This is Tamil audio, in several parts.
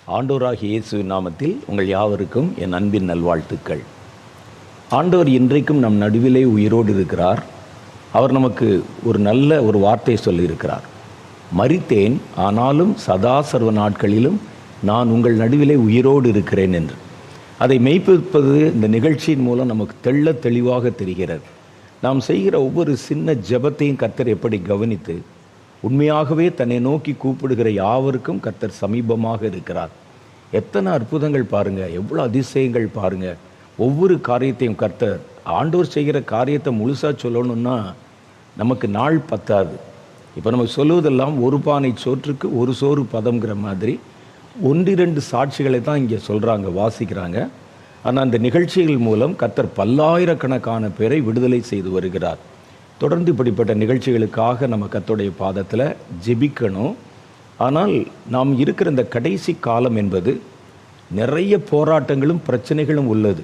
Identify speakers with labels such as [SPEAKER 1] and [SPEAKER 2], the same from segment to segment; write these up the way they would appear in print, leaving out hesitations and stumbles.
[SPEAKER 1] ஆண்டவராகிய இயேசுவின் நாமத்தில் உங்கள் யாவருக்கும் என் அன்பின் நல்வாழ்த்துக்கள். ஆண்டவர் இன்றைக்கும் நம் நடுவிலே உயிரோடு இருக்கிறார். அவர் நமக்கு ஒரு நல்ல வார்த்தை சொல்லியிருக்கிறார். மரித்தேன், ஆனாலும் சதா சர்வ நாட்களிலும் நான் உங்கள் நடுவிலே உயிரோடு இருக்கிறேன் என்று. அதை மெய்ப்பிப்பது இந்த நிகழ்ச்சியின் மூலம் நமக்கு தெளிவாக தெரிகிறது. நாம் செய்கிற ஒவ்வொரு சின்ன ஜெபத்தையும் கர்த்தர் எப்படி கவனித்து உண்மையாகவே தன்னை நோக்கி கூப்பிடுகிற யாவருக்கும் கர்த்தர் சமீபமாக இருக்கிறார். எத்தனை அற்புதங்கள் பாருங்கள், எவ்வளோ அதிசயங்கள் பாருங்கள். ஒவ்வொரு காரியத்தையும் கர்த்தர் ஆண்டவர் செய்கிற காரியத்தை முழுசாக சொல்லணும்னா நமக்கு நாள் பத்தாது. இப்போ நம்ம சொல்லுவதெல்லாம் ஒரு பானை சோற்றுக்கு ஒரு சோறு பதம்ங்கிற மாதிரி 1-2 சாட்சிகளை தான் இங்கே சொல்கிறாங்க, வாசிக்கிறாங்க. ஆனால் அந்த நிகழ்ச்சிகள் மூலம் கர்த்தர் பல்லாயிரக்கணக்கான பேரை விடுதலை செய்து வருகிறார். தொடர்ந்து இப்படிப்பட்ட நிகழ்ச்சிகளுக்காக நம்ம கர்த்தருடைய பாதத்தில் ஜெபிக்கணும். ஆனால் நாம் இருக்கிற இந்த கடைசி காலம் என்பது நிறைய போராட்டங்களும் பிரச்சனைகளும் உள்ளது.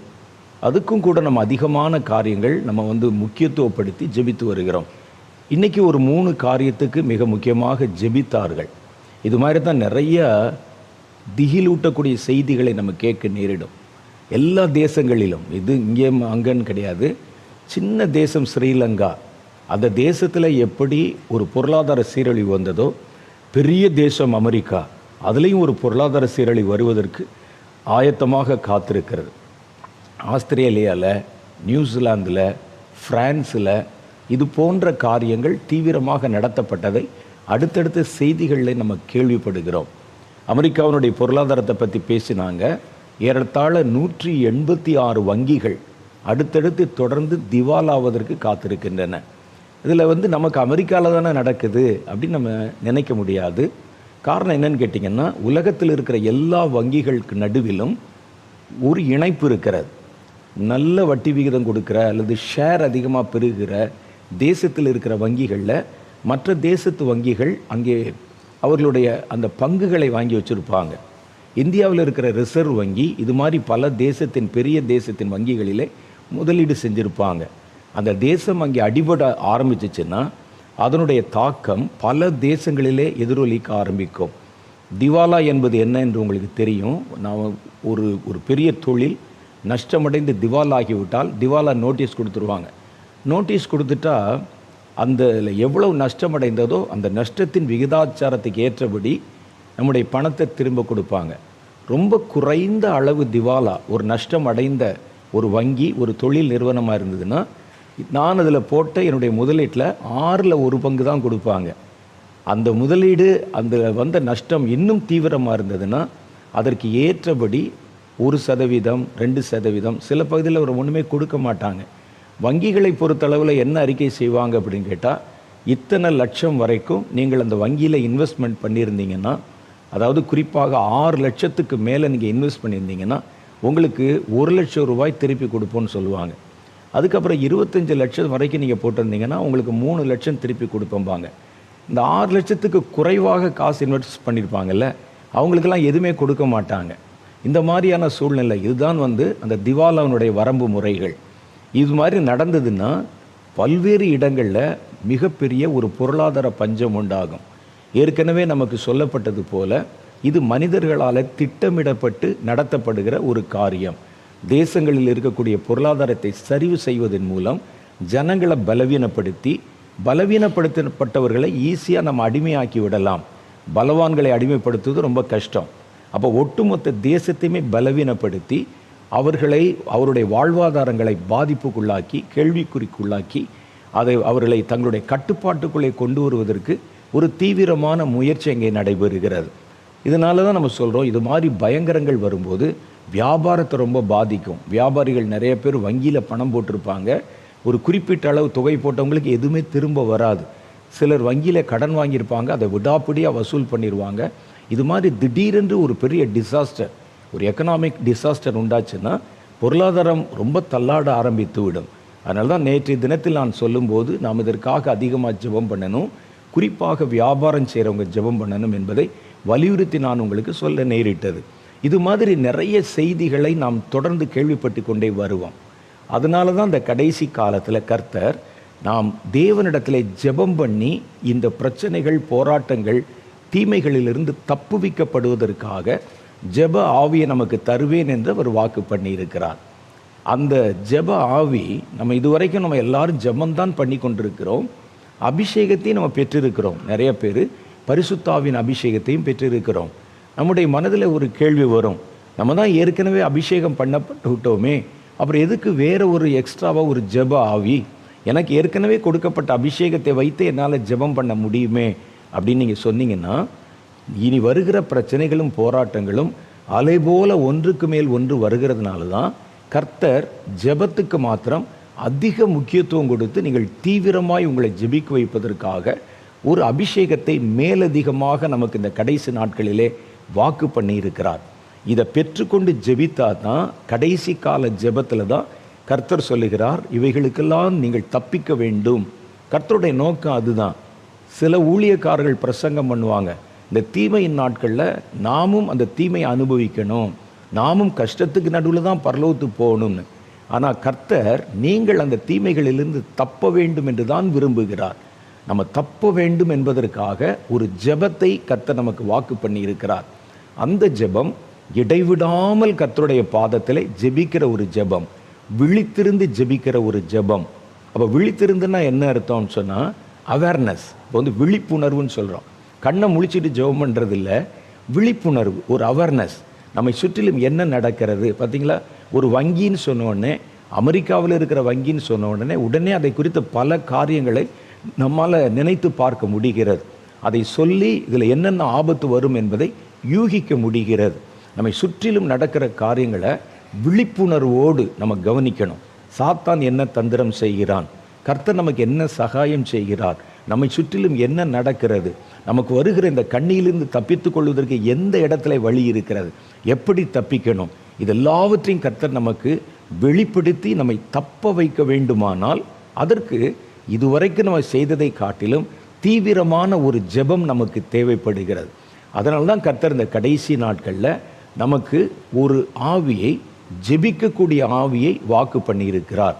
[SPEAKER 1] அதுக்கும் கூட நம்ம அதிகமான காரியங்கள் நம்ம முக்கியத்துவப்படுத்தி ஜெபித்து வருகிறோம். இன்றைக்கி ஒரு 3 காரியத்துக்கு மிக முக்கியமாக ஜெபித்தார்கள். இது மாதிரி தான் நிறைய திகிலூட்டக்கூடிய செய்திகளை நம்ம கேட்க நேரிடும். எல்லா தேசங்களிலும், இது இங்கே அங்கன்னு கிடையாது. சின்ன தேசம் ஸ்ரீலங்கா, அந்த தேசத்தில் எப்படி ஒரு பொருளாதார சீரழிவு வந்ததோ, பெரிய தேசம் அமெரிக்கா, அதுலேயும் ஒரு பொருளாதார சீரழிவு வருவதற்கு ஆயத்தமாக காத்திருக்கிறது. ஆஸ்திரேலியாவில், நியூசிலாந்தில், ஃப்ரான்ஸில் இது போன்ற காரியங்கள் தீவிரமாக நடத்தப்பட்டதை அடுத்தடுத்த செய்திகளில் நம்ம கேள்விப்படுகிறோம். அமெரிக்காவினுடைய பொருளாதாரத்தை பற்றி பேசினாங்க. ஏறத்தாழ 186 வங்கிகள் அடுத்தடுத்து தொடர்ந்து திவாலாவதற்கு காத்திருக்கின்றன. இதில் நமக்கு அமெரிக்காவில் தானே நடக்குது அப்படின்னு நம்ம நினைக்க முடியாது. காரணம் என்னன்னு கேட்டிங்கன்னா, உலகத்தில் இருக்கிற எல்லா வங்கிகளுக்கு நடுவிலும் ஒரு இணைப்பு இருக்கிறது. நல்ல வட்டி விகிதம் கொடுக்குற அல்லது ஷேர் அதிகமாக பெறுகிற தேசத்தில் இருக்கிற வங்கிகளில் மற்ற தேசத்து வங்கிகள் அங்கே அவர்களுடைய அந்த பங்குகளை வாங்கி வச்சுருப்பாங்க. இந்தியாவில் இருக்கிற ரிசர்வ் வங்கி இது மாதிரி பல தேசத்தின் பெரிய தேசத்தின் வங்கிகளிலே முதலீடு செஞ்சுருப்பாங்க. அந்த தேசம் அங்கே அடிபட ஆரம்பிச்சிச்சுன்னா அதனுடைய தாக்கம் பல தேசங்களிலே எதிரொலிக்க ஆரம்பிக்கும். திவாலா என்பது என்ன என்று உங்களுக்கு தெரியும். நான் ஒரு பெரிய தொழில் நஷ்டமடைந்து திவாலாகிவிட்டால் திவாலா நோட்டீஸ் கொடுத்துருவாங்க. நோட்டீஸ் கொடுத்துட்டா அந்த எவ்வளவு நஷ்டமடைந்ததோ அந்த நஷ்டத்தின் விகிதாச்சாரத்துக்கு ஏற்றபடி நம்முடைய பணத்தை திரும்ப கொடுப்பாங்க. ரொம்ப குறைந்த அளவு திவாலா, ஒரு நஷ்டம் அடைந்த ஒரு வங்கி, ஒரு தொழில் நிறுவனமாக இருந்ததுன்னா, நான் அதில் போட்ட என்னுடைய முதலீட்டில் 1/6 பங்கு தான் கொடுப்பாங்க. அந்த முதலீடு அந்த வந்த நஷ்டம் இன்னும் தீவிரமாக இருந்ததுன்னா அதற்கு ஏற்றபடி 1%, 2%, சில பகுதியில் ஒரு ஒன்றுமே கொடுக்க மாட்டாங்க. வங்கிகளை பொறுத்தளவில் என்ன அறிக்கை செய்வாங்க அப்படின்னு கேட்டால், இத்தனை லட்சம் வரைக்கும் நீங்கள் அந்த வங்கியில் இன்வெஸ்ட்மெண்ட் பண்ணியிருந்தீங்கன்னா, அதாவது குறிப்பாக 6 லட்சத்துக்கு மேலே நீங்கள் இன்வெஸ்ட் பண்ணியிருந்தீங்கன்னா உங்களுக்கு 1 லட்சம் ரூபாய் திருப்பி கொடுப்போன்னு சொல்லுவாங்க. அதுக்கப்புறம் 25 லட்சம் வரைக்கும் நீங்கள் போட்டிருந்தீங்கன்னா உங்களுக்கு 3 லட்சம் திருப்பி கொடுப்போம்பாங்க. இந்த 6 லட்சத்துக்கு குறைவாக காசு இன்வெஸ்ட் பண்ணியிருப்பாங்கல்ல, அவங்களுக்கெல்லாம் எதுவுமே கொடுக்க மாட்டாங்க. இந்த மாதிரியான சூழ்நிலை இதுதான் அந்த திவாலாவினுடைய வரம்பு முறைகள். இது மாதிரி நடந்ததுன்னா பல்வேறு இடங்களில் மிகப்பெரிய ஒரு பொருளாதார பஞ்சம் உண்டாகும். ஏற்கனவே நமக்கு சொல்லப்பட்டது போல இது மனிதர்களால் திட்டமிடப்பட்டு நடத்தப்படுகிற ஒரு காரியம். தேசங்களில் இருக்கக்கூடிய பொருளாதாரத்தை சரிவு செய்வதன் மூலம் ஜனங்களை பலவீனப்படுத்தப்பட்டவர்களை ஈஸியாக நம்ம அடிமையாக்கி விடலாம். பலவான்களை அடிமைப்படுத்துவது ரொம்ப கஷ்டம். அப்போ ஒட்டுமொத்த தேசத்தையுமே பலவீனப்படுத்தி அவருடைய வாழ்வாதாரங்களை பாதிப்புக்குள்ளாக்கி, கேள்விக்குறிக்குள்ளாக்கி, அவர்களை தங்களுடைய கட்டுப்பாட்டுக்குள்ளே கொண்டு வருவதற்கு ஒரு தீவிரமான முயற்சி அங்கே நடைபெறுகிறது. இதனால தான் நம்ம சொல்கிறோம், இது மாதிரி பயங்கரங்கள் வரும்போது வியாபாரத்தை ரொம்ப பாதிக்கும். வியாபாரிகள் நிறைய பேர் வங்கியில் பணம் போட்டிருப்பாங்க. ஒரு குறிப்பிட்ட அளவு தொகை போட்டவங்களுக்கு எதுவுமே திரும்ப வராது. சிலர் வங்கியில் கடன் வாங்கியிருப்பாங்க, அதை விடாப்பிடியாக வசூல் பண்ணிடுவாங்க. இது மாதிரி திடீரென்று ஒரு பெரிய டிசாஸ்டர், ஒரு எக்கனாமிக் டிசாஸ்டர் உண்டாச்சுன்னா பொருளாதாரம் ரொம்ப தள்ளாட ஆரம்பித்து விடும். அதனால தான் நேற்றைய தினத்தில் நான் சொல்லும்போது நாம் இதற்காக அதிகமாக ஜெபம் பண்ணணும், குறிப்பாக வியாபாரம் செய்கிறவங்க ஜெபம் பண்ணணும் என்பதை வலியுறுத்தி நான் உங்களுக்கு சொல்ல நேரிட்டது. இது மாதிரி நிறைய செய்திகளை நாம் தொடர்ந்து கேள்விப்பட்டு கொண்டே வருவோம். அதனால தான் இந்த கடைசி காலத்தில் கர்த்தர் நாம் தேவனிடத்தில் ஜெபம் பண்ணி இந்த பிரச்சனைகள், போராட்டங்கள், தீமைகளிலிருந்து தப்புவிக்கப்படுவதற்காக ஜெப ஆவியை நமக்கு தருவேன் என்று அவர் வாக்கு பண்ணியிருக்கிறார். அந்த ஜெப ஆவி நம்ம இதுவரைக்கும் நம்ம எல்லாரும் ஜெபம்தான் பண்ணி கொண்டிருக்கிறோம். அபிஷேகத்தையும் நம்ம பெற்றிருக்கிறோம். நிறைய பேர் பரிசுத்தாவின் அபிஷேகத்தையும் பெற்றிருக்கிறோம். நம்முடைய மனதில் ஒரு கேள்வி வரும், நம்ம தான் ஏற்கனவே அபிஷேகம் பண்ணப்பட்டு விட்டோமே, அப்புறம் எதுக்கு வேற ஒரு எக்ஸ்ட்ராவாக ஒரு ஜெப ஆவி? எனக்கு ஏற்கனவே கொடுக்கப்பட்ட அபிஷேகத்தை வைத்து என்னால் ஜெபம் பண்ண முடியுமே அப்படின்னு நீங்கள் சொன்னீங்கன்னா, இனி வருகிற பிரச்சனைகளும் போராட்டங்களும் அலை போல ஒன்றுக்கு மேல் ஒன்று வருகிறதுனால தான் கர்த்தர் ஜெபத்துக்கு மாத்திரம் அதிக முக்கியத்துவம் கொடுத்து நீங்கள் தீவிரமாய் உங்களை ஜெபிக்க வைப்பதற்காக ஒரு அபிஷேகத்தை மேலதிகமாக நமக்கு இந்த கடைசி நாட்களிலே வாக்கு பண்ணியிருக்கிறார். இதை பெற்றுக்கொண்டு ஜெபித்தா தான் கடைசி கால ஜெபத்தில் தான் கர்த்தர் சொல்லுகிறார், இவைகளுக்கெல்லாம் நீங்கள் தப்பிக்க வேண்டும். கர்த்தருடைய நோக்கம் அதுதான். சில ஊழியக்காரர்கள் பிரசங்கம் பண்ணுவாங்க, இந்த தீமையின் நாட்களில் நாமும் அந்த தீமையை அனுபவிக்கணும், நாமும் கஷ்டத்துக்கு நடுவில் தான் பரலோகத்துக்கு போகணும்னு. ஆனால் கர்த்தர் நீங்கள் அந்த தீமைகளிலிருந்து தப்ப வேண்டும் என்று தான் விரும்புகிறார். நம்ம தப்ப வேண்டும் என்பதற்காக ஒரு ஜெபத்தை கர்த்தர் நமக்கு வாக்கு பண்ணி இருக்கிறார். அந்த ஜெபம் இடைவிடாமல் கர்த்தருடைய பாதத்தில் ஜெபிக்கிற ஒரு ஜெபம், விழித்திருந்து ஜெபிக்கிற ஒரு ஜெபம். அப்போ விழித்திருந்துன்னா என்ன அர்த்தம்னு சொன்னால் அவேர்னஸ். இப்போ விழிப்புணர்வுன்னு சொல்கிறோம். கண்ணை முழிச்சிட்டு ஜெபம் பண்ணுறது இல்லை, விழிப்புணர்வு, ஒரு அவேர்னஸ். நம்மை சுற்றிலும் என்ன நடக்கிறது பார்த்தீங்களா? ஒரு வங்கின்னு சொன்ன உடனே, அமெரிக்காவில் இருக்கிற வங்கின்னு சொன்ன உடனே உடனே அதை குறித்த பல காரியங்களை நம்மால் நினைத்து பார்க்க முடிகிறது. அதை சொல்லி இதில் என்னென்ன ஆபத்து வரும் என்பதை யூகிக்க முடிகிறது. நம்மை சுற்றிலும் நடக்கிற காரியங்களை விழிப்புணர்வோடு நம்ம கவனிக்கணும். சாத்தான் என்ன தந்திரம் செய்கிறான், கர்த்தர் நமக்கு என்ன சகாயம் செய்கிறார், நம்மை சுற்றிலும் என்ன நடக்கிறது, நமக்கு வருகிற இந்த கண்ணியிலிருந்து தப்பித்து கொள்வதற்கு எந்த இடத்துல வழி இருக்கிறது, எப்படி தப்பிக்கணும், இதெல்லாவற்றையும் கர்த்தர் நமக்கு வெளிப்படுத்தி நம்மை தப்ப வைக்க வேண்டுமானால் அதற்கு இதுவரைக்கும் நம்ம செய்ததை காட்டிலும் தீவிரமான ஒரு ஜெபம் நமக்கு தேவைப்படுகிறது. அதனால தான் கர்த்தர் இந்த கடைசி நாட்களில் நமக்கு ஒரு ஆவியை, ஜெபிக்கக்கூடிய ஆவியை வாக்கு பண்ணியிருக்கிறார்.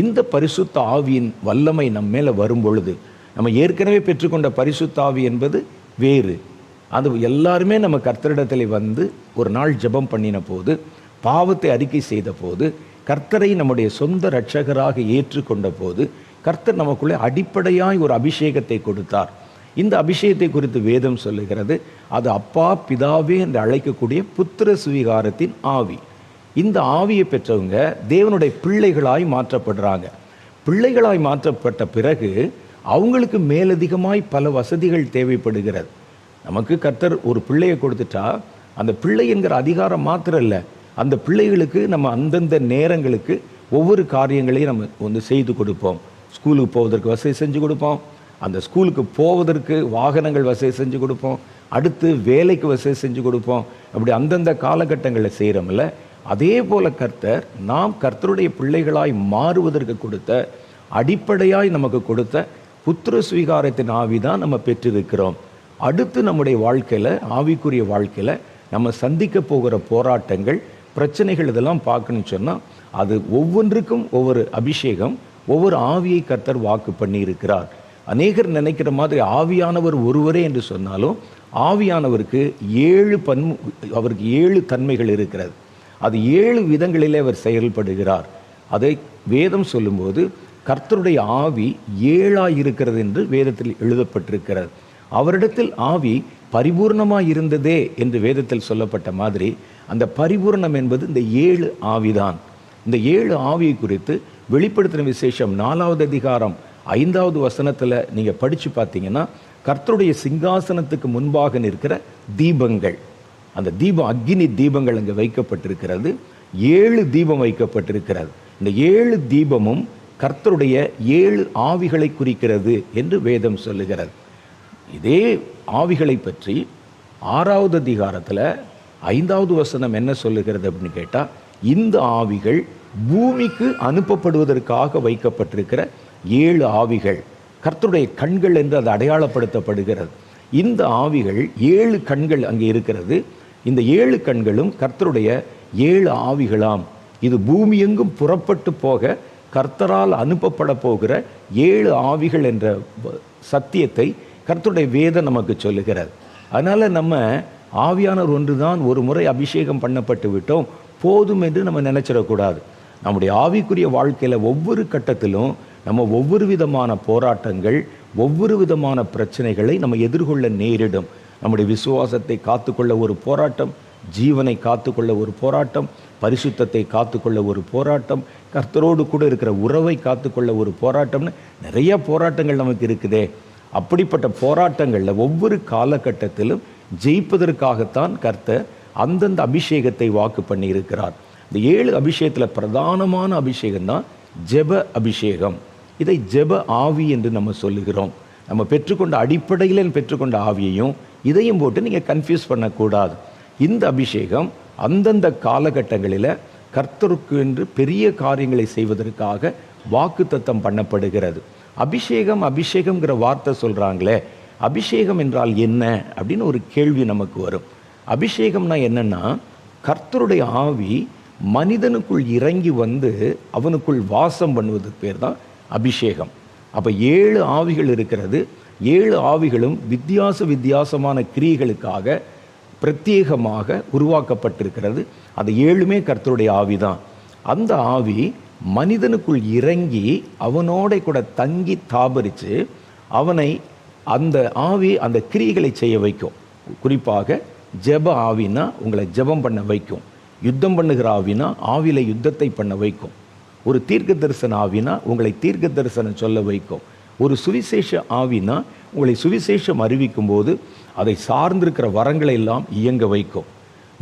[SPEAKER 1] இந்த பரிசுத்த ஆவியின் வல்லமை நம்ம மேலே வரும் பொழுது, நம்ம ஏற்கனவே பெற்றுக்கொண்ட பரிசுத்த ஆவி என்பது வேறு. அது எல்லாருமே நம்ம கர்த்தரிடத்தில் வந்து ஒரு நாள் ஜெபம் பண்ணின போது, பாவத்தை அறிக்கை செய்த போது, கர்த்தரை நம்முடைய சொந்த இரட்சகராக ஏற்றுக்கொண்ட போது கர்த்தர் நமக்குள்ளே அடிப்படையாய் ஒரு அபிஷேகத்தை கொடுத்தார். இந்த அபிஷேகத்தை குறித்து வேதம் சொல்லுகிறது, அது அப்பா பிதாவே என்று அழைக்கக்கூடிய புத்திர சுவிகாரத்தின் ஆவி. இந்த ஆவியை பெற்றவங்க தேவனுடைய பிள்ளைகளாய் மாற்றப்படுறாங்க. பிள்ளைகளாய் மாற்றப்பட்ட பிறகு அவங்களுக்கு மேலதிகமாய் பல வசதிகள் தேவைப்படுகிறது. நமக்கு கர்த்தர் ஒரு பிள்ளையை கொடுத்துட்டா அந்த பிள்ளை என்கிற அதிகாரம் மாத்திரம் இல்லை, அந்த பிள்ளைகளுக்கு நம்ம அந்தந்த நேரங்களுக்கு ஒவ்வொரு காரியங்களையும் நம்ம செய்து கொடுப்போம். ஸ்கூலுக்கு போவதற்கு வசதி செஞ்சு கொடுப்போம், அந்த ஸ்கூலுக்கு போவதற்கு வாகனங்கள் வசதி செஞ்சு கொடுப்போம், அடுத்து வேலைக்கு வசதி செஞ்சு கொடுப்போம். அப்படி அந்தந்த காலகட்டங்களில் செய்கிறோம்ல, அதே போல கர்த்தர் நாம் கர்த்தருடைய பிள்ளைகளாய் மாறுவதற்கு கொடுத்த, அடிப்படையாய் நமக்கு கொடுத்த புத்திர சுவிகாரத்தின் ஆவி தான் நம்ம பெற்றிருக்கிறோம். அடுத்து நம்முடைய வாழ்க்கையில், ஆவிக்குரிய வாழ்க்கையில் நம்ம சந்திக்க போகிற போராட்டங்கள், பிரச்சனைகள் இதெல்லாம் பார்க்கணும்னு சொன்னால் அது ஒவ்வொன்றுக்கும் ஒவ்வொரு அபிஷேகம், ஒவ்வொரு ஆவியை கர்த்தர் வாக்கு பண்ணி இருக்கிறார். அநேகர் நினைக்கிற மாதிரி ஆவியானவர் ஒருவரே என்று சொன்னாலும் ஆவியானவருக்கு அவருக்கு 7 தன்மைகள் இருக்கிறது. அது 7 விதங்களிலே அவர் செயல்படுகிறார். அதை வேதம் சொல்லும்போது கர்த்தருடைய ஆவி 7ஆய் இருக்கிறது என்று வேதத்தில் எழுதப்பட்டிருக்கிறது. அவரிடத்தில் ஆவி பரிபூர்ணமாக இருந்ததே என்று வேதத்தில் சொல்லப்பட்ட மாதிரி அந்த பரிபூர்ணம் என்பது இந்த 7 ஆவிதான். இந்த 7 ஆவியை குறித்து வெளிப்படுத்தின விசேஷம் 4வது அதிகாரம் 5வது வசனத்தில் நீங்கள் படித்து பார்த்தீங்கன்னா, கர்த்தருடைய சிங்காசனத்துக்கு முன்பாக நிற்கிற தீபங்கள், அந்த தீபம், அக்கினி தீபங்கள் அங்கே வைக்கப்பட்டிருக்கிறது. 7 தீபம் வைக்கப்பட்டிருக்கிறது. இந்த 7 தீபமும் கர்த்தருடைய 7 ஆவிகளை குறிக்கிறது என்று வேதம் சொல்லுகிறது. இதே ஆவிகளை பற்றி 6வது அதிகாரத்தில் 5வது வசனம் என்ன சொல்லுகிறது அப்படின்னு கேட்டால், இந்த ஆவிகள் பூமிக்கு அனுப்பப்படுவதற்காக வைக்கப்பட்டிருக்கிற 7 ஆவிகள், கர்த்தருடைய கண்கள் என்று அது அடையாளப்படுத்தப்படுகிறது. இந்த ஆவிகள் 7 கண்கள் அங்கே இருக்கிறது. இந்த 7 கண்களும் கர்த்தருடைய 7 ஆவிகளாம். இது பூமி எங்கும் புறப்பட்டு போக கர்த்தரால் அனுப்பப்பட போகிற 7 ஆவிகள் என்ற சத்தியத்தை கர்த்தருடைய வேதம் நமக்கு சொல்லுகிறது. அதனால் நம்ம ஆவியானவர் ஒன்று தான், ஒரு முறை அபிஷேகம் பண்ணப்பட்டு விட்டோம் போதும் என்று நம்ம நினைச்சிடக்கூடாது. நம்முடைய ஆவிக்குரிய வாழ்க்கையில் ஒவ்வொரு கட்டத்திலும் நம்ம ஒவ்வொரு விதமான போராட்டங்கள், ஒவ்வொரு விதமான பிரச்சனைகளை நம்ம எதிர்கொள்ள நேரிடும். நம்முடைய விசுவாசத்தை காத்துக்கொள்ள ஒரு போராட்டம், ஜீவனை காத்துக்கொள்ள ஒரு போராட்டம், பரிசுத்தத்தை காத்துக்கொள்ள ஒரு போராட்டம், கர்த்தரோடு கூட இருக்கிற உறவை காத்துக்கொள்ள ஒரு போராட்டம்னு நிறைய போராட்டங்கள் நமக்கு இருக்குதே. அப்படிப்பட்ட போராட்டங்களில் ஒவ்வொரு காலகட்டத்திலும் ஜெயிப்பதற்காகத்தான் கர்த்தர் அந்தந்த அபிஷேகத்தை வாக்கு பண்ணி இருக்கிறார். இந்த 7 அபிஷேகத்தில் பிரதானமான அபிஷேகம் தான் ஜெப அபிஷேகம். இதை ஜெப ஆவி என்று நம்ம சொல்லுகிறோம். நம்ம பெற்றுக்கொண்ட அடிப்படையில் பெற்றுக்கொண்ட ஆவியையும் இதையும் போட்டு நீங்கள் கன்ஃபியூஸ் பண்ணக்கூடாது. இந்த அபிஷேகம் அந்தந்த காலகட்டங்களில் கர்த்தருக்கு என்று பெரிய காரியங்களை செய்வதற்காக வாக்குத்தத்தம் பண்ணப்படுகிறது. அபிஷேகம்ங்கிற வார்த்தை சொல்கிறாங்களே, அபிஷேகம் என்றால் என்ன அப்படின்னு ஒரு கேள்வி நமக்கு வரும். அபிஷேகம்னா என்னன்னா, கர்த்தருடைய ஆவி மனிதனுக்குள் இறங்கி வந்து அவனுக்குள் வாசம் பண்ணுவதுக்கு பேர் தான் அபிஷேகம். அப்போ 7 ஆவிகள் இருக்கிறது. 7 ஆவிகளும் வித்தியாசமான கிரியைகளுக்காக பிரத்யேகமாக உருவாக்கப்பட்டிருக்கிறது. அது 7மே கர்த்தருடைய ஆவி தான். அந்த ஆவி மனிதனுக்குள் இறங்கி அவனோட கூட தங்கி தாபரித்து அவனை அந்த ஆவி அந்த கிரியைகளை செய்ய வைக்கும். குறிப்பாக ஜெப ஆவினா உங்களை ஜெபம் பண்ண வைக்கும். யுத்தம் பண்ணுகிற ஆவினா ஆவில யுத்தத்தை பண்ண வைக்கும். ஒரு தீர்க்க தரிசன ஆவினா உங்களை தீர்க்க தரிசனம் சொல்ல வைக்கும். ஒரு சுவிசேஷ ஆவினா உங்களை சுவிசேஷம் அறிவிக்கும் போது அதை சார்ந்திருக்கிற வரங்களை எல்லாம் இயங்க வைக்கும்.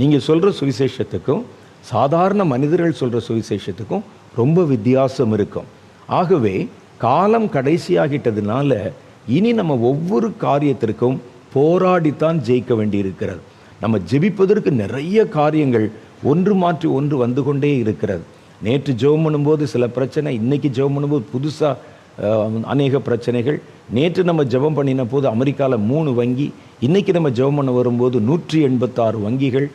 [SPEAKER 1] நீங்கள் சொல்கிற சுவிசேஷத்துக்கும் சாதாரண மனிதர்கள் சொல்கிற சுவிசேஷத்துக்கும் ரொம்ப வித்தியாசம் இருக்கும். ஆகவே காலம் கடைசியாகிட்டதுனால இனி நம்ம ஒவ்வொரு காரியத்திற்கும் போராடித்தான் ஜெயிக்க வேண்டி இருக்கிறது. நம்ம ஜெபிப்பதற்கு நிறைய காரியங்கள் ஒன்று மாற்றி ஒன்று வந்து கொண்டே இருக்கிறது. நேற்று ஜெபம் பண்ணும்போது சில பிரச்சனை, இன்னைக்கு ஜெபம் பண்ணும்போது புதுசாக அநேக பிரச்சனைகள். நேற்று நம்ம ஜெபம் பண்ணின போது அமெரிக்காவில் 3 வங்கி, இன்றைக்கி நம்ம ஜெபம் பண்ண வரும்போது 186 வங்கிகள்.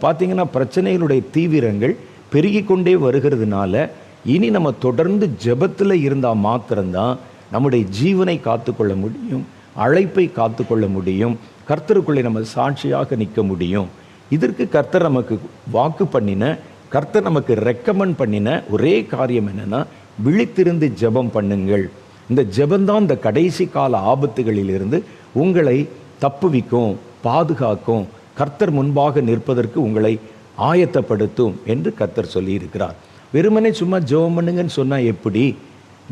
[SPEAKER 1] பார்த்திங்கன்னா பிரச்சனைகளுடைய தீவிரங்கள் பெருகி கொண்டே வருகிறதுனால இனி நம்ம தொடர்ந்து ஜெபத்தில் இருந்தால் மாத்திரம்தான் நம்முடைய ஜீவனை காத்துக்கொள்ள முடியும், அழைப்பை காத்துக்கொள்ள முடியும், கர்த்தருக்குள்ளே நம்ம சாட்சியாக நிற்க முடியும். இதற்கு கர்த்தர் நமக்கு வாக்கு பண்ணின, கர்த்தர் நமக்கு ரெக்கமெண்ட் பண்ணின ஒரே காரியம் என்னென்னா, விழித்திருந்து ஜெபம் பண்ணுங்கள். இந்த ஜெபந்தான் இந்த கடைசி கால ஆபத்துகளிலிருந்து உங்களை தப்புவிக்கும், பாதுகாக்கும், கர்த்தர் முன்பாக நிற்பதற்கு உங்களை ஆயத்தப்படுத்தும் என்று கர்த்தர் சொல்லியிருக்கிறார். வெறுமனே சும்மா ஜெபம் பண்ணுங்கன்னு சொன்னால் எப்படி?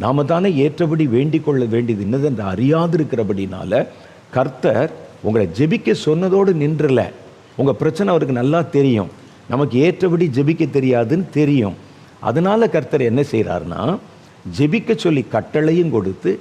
[SPEAKER 1] நாம தானே ஏற்றபடி வேண்டிக் கொள்ள வேண்டியது என்னது என்று அறியாதிருக்கிறபடினால கர்த்தர் உங்களை ஜெபிக்க சொன்னதோடு நின்றல. உங்கள் பிரச்சனை அவருக்கு நல்லா தெரியும், நமக்கு ஏற்றபடி ஜெபிக்க தெரியாதுன்னு தெரியும். அதனால கர்த்தர் என்ன செய்கிறார்னா, ஜெபிக்க சொல்லி கட்டளையும் கொடுத்து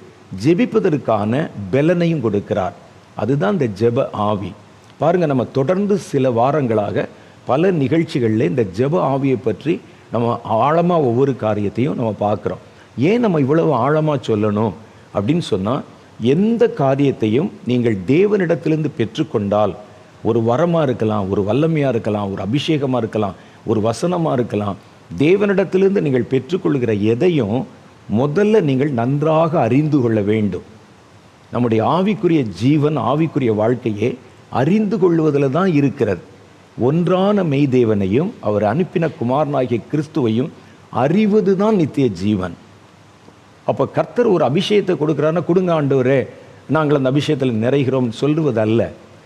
[SPEAKER 1] ஜெபிப்பதற்கான பலனையும் கொடுக்கிறார். அதுதான் இந்த ஜெப ஆவி. பாருங்க, நம்ம தொடர்ந்து சில வாரங்களாக பல நிகழ்ச்சிகளில் இந்த ஜெப ஆவியை பற்றி நம்ம ஆழமாக ஒவ்வொரு காரியத்தையும் நம்ம பார்க்குறோம். ஏன் நம்ம இவ்வளவு ஆழமாக சொல்லணும் அப்படின்னு சொன்னால், எந்த காரியத்தையும் நீங்கள் தேவனிடத்திலிருந்து பெற்றுக்கொண்டால், ஒரு வரமாக இருக்கலாம், ஒரு வல்லமையாக இருக்கலாம், ஒரு அபிஷேகமாக இருக்கலாம், ஒரு வசனமாக இருக்கலாம், தேவனிடத்திலிருந்து நீங்கள் பெற்றுக்கொள்கிற எதையும் முதல்ல நீங்கள் நன்றாக அறிந்து கொள்ள வேண்டும். நம்முடைய ஆவிக்குரிய ஜீவன், ஆவிக்குரிய வாழ்க்கையே அறிந்து கொள்வதில் தான் இருக்கிறது. ஒன்றான மெய்தேவனையும் அவர் அனுப்பின குமாரனாகிய கிறிஸ்துவையும் அறிவது தான் நித்திய ஜீவன். அப்போ கர்த்தர் ஒரு அபிஷேகத்தை கொடுக்குறாருன்னா, கொடுங்க ஆண்டவரே, நாங்கள் அந்த அபிஷேகத்தில் நிறைகிறோம் சொல்லுவதல்ல.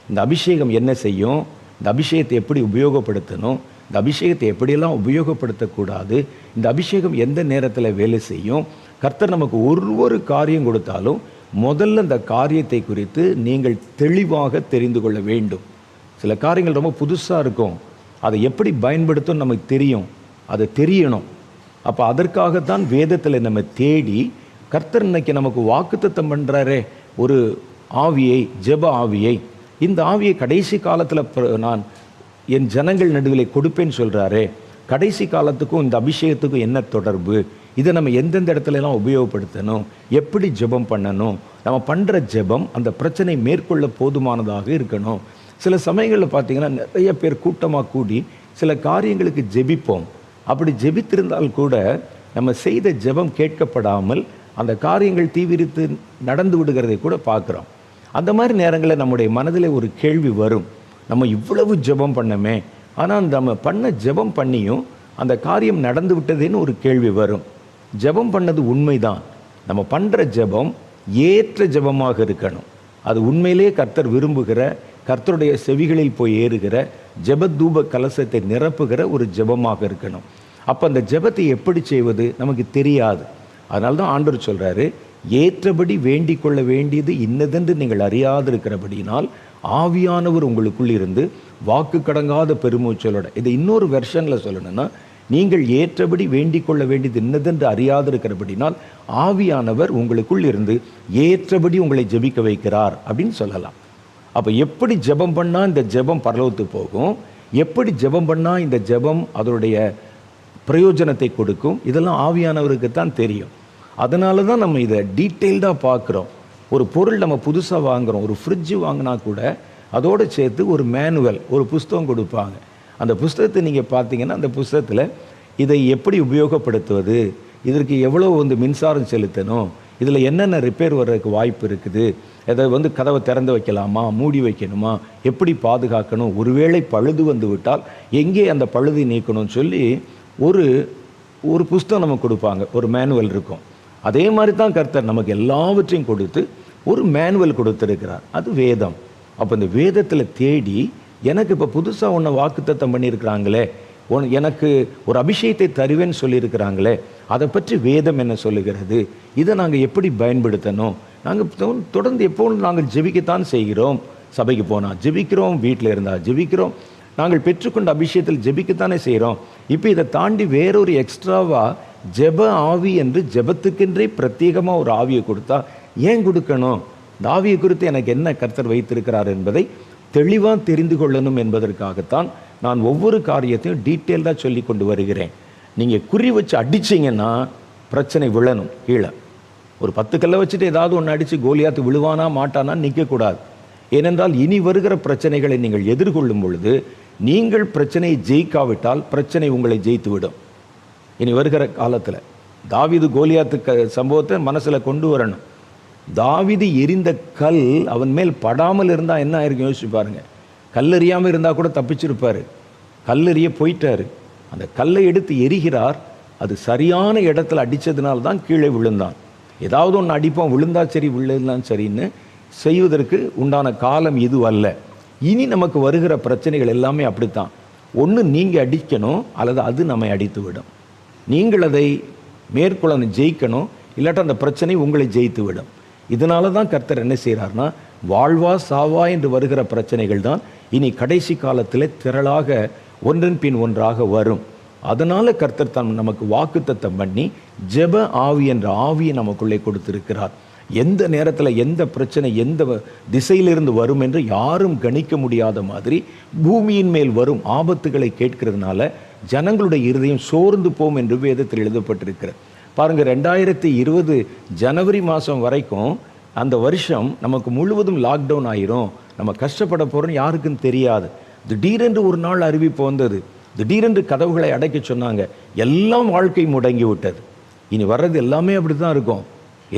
[SPEAKER 1] இந்த அபிஷேகம் என்ன செய்யும், இந்த அபிஷேகத்தை எப்படி உபயோகப்படுத்தணும், இந்த அபிஷேகத்தை எப்படியெல்லாம் உபயோகப்படுத்தக்கூடாது, இந்த அபிஷேகம் எந்த நேரத்தில் வேலை செய்யும். கர்த்தர் நமக்கு ஒரு காரியம் கொடுத்தாலும் முதல்ல இந்த காரியத்தை குறித்து நீங்கள் தெளிவாக தெரிந்து கொள்ள வேண்டும். சில காரியங்கள் ரொம்ப புதுசாக இருக்கும், அதை எப்படி பயன்படுத்தும் நமக்கு தெரியும், அதை தெரியணும். அப்போ அதற்காகத்தான் வேதத்தில் நம்ம தேடி கர்த்தர் இன்னைக்கு நமக்கு வாக்குத்தத்தம் பண்ணுறாரே ஒரு ஆவியை, ஜெப ஆவியை. இந்த ஆவியை கடைசி காலத்தில் நான் என் ஜனங்கள் நடுவில் கொடுப்பேன்னு சொல்கிறாரே, கடைசி காலத்துக்கும் இந்த அபிஷேகத்துக்கும் என்ன தொடர்பு, இதை நம்ம எந்தெந்த இடத்துலலாம் உபயோகப்படுத்தணும், எப்படி ஜெபம் பண்ணணும், நம்ம பண்ணுற ஜெபம் அந்த பிரச்சனை மேற்கொள்ள போதுமானதாக இருக்கணும். சில சமயங்களில் பார்த்திங்கன்னா நிறைய பேர் கூட்டமாக கூடி சில காரியங்களுக்கு ஜெபிப்போம். அப்படி ஜெபித்திருந்தால் கூட நம்ம செய்த ஜெபம் கேட்கப்படாமல் அந்த காரியங்கள் தீவிரித்து நடந்து விடுகிறதை கூட பார்க்குறோம். அந்த மாதிரி நேரங்களில் நம்முடைய மனதில் ஒரு கேள்வி வரும், நம்ம இவ்வளவு ஜெபம் பண்ணமே, ஆனால் நம்ம பண்ண ஜெபம் பண்ணியும் அந்த காரியம் நடந்து விட்டதுன்னு ஒரு கேள்வி வரும். ஜெபம் பண்ணது உண்மைதான், நம்ம பண்ணுற ஜெபம் ஏற்ற ஜெபமாக இருக்கணும். அது உண்மையிலே கர்த்தர் விரும்புகிற, கர்த்தருடைய செவிகளில் போய் ஏறுகிற, ஜெப தூப கலசத்தை நிரப்புகிற ஒரு ஜெபமாக இருக்கணும். அப்போ அந்த ஜெபத்தை எப்படி செய்வது நமக்கு தெரியாது. அதனால தான் ஆண்டவர் சொல்கிறாரு, ஏற்றபடி வேண்டிக் கொள்ள வேண்டியது இன்னதென்று நீங்கள் அறியாதிருக்கிறபடினால் ஆவியானவர் உங்களுக்குள் இருந்து வாக்கு கடங்காத பெருமூச்சலோட. இதை இன்னொரு வெர்ஷனில் சொல்லணும்னா, நீங்கள் ஏற்றபடி வேண்டிக் கொள்ள வேண்டியது இன்னதென்று அறியாதிருக்கிறபடினால் ஆவியானவர் உங்களுக்குள் இருந்து ஏற்றபடி உங்களை ஜெபிக்க வைக்கிறார் அப்படின்னு சொல்லலாம். அப்போ எப்படி ஜெபம் பண்ணால் இந்த ஜெபம் பரலோகத்துக்கு போகும், எப்படி ஜெபம் பண்ணால் இந்த ஜெபம் அதனுடைய பிரயோஜனத்தை கொடுக்கும், இதெல்லாம் ஆவியானவருக்கு தான் தெரியும். அதனால தான் நம்ம இதை டீட்டெயில்டாக பார்க்குறோம். ஒரு பொருள் நம்ம புதுசாக வாங்குகிறோம், ஒரு ஃப்ரிட்ஜு வாங்கினா கூட அதோடு சேர்த்து ஒரு மேனுவல், ஒரு புஸ்தகம் கொடுப்பாங்க. அந்த புஸ்தகத்தை நீங்கள் பார்த்தீங்கன்னா அந்த புஸ்தகத்தில் இதை எப்படி உபயோகப்படுத்துவது, இதற்கு எவ்வளோ மின்சாரம் செலுத்தணும், இதில் என்னென்ன ரிப்பேர் வர்றதுக்கு வாய்ப்பு இருக்குது, அதை கதவை திறந்து வைக்கலாமா, மூடி வைக்கணுமா, எப்படி பாதுகாக்கணும், ஒருவேளை பழுது வந்து விட்டால் எங்கே அந்த பழுதை நீக்கணும்னு சொல்லி ஒரு புஸ்தகம் நமக்கு கொடுப்பாங்க, ஒரு மேனுவல் இருக்கும். அதே மாதிரி தான் கர்த்தர் நமக்கு எல்லாவற்றையும் கொடுத்து ஒரு மேனுவல் கொடுத்துருக்கிறார், அது வேதம். அப்போ இந்த வேதத்தில் தேடி எனக்கு இப்போ புதுசாக ஒன்று வாக்குத்தத்தம் பண்ணியிருக்கிறாங்களே, எனக்கு ஒரு அபிஷேகத்தை தருவேன்னு சொல்லியிருக்கிறாங்களே, அதை பற்றி வேதம் என்ன சொல்லுகிறது, இதை நாங்கள் எப்படி பயன்படுத்தணும். நாங்கள் தொடர்ந்து எப்போதும் நாங்கள் ஜெபிக்கத்தான் செய்கிறோம். சபைக்கு போனால் ஜெபிக்கிறோம், வீட்டில் இருந்தால் ஜெபிக்கிறோம், நாங்கள் பெற்றுக்கொண்ட அபிஷேகத்தில் ஜெபிக்கத்தானே செய்கிறோம். இப்போ இதை தாண்டி வேறொரு எக்ஸ்ட்ராவாக ஜெப ஆவி என்று ஜெபத்துக்கென்றே பிரத்யேகமாக ஒரு ஆவியை கொடுத்தா ஏன் கொடுக்கணும்? இந்த ஆவியை குறித்து எனக்கு என்ன கர்த்தர் வைத்திருக்கிறார் என்பதை தெளிவாக தெரிந்து கொள்ளணும் என்பதற்காகத்தான் நான் ஒவ்வொரு காரியத்தையும் டீட்டெயில்டாக சொல்லி கொண்டு வருகிறேன். நீங்கள் குறி வச்சு அடிச்சிங்கன்னா பிரச்சனை விழணும். கீழே ஒரு 10 கல்லை வச்சுட்டு ஏதாவது ஒன்று அடித்து கோலியாத்து விழுவானா மாட்டானா நிற்கக்கூடாது. ஏனென்றால் இனி வருகிற பிரச்சனைகளை நீங்கள் எதிர்கொள்ளும் பொழுது நீங்கள் பிரச்சனையை ஜெயிக்காவிட்டால் பிரச்சனை உங்களை ஜெயித்து விடும். இனி வருகிற காலத்தில் தாவீது கோலியாத்து சம்பவத்தை மனசில் கொண்டு வரணும். தாவீது எரிந்த கல் அவன் மேல் படாமல் இருந்தால் என்ன ஆயிருக்கும் யோசிச்சு பாருங்க. கல்லெறியாமல் இருந்தால் கூட தப்பிச்சிருப்பார். கல்லெறிய போயிட்டார். அந்த கல்லை எடுத்து எரிகிறார். அது சரியான இடத்துல அடித்ததுனால தான் கீழே விழுந்தான். ஏதாவது ஒன்று அடிப்போம், விழுந்தா சரி விழுந்தான் சரின்னு செய்வதற்கு உண்டான காலம் இது அல்ல. இனி நமக்கு வருகிற பிரச்சனைகள் எல்லாமே அப்படித்தான். ஒன்று நீங்கள் அடிக்கணும் அல்லது அது நம்மை அடித்து விடும். நீங்கள் அதை மேற்கொள்ள ஜெயிக்கணும், இல்லாட்டா அந்த பிரச்சனை உங்களை ஜெயித்து விடும். இதனால தான் கர்த்தர் என்ன செய்கிறார்னா, வாழ்வா சாவா என்று வருகிற பிரச்சனைகள் தான் இனி கடைசி காலத்தில் திரளாக ஒன்றன் பின் ஒன்றாக வரும். அதனால கர்த்தர் நமக்கு வாக்குத்தத்தம் பண்ணி ஜெப ஆவி என்ற ஆவியை நமக்குள்ளே கொடுத்திருக்கிறார். எந்த நேரத்தில் எந்த பிரச்சனை எந்த திசையிலிருந்து வரும் என்று யாரும் கணிக்க முடியாத மாதிரி பூமியின் மேல் வரும் ஆபத்துகளை கேட்கிறதுனால ஜனங்களுடைய இருதயம் சோர்ந்து போம் என்று வேதத்தில் எழுதப்பட்டிருக்கிறது. பாருங்கள், 2020 ஜனவரி மாதம் வரைக்கும் அந்த வருஷம் நமக்கு முழுவதும் லாக்டவுன் ஆயிரும், நம்ம கஷ்டப்பட போகிறோன்னு யாருக்கும் தெரியாது. திடீரென்று ஒரு நாள் அறிவிப்பு வந்தது, திடீரென்று கதவுகளை அடைக்க சொன்னாங்க, எல்லாம் வாழ்க்கை முடங்கி விட்டது. இனி வர்றது எல்லாமே அப்படி தான் இருக்கும்,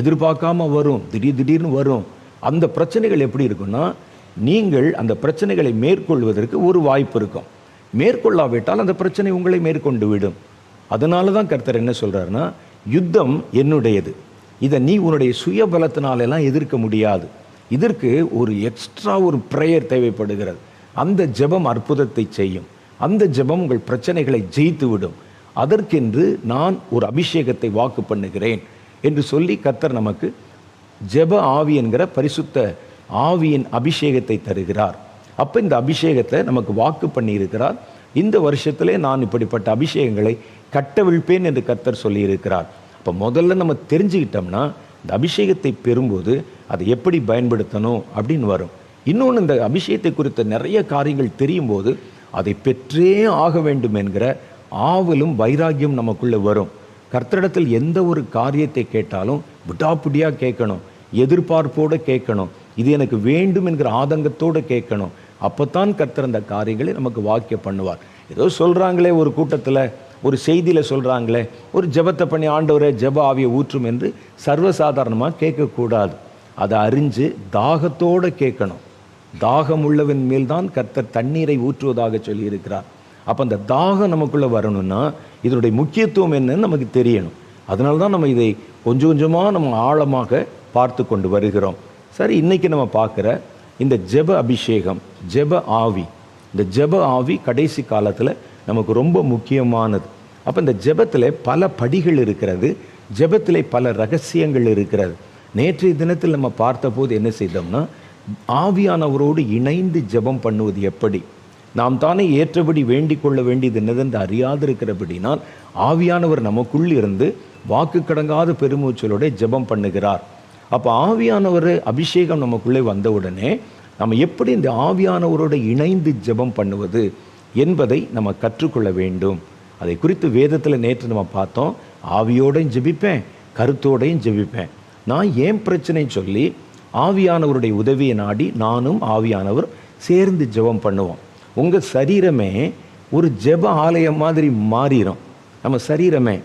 [SPEAKER 1] எதிர்பார்க்காம வரும், திடீர்னு வரும். அந்த பிரச்சனைகள் எப்படி இருக்குன்னா, நீங்கள் அந்த பிரச்சனைகளை மேற்கொள்வதற்கு ஒரு வாய்ப்பு இருக்கும். மேற்கொள்ளாவிட்டால் அந்த பிரச்சனை உங்களை மேற்கொண்டு விடும். அதனால தான் கர்த்தர் என்ன சொல்கிறாருன்னா, யுத்தம் என்னுடையது, இதை நீ உன்னுடைய சுய பலத்தினாலெல்லாம் எதிர்க்க முடியாது. இதற்கு ஒரு எக்ஸ்ட்ரா ஒரு ப்ரேயர் தேவைப்படுகிறது. அந்த ஜெபம் அற்புதத்தை செய்யும். அந்த ஜெபம் உங்கள் பிரச்சனைகளை ஜெயித்து விடும். அதற்கென்று நான் ஒரு அபிஷேகத்தை வாக்கு பண்ணுகிறேன் என்று சொல்லி கர்த்தர் நமக்கு ஜெப ஆவி என்கிற பரிசுத்த ஆவியின் அபிஷேகத்தை தருகிறார். அப்போ இந்த அபிஷேகத்தை நமக்கு வாக்கு பண்ணியிருக்கிறார். இந்த வருஷத்திலே நான் இப்படிப்பட்ட அபிஷேகங்களை கட்டவிழ்ப்பேன் என்று கர்த்தர் சொல்லியிருக்கிறார். அப்போ முதல்ல நம்ம தெரிஞ்சுக்கிட்டோம்னா இந்த அபிஷேகத்தை பெறும்போது அதை எப்படி பயன்படுத்தணும் அப்படின்னு வரும். இன்னொன்று, இந்த அபிஷேகத்தை குறித்த நிறைய காரியங்கள் தெரியும் போது அதை பெற்றே ஆக வேண்டும் என்கிற ஆவலும் வைராக்கியம் நமக்குள்ளே வரும். கர்த்தரிடத்தில் எந்த ஒரு காரியத்தை கேட்டாலும் விடாப்பிடியாக கேட்கணும், எதிர்பார்ப்போடு கேட்கணும், இது எனக்கு வேண்டும் என்கிற ஆதங்கத்தோடு கேட்கணும். அப்போத்தான் கர்த்தர் அந்த காரியங்களை நமக்கு வாக்கியம் பண்ணுவார். ஏதோ சொல்கிறாங்களே, ஒரு கூட்டத்தில் ஒரு செய்தியில் சொல்கிறாங்களே, ஒரு ஜெபத்தை பண்ணி ஆண்டவரே ஜெப ஆவியை ஊற்றும் என்று சர்வசாதாரணமாக கேட்கக்கூடாது. அதை அறிஞ்சு தாகத்தோடு கேட்கணும். தாகம் உள்ளவன் மேல்தான் கர்த்தர் தண்ணீரை ஊற்றுவதாக சொல்லியிருக்கிறார். அப்போ அந்த தாகம் நமக்குள்ளே வரணும்னா இதனுடைய முக்கியத்துவம் என்னன்னு நமக்கு தெரியணும். அதனால தான் நம்ம இதை கொஞ்சம் கொஞ்சமாக நம்ம ஆழமாக பார்த்து கொண்டு வருகிறோம். சரி, இன்றைக்கி நம்ம பார்க்குற இந்த ஜெப அபிஷேகம், ஜெப ஆவி, இந்த ஜெப ஆவி கடைசி காலத்தில் நமக்கு ரொம்ப முக்கியமானது. அப்போ இந்த ஜெபத்தில் பல படிகள் இருக்கிறது, ஜெபத்தில் பல ரகசியங்கள் இருக்கிறது. நேற்றைய தினத்தில் நம்ம பார்த்தபோது என்ன செய்தோம்னா, ஆவியானவரோடு இணைந்து ஜெபம் பண்ணுவது எப்படி, நாம் தானே ஏற்றபடி வேண்டிக் கொள்ள வேண்டியது என்னதென்று அறியாதிருக்கிறபடினால் ஆவியானவர் நமக்குள் இருந்து வாக்கு கடங்காத பெருமூச்சலோட ஜெபம் பண்ணுகிறார். அப்போ ஆவியானவர் அபிஷேகம் நமக்குள்ளே வந்தவுடனே நம்ம எப்படி இந்த ஆவியானவரோடு இணைந்து ஜெபம் பண்ணுவது என்பதை நம்ம கற்றுக்கொள்ள வேண்டும். அதை குறித்து வேதத்தில் நேற்று நம்ம பார்த்தோம். ஆவியோடையும் ஜெபிப்பேன், கருத்தோடையும் ஜெபிப்பேன். நான் ஏன் பிரச்சனை சொல்லி ஆவியானவருடைய உதவியை நாடி நானும் ஆவியானவர் சேர்ந்து ஜெபம் பண்ணுவோம். உங்கள் சரீரமே ஒரு ஜெப ஆலயம் மாதிரி மாறிடும். நம்ம சரீரமே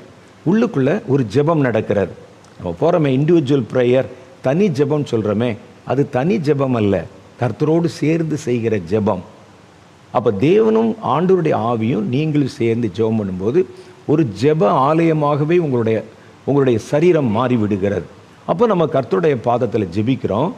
[SPEAKER 1] உள்ளுக்குள்ளே ஒரு ஜெபம் நடக்கிறது. நம்ம போகிறோமே இண்டிவிஜுவல் ப்ரேயர், தனி ஜெபம் சொல்கிறோமே, அது தனி ஜெபம் அல்ல, கர்த்தரோடு சேர்ந்து செய்கிற ஜெபம். அப்போ தேவனும் ஆண்டவருடைய ஆவியும் நீங்களும் சேர்ந்து ஜெபம் பண்ணும்போது ஒரு ஜெப ஆலயமாகவே உங்களுடைய சரீரம் மாறிவிடுகிறது. அப்போ நம்ம கர்த்தருடைய பாதத்தில் ஜெபிக்கிறோம்.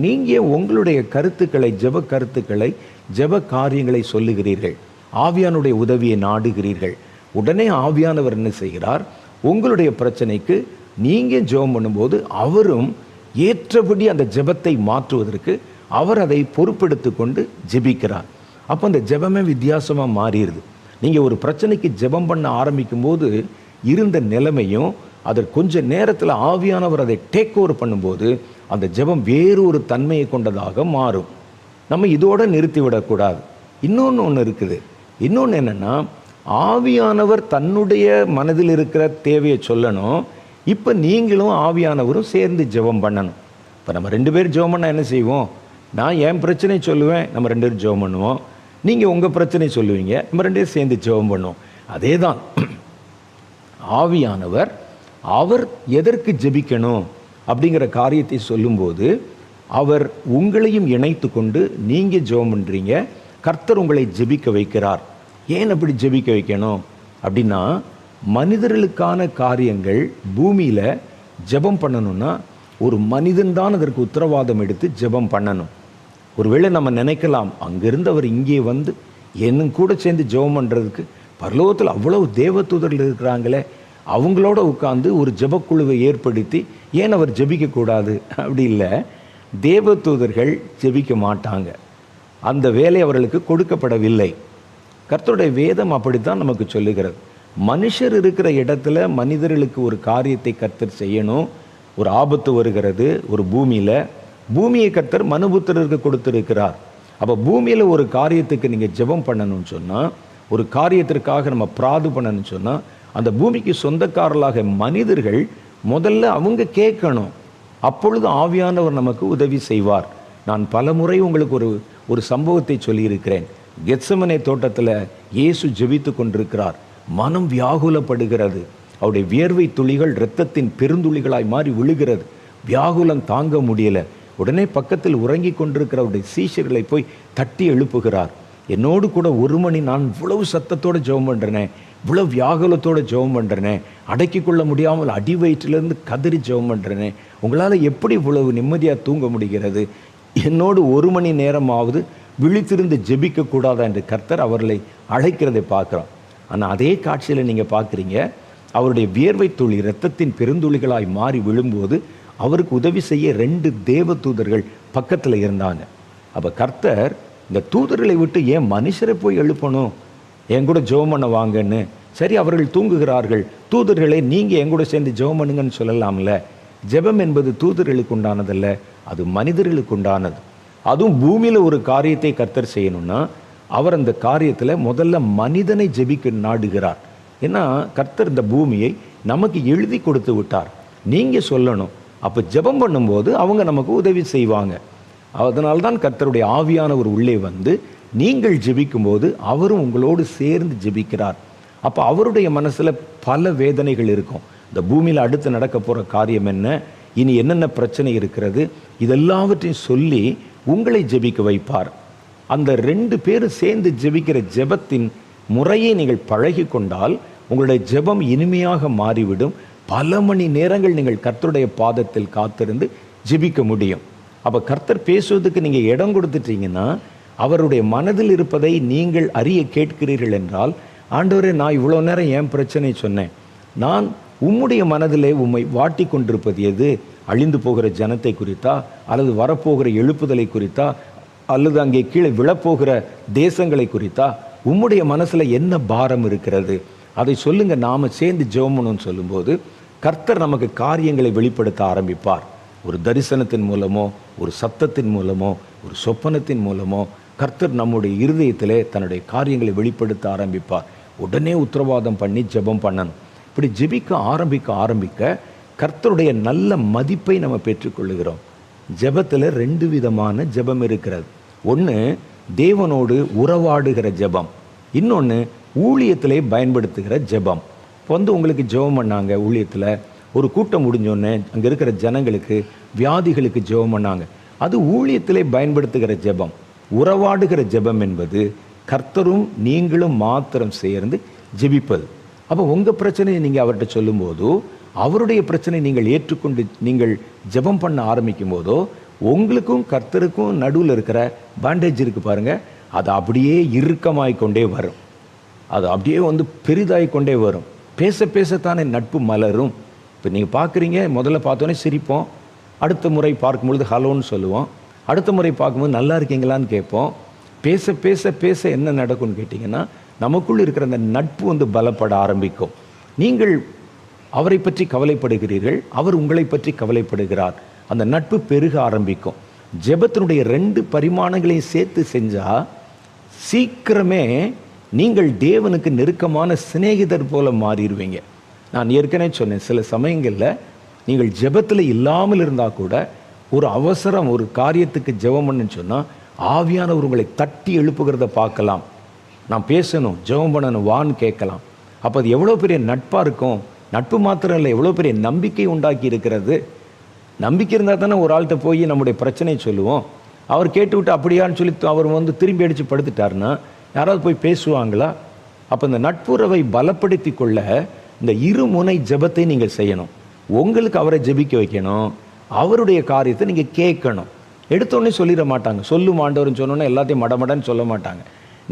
[SPEAKER 1] நீங்கள் உங்களுடைய கருத்துக்களை, ஜெப கருத்துக்களை, ஜெப காரியங்களை சொல்லுகிறீர்கள், ஆவியானுடைய உதவியை நாடுகிறீர்கள். உடனே ஆவியானவர் என்ன செய்கிறார், உங்களுடைய பிரச்சனைக்கு நீங்கள் ஜெபம் பண்ணும்போது அவரும் ஏற்றபடி அந்த ஜெபத்தை மாற்றுவதற்கு அவர் அதை பொறுப்பெடுத்து கொண்டு ஜெபிக்கிறார். அப்போ அந்த ஜெபமே வித்தியாசமாக மாறிடுது. நீங்கள் ஒரு பிரச்சனைக்கு ஜெபம் பண்ண ஆரம்பிக்கும் போது இருந்த நிலைமையும் அதற்கு கொஞ்ச நேரத்தில் ஆவியானவர் அதை டேக் ஓவர் பண்ணும்போது அந்த ஜெபம் வேறு ஒரு தன்மையை கொண்டதாக மாறும். நம்ம இதோடு நிறுத்திவிடக்கூடாது. ஒன்று இருக்குது. இன்னொன்று என்னென்னா, ஆவியானவர் தன்னுடைய மனதில் இருக்கிற தேவையை சொல்லணும். இப்போ நீங்களும் ஆவியானவரும் சேர்ந்து ஜெபம் பண்ணணும். இப்போ நம்ம 2 பேர் ஜெபம் பண்ணால் என்ன செய்வோம், நான் என் பிரச்சனை சொல்லுவேன், நம்ம 2 பேரும் ஜெபம் பண்ணுவோம். நீங்கள் உங்கள் பிரச்சனை சொல்லுவீங்க, நம்ம 2 பேரும் சேர்ந்து ஜெபம் பண்ணுவோம். அதே தான் ஆவியானவர் அவர் எதற்கு ஜெபிக்கணும் அப்படிங்கிற காரியத்தை சொல்லும்போது அவர் உங்களையும் இணைத்து கொண்டு நீங்கள் ஜெபம் பண்ணுறீங்க, கர்த்தர் உங்களை ஜெபிக்க வைக்கிறார். ஏன் அப்படி ஜெபிக்க வைக்கணும் அப்படின்னா, மனிதர்களுக்கான காரியங்கள் பூமியில் ஜெபம் பண்ணணும்னா ஒரு மனிதன்தான் அதற்கு உத்தரவாதம் எடுத்து ஜெபம் பண்ணணும். ஒருவேளை நம்ம நினைக்கலாம், அங்கிருந்து அவர் இங்கே வந்து என்னும் கூட சேர்ந்து ஜெபம் பண்ணுறதுக்கு பரலோகத்தில் அவ்வளவு தேவதூதர்கள் இருக்கிறாங்களே, அவங்களோட உட்காந்து ஒரு ஜெபக்குழுவை ஏற்படுத்தி ஏன் அவர் ஜெபிக்கக்கூடாது? அப்படி இல்லை, தேவதூதர்கள் ஜெபிக்க மாட்டாங்க, அந்த வேலை அவர்களுக்கு கொடுக்கப்படவில்லை. கர்த்தருடைய வேதம் அப்படித்தான் நமக்கு சொல்லுகிறது. மனுஷர் இருக்கிற இடத்துல மனிதர்களுக்கு ஒரு காரியத்தை கர்த்தர் செய்யணும். ஒரு ஆபத்து வருகிறது ஒரு பூமியை கர்த்தர் மனுபுத்திரருக்கு கொடுத்திருக்கிறார். அப்போ பூமியில் ஒரு காரியத்துக்கு நீங்கள் ஜெபம் பண்ணணும்னு சொன்னால், ஒரு காரியத்திற்காக நம்ம பிராது பண்ணணும்னு சொன்னால், அந்த பூமிக்கு சொந்தக்காரர்களாக மனிதர்கள் முதல்ல அவங்க கேட்கணும். அப்பொழுது ஆவியானவர் நமக்கு உதவி செய்வார். நான் பல முறை உங்களுக்கு ஒரு சம்பவத்தை சொல்லியிருக்கிறேன். கெத்செமனே தோட்டத்தில் இயேசு ஜெபித்து கொண்டிருக்கிறார். மனம் வியாகுலப்படுகிறது. அவருடைய வியர்வை துளிகள் இரத்தத்தின் பெருந்துளிகளாய் மாறி விழுகிறது. வியாகுலம் தாங்க முடியலை. உடனே பக்கத்தில் உறங்கி கொண்டிருக்கிற அவருடைய சீஷர்களை போய் தட்டி எழுப்புகிறார். என்னோடு கூட 1 மணி நான் இவ்வளவு சத்தத்தோடு ஜெபம் பண்ணுறேனே, இவ்வளவு வியாகுலத்தோடு ஜெபம் பண்ணுறேனே, அடக்கி கொள்ள முடியாமல் அடி வயிற்றிலிருந்து கதறி ஜெபம் பண்ணுறேனே, உங்களால் எப்படி இவ்வளவு நிம்மதியாக தூங்க முடிகிறது? என்னோடு 1 மணி நேரமாவது விழித்திருந்து ஜெபிக்கக்கூடாதா என்று கர்த்தர் அவர்களை அழைக்கிறதை பார்க்குறோம். ஆனால் அதே காட்சியில் நீங்கள் பார்க்குறீங்க, அவருடைய வியர்வை துளி இரத்தத்தின் பெருந்துளிகளாய் மாறி விழும்போது அவருக்கு உதவி செய்ய 2 தேவ தூதர்கள் பக்கத்தில் இருந்தாங்க. அப்போ கர்த்தர் இந்த தூதர்களை விட்டு ஏன் மனுஷரை போய் எழுப்பணும், என் கூட ஜெபம் பண்ண வாங்கன்னு. சரி, அவர்கள் தூங்குகிறார்கள், தூதர்களை நீங்கள் என் கூட சேர்ந்து ஜெபம் பண்ணுங்கன்னு சொல்லலாம்ல. ஜெபம் என்பது தூதர்களுக்கு உண்டானதல்ல, அது மனிதர்களுக்கு உண்டானது. அதுவும் பூமியில் ஒரு காரியத்தை கர்த்தர் செய்யணும்னா அவர் அந்த காரியத்தில் முதல்ல மனிதனை ஜெபிக்க நாடுகிறார். ஏன்னா கர்த்தர் இந்த பூமியை நமக்கு எழுதி கொடுத்து விட்டார், நீங்கள் சொல்லணும். அப்போ ஜெபம் பண்ணும்போது அவங்க நமக்கு உதவி செய்வாங்க. அதனால்தான் கர்த்தருடைய ஆவியானவர் உள்ளே வந்து நீங்கள் ஜெபிக்கும்போது அவரும் உங்களோடு சேர்ந்து ஜெபிக்கிறார். அப்போ அவருடைய மனசில் பல வேதனைகள் இருக்கும். இந்த பூமியில் அடுத்து நடக்க போகிற காரியம் என்ன, இனி என்னென்ன பிரச்சனை இருக்கிறது, இதெல்லாவற்றையும் சொல்லி உங்களை ஜெபிக்க வைப்பார். அந்த 2 பேரும் சேர்ந்து ஜெபிக்கிற ஜெபத்தின் முறையை நீங்கள் பழகி கொண்டால் உங்களுடைய ஜெபம் இனிமையாக மாறிவிடும். பல மணி நேரங்கள் நீங்கள் கர்த்தருடைய பாதத்தில் காத்திருந்து ஜெபிக்க முடியும். அப்போ கர்த்தர் பேசுவதுக்கு நீங்கள் இடம் கொடுத்துட்டீங்கன்னா, அவருடைய மனதில் இருப்பதை நீங்கள் அறிய கேட்கிறீர்கள் என்றால், ஆண்டவரே, நான் இவ்வளோ நேரம் என் பிரச்சனை சொன்னேன், நான் உம்முடைய மனதிலே உம்மை வாட்டி கொண்டிருப்பது எது? அழிந்து போகிற ஜனத்தை குறித்தா, அல்லது வரப்போகிற எழுப்புதலை குறித்தா, அல்லது அங்கே கீழே விழப்போகிற தேசங்களை குறித்தா? உம்முடைய மனசில் என்ன பாரம் இருக்கிறது? அதை சொல்லுங்க, நாம சேர்ந்து ஜெபம்னு சொல்லும்போது கர்த்தர் நமக்கு காரியங்களை வெளிப்படுத்த ஆரம்பிப்பார். ஒரு தரிசனத்தின் மூலமோ, ஒரு சத்தத்தின் மூலமோ, ஒரு சொப்பனத்தின் மூலமோ கர்த்தர் நம்முடைய இருதயத்திலே தன்னுடைய காரியங்களை வெளிப்படுத்த ஆரம்பிப்பார். உடனே உத்தரவாதம் பண்ணி ஜெபம் பண்ணணும். இப்படி ஜெபிக்க ஆரம்பிக்க கர்த்தருடைய நல்ல மதிப்பை நம்ம பெற்றுக்கொள்ளுகிறோம். ஜெபத்தில் 2 விதமான ஜெபம் இருக்கிறது. ஒன்று தேவனோடு உறவாடுகிற ஜெபம், இன்னொன்று ஊழியத்திலே பயன்படுத்துகிற ஜெபம். இப்போ உங்களுக்கு ஜெபம் பண்ணாங்க, ஊழியத்தில் ஒரு கூட்டம் முடிஞ்சோடனே அங்கே இருக்கிற ஜனங்களுக்கு, வியாதிகளுக்கு ஜெபம் பண்ணாங்க. அது ஊழியத்திலே பயன்படுத்துகிற ஜெபம். உறவாடுகிற ஜெபம் என்பது கர்த்தரும் நீங்களும் மாத்திரம் சேர்ந்து ஜெபிப்பது. அப்போ உங்கள் பிரச்சனையை நீங்கள் அவர்கிட்ட சொல்லும்போதோ, அவருடைய பிரச்சனை நீங்கள் ஏற்றுக்கொண்டு நீங்கள் ஜெபம் பண்ண ஆரம்பிக்கும் போதோ, உங்களுக்கும் கர்த்தருக்கும் நடுவில் இருக்கிற பாண்டேஜ் இருக்குது பாருங்கள், அது அப்படியே இறுக்கமாய்க்கொண்டே வரும். அது அப்படியே பெரிதாகிக்கொண்டே வரும். பேச பேசத்தானே நட்பு மலரும். இப்போ நீங்கள் பார்க்குறீங்க, முதல்ல பார்த்தோன்னே சிரிப்போம், அடுத்த முறை பார்க்கும்பொழுது ஹலோன்னு சொல்லுவோம், அடுத்த முறை பார்க்கும்போது நல்லா இருக்கீங்களான்னு கேட்போம். பேச பேச பேச என்ன நடக்கும்னு கேட்டிங்கன்னா, நமக்குள் இருக்கிற அந்த நட்பு பலப்பட ஆரம்பிக்கும். நீங்கள் அவரை பற்றி கவலைப்படுகிறீர்கள், அவர் உங்களை பற்றி கவலைப்படுகிறார். அந்த நட்பு பெருக ஆரம்பிக்கும். ஜெபத்தினுடைய 2 பரிமாணங்களையும் சேர்த்து செஞ்சால் சீக்கிரமே நீங்கள் தேவனுக்கு நெருக்கமான சிநேகிதர் போல மாறிடுவீங்க. நான் ஏற்கனவே சொன்னேன், சில சமயங்களில் நீங்கள் ஜெபத்தில் இல்லாமல் இருந்தால் கூட ஒரு அவசரம், ஒரு காரியத்துக்கு ஜெபம் பண்ணுன்னு சொன்னால் ஆவியானவர் உங்களை தட்டி எழுப்புகிறத பார்க்கலாம். நான் பேசணும், ஜெபம் பண்ணணும், வான்னு கேட்கலாம். அப்போ அது எவ்வளோ பெரிய நட்பாக இருக்கும். நட்பு மாத்திரம் இல்லை, எவ்வளோ பெரிய நம்பிக்கை உண்டாக்கி இருக்கிறது. நம்பிக்கை இருந்தால் தானே ஒரு ஆள்கிட்ட போய் நம்முடைய பிரச்சனையை சொல்லுவோம். அவர் கேட்டு விட்டு அப்படியான்னு சொல்லி அவர் திரும்பி அடித்து படுத்துட்டாருன்னா யாராவது போய் பேசுவாங்களா? அப்போ இந்த நட்புறவை பலப்படுத்தி கொள்ள இந்த இருமுனை ஜெபத்தை நீங்கள் செய்யணும். உங்களுக்கு அவரை ஜெபிக்க வைக்கணும், அவருடைய காரியத்தை நீங்கள் கேட்கணும். எடுத்தோடனே சொல்லிட மாட்டாங்க. சொல்லும் ஆண்டவர்னு சொன்னோன்னே எல்லாத்தையும் மடமடன்னு சொல்ல மாட்டாங்க.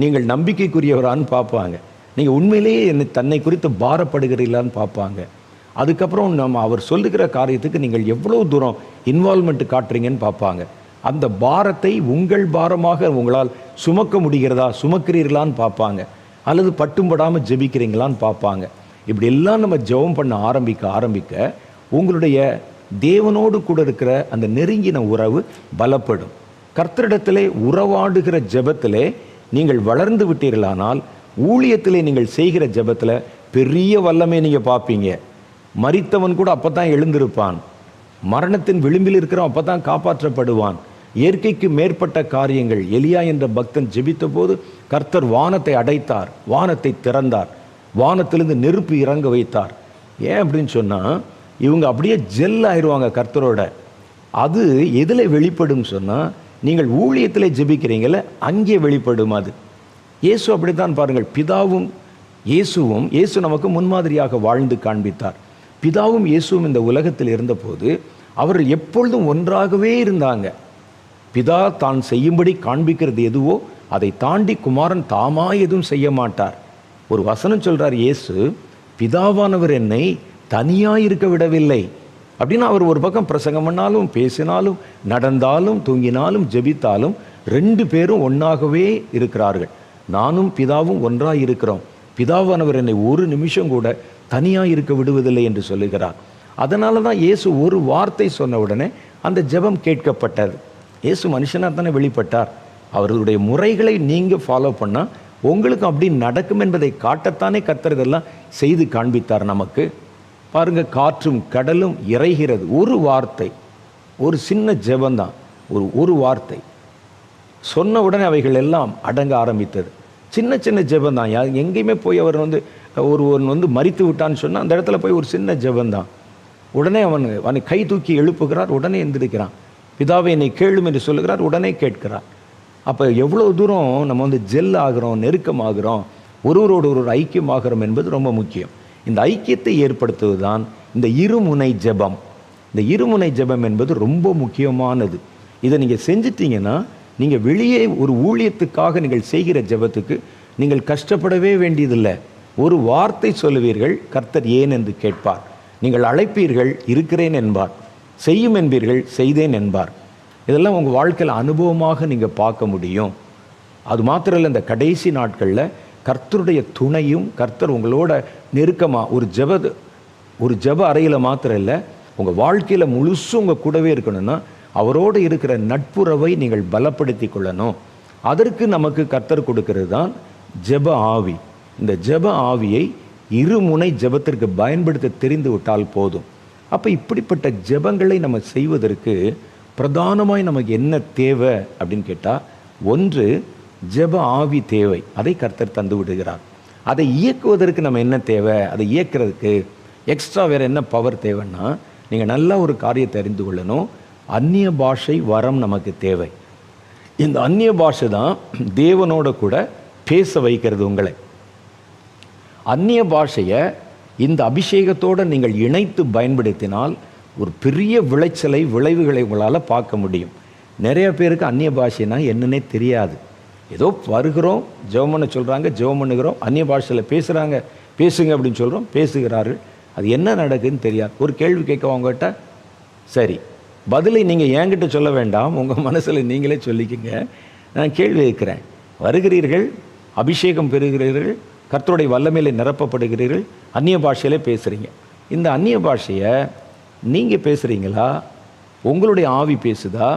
[SPEAKER 1] நீங்கள் நம்பிக்கைக்குரியவரான்னு பார்ப்பாங்க. நீங்கள் உண்மையிலேயே தன்னை குறித்து பாரப்படுகிறீங்களான்னு பார்ப்பாங்க. அதுக்கப்புறம் அவர் சொல்லுகிற காரியத்துக்கு நீங்கள் எவ்வளோ தூரம் இன்வால்மெண்ட் காட்டுறீங்கன்னு பார்ப்பாங்க. அந்த பாரத்தை உங்கள் பாரமாக உங்களால் சுமக்க முடிகிறதா, சுமக்கிறீர்களான்னு பார்ப்பாங்க. அல்லது பட்டும்படாமல் ஜெபிக்கிறீங்களான்னு பார்ப்பாங்க. இப்படி எல்லாம் நம்ம ஜெபம் பண்ண ஆரம்பிக்க உங்களுடைய தேவனோடு கூட இருக்கிற அந்த நெருங்கின உறவு பலப்படும். கர்த்தரிடத்திலே உறவாடுகிற ஜெபத்திலே நீங்கள் வளர்ந்து விட்டீர்களானால் ஊழியத்திலே நீங்கள் செய்கிற ஜெபத்தில் பெரிய வல்லமை நீங்கள் பார்ப்பீங்க. மரித்தவன் கூட அப்போ தான் எழுந்திருப்பான். மரணத்தின் விளிம்பில் இருக்கிறவன் அப்போ தான் காப்பாற்றப்படுவான். இயற்கைக்கு மேற்பட்ட காரியங்கள். எலியா என்ற பக்தன் ஜெபித்த போது கர்த்தர் வானத்தை அடைத்தார், வானத்தை திறந்தார், வானத்திலிருந்து நெருப்பு இறங்க வைத்தார். ஏன் அப்படின்னு சொன்னால் இவங்க அப்படியே ஜெல் ஆயிடுவாங்க கர்த்தரோட. அது எதில் வெளிப்படும் சொன்னால், நீங்கள் ஊழியத்தில் ஜெபிக்கிறீங்கள அங்கே வெளிப்படும். அது இயேசு அப்படித்தான் பாருங்கள். பிதாவும் இயேசுவும், இயேசு நமக்கு முன்மாதிரியாக வாழ்ந்து காண்பித்தார். பிதாவும் இயேசுவும் இந்த உலகத்தில் இருந்தபோது அவர்கள் எப்பொழுதும் ஒன்றாகவே இருந்தாங்க. பிதா தான் செய்யும்படி காண்பிக்கிறது எதுவோ அதை தாண்டி குமாரன் தாமா எதுவும் செய்ய மாட்டார். ஒரு வசனம் சொல்றார் இயேசு, பிதாவானவர் என்னை தனியாக இருக்க விடவில்லை அப்படின்னு. அவர் ஒரு பக்கம் பிரசங்கம் பண்ணாலும், பேசினாலும், நடந்தாலும், தூங்கினாலும், ஜெபித்தாலும் 2 பேரும் ஒன்றாகவே இருக்கிறார்கள். நானும் பிதாவும் ஒன்றாக இருக்கிறோம். பிதாவானவர் என்னை ஒரு நிமிஷம் கூட தனியாக இருக்க விடுவதில்லை என்று சொல்லுகிறார். அதனால தான் இயேசு ஒரு வார்த்தை சொன்ன உடனே அந்த ஜெபம் கேட்கப்பட்டது. இயேசு மனுஷனாக தானே வெளிப்பட்டார். அவர்களுடைய முறைகளை நீங்கள் ஃபாலோ பண்ணால் உங்களுக்கு அப்படி நடக்கும் என்பதை காட்டத்தானே கர்த்தர் இதெல்லாம் செய்து காண்பித்தார் நமக்கு. பாருங்க, காற்றும் கடலும் இறைகிறது. ஒரு வார்த்தை, ஒரு சின்ன ஜெபந்தான். ஒரு வார்த்தை சொன்ன உடனே அவைகள் எல்லாம் அடங்க ஆரம்பித்தது. சின்ன சின்ன ஜெபந்தான். எங்கேயுமே போய் அவர் ஒருவன் மரித்து விட்டான்னு சொன்னால் அந்த இடத்துல போய் ஒரு சின்ன ஜெபந்தான். உடனே அவனை கை தூக்கி எழுப்புகிறார், உடனே எந்திரிக்கிறான். பிதாவை என்னை கேளும் என்று சொல்லுகிறார், உடனே கேட்கிறார். அப்போ எவ்வளோ தூரம் நம்ம ஜெல் ஆகிறோம், நெருக்கமாகிறோம், ஒருவரோடு ஒருவர் ஐக்கியமாகிறோம் என்பது ரொம்ப முக்கியம். இந்த ஐக்கியத்தை ஏற்படுத்துவது தான் இந்த இருமுனை ஜெபம். இந்த இருமுனை ஜெபம் என்பது ரொம்ப முக்கியமானது. இதை நீங்கள் செஞ்சிட்டீங்கன்னா நீங்கள் வெளியே ஒரு ஊழியத்துக்காக நீங்கள் செய்கிற ஜெபத்துக்கு நீங்கள் கஷ்டப்படவே வேண்டியதில்லை. ஒரு வார்த்தை சொல்லுவீர்கள், கர்த்தர் ஏன் என்று கேட்பார். நீங்கள் அழைப்பீர்கள், இருக்கிறேன் என்பார். செய்யும் என்பீர்கள், செய்தேன் என்பார். இதெல்லாம் உங்கள் வாழ்க்கையில் அனுபவமாக நீங்கள் பார்க்க முடியும். அது மாத்திரம் இல்லை, இந்த கடைசி நாட்களில் கர்த்தருடைய துணையும், கர்த்தர் உங்களோட நெருக்கமாக ஒரு ஜெப அறையில் மாத்திரம் இல்லை, உங்கள் வாழ்க்கையில் முழுசும் உங்கள் கூடவே இருக்கணும்னா அவரோடு இருக்கிற நட்புறவை நீங்கள் பலப்படுத்தி கொள்ளணும். அதற்கு நமக்கு கர்த்தர் கொடுக்கிறது தான் ஜெப ஆவி. இந்த ஜெப ஆவியை இருமுனை ஜெபத்திற்கு பயன்படுத்த தெரிந்து விட்டால் போதும். அப்போ இப்படிப்பட்ட ஜெபங்களை நம்ம செய்வதற்கு பிரதானமாய் நமக்கு என்ன தேவை அப்படின்னு கேட்டால், ஒன்று ஜெப ஆவி தேவை. அதை கர்த்தர் தந்து விடுகிறார். அதை இயக்குவதற்கு நம்ம என்ன தேவை, அதை இயக்கிறதுக்கு எக்ஸ்ட்ரா வேறு என்ன பவர் தேவைன்னா, நீங்கள் நல்லா ஒரு காரியத்தை அறிந்து கொள்ளணும். அந்நிய பாஷை வரம் நமக்கு தேவை. இந்த அந்நிய பாஷை தான் தேவனோட கூட பேச வைக்கிறது உங்களை. அந்நிய பாஷையை இந்த அபிஷேகத்தோடு நீங்கள் இணைத்து பயன்படுத்தினால் ஒரு பெரிய விளைவுகளை உங்களால் பார்க்க முடியும். நிறைய பேருக்கு அந்நிய பாஷைனா என்னன்னே தெரியாது. ஏதோ வருகிறோம், ஜெபம் பண்ண சொல்கிறாங்க, ஜெபம் பண்ணுகிறோம், அந்நிய பாஷையில் பேசுகிறாங்க, பேசுங்க அப்படின்னு சொல்கிறோம், பேசுகிறார்கள். அது என்ன நடக்குதுன்னு தெரியாது. ஒரு கேள்வி கேட்க அவங்ககிட்ட, சரி பதிலை நீங்கள் என்கிட்ட சொல்ல வேண்டாம், உங்கள் மனசில் நீங்களே சொல்லிக்கங்க. நான் கேள்வி கேட்குறேன். வருகிறீர்கள், அபிஷேகம் பெறுகிறீர்கள், கர்த்தருடைய வல்லமையிலே நிரப்பப்படுகிறீர்கள், அந்நிய பாஷையிலே பேசுகிறீங்க. இந்த அந்நிய பாஷையை நீங்கள் பேசுகிறீங்களா, உங்களுடைய ஆவி பேசுதா,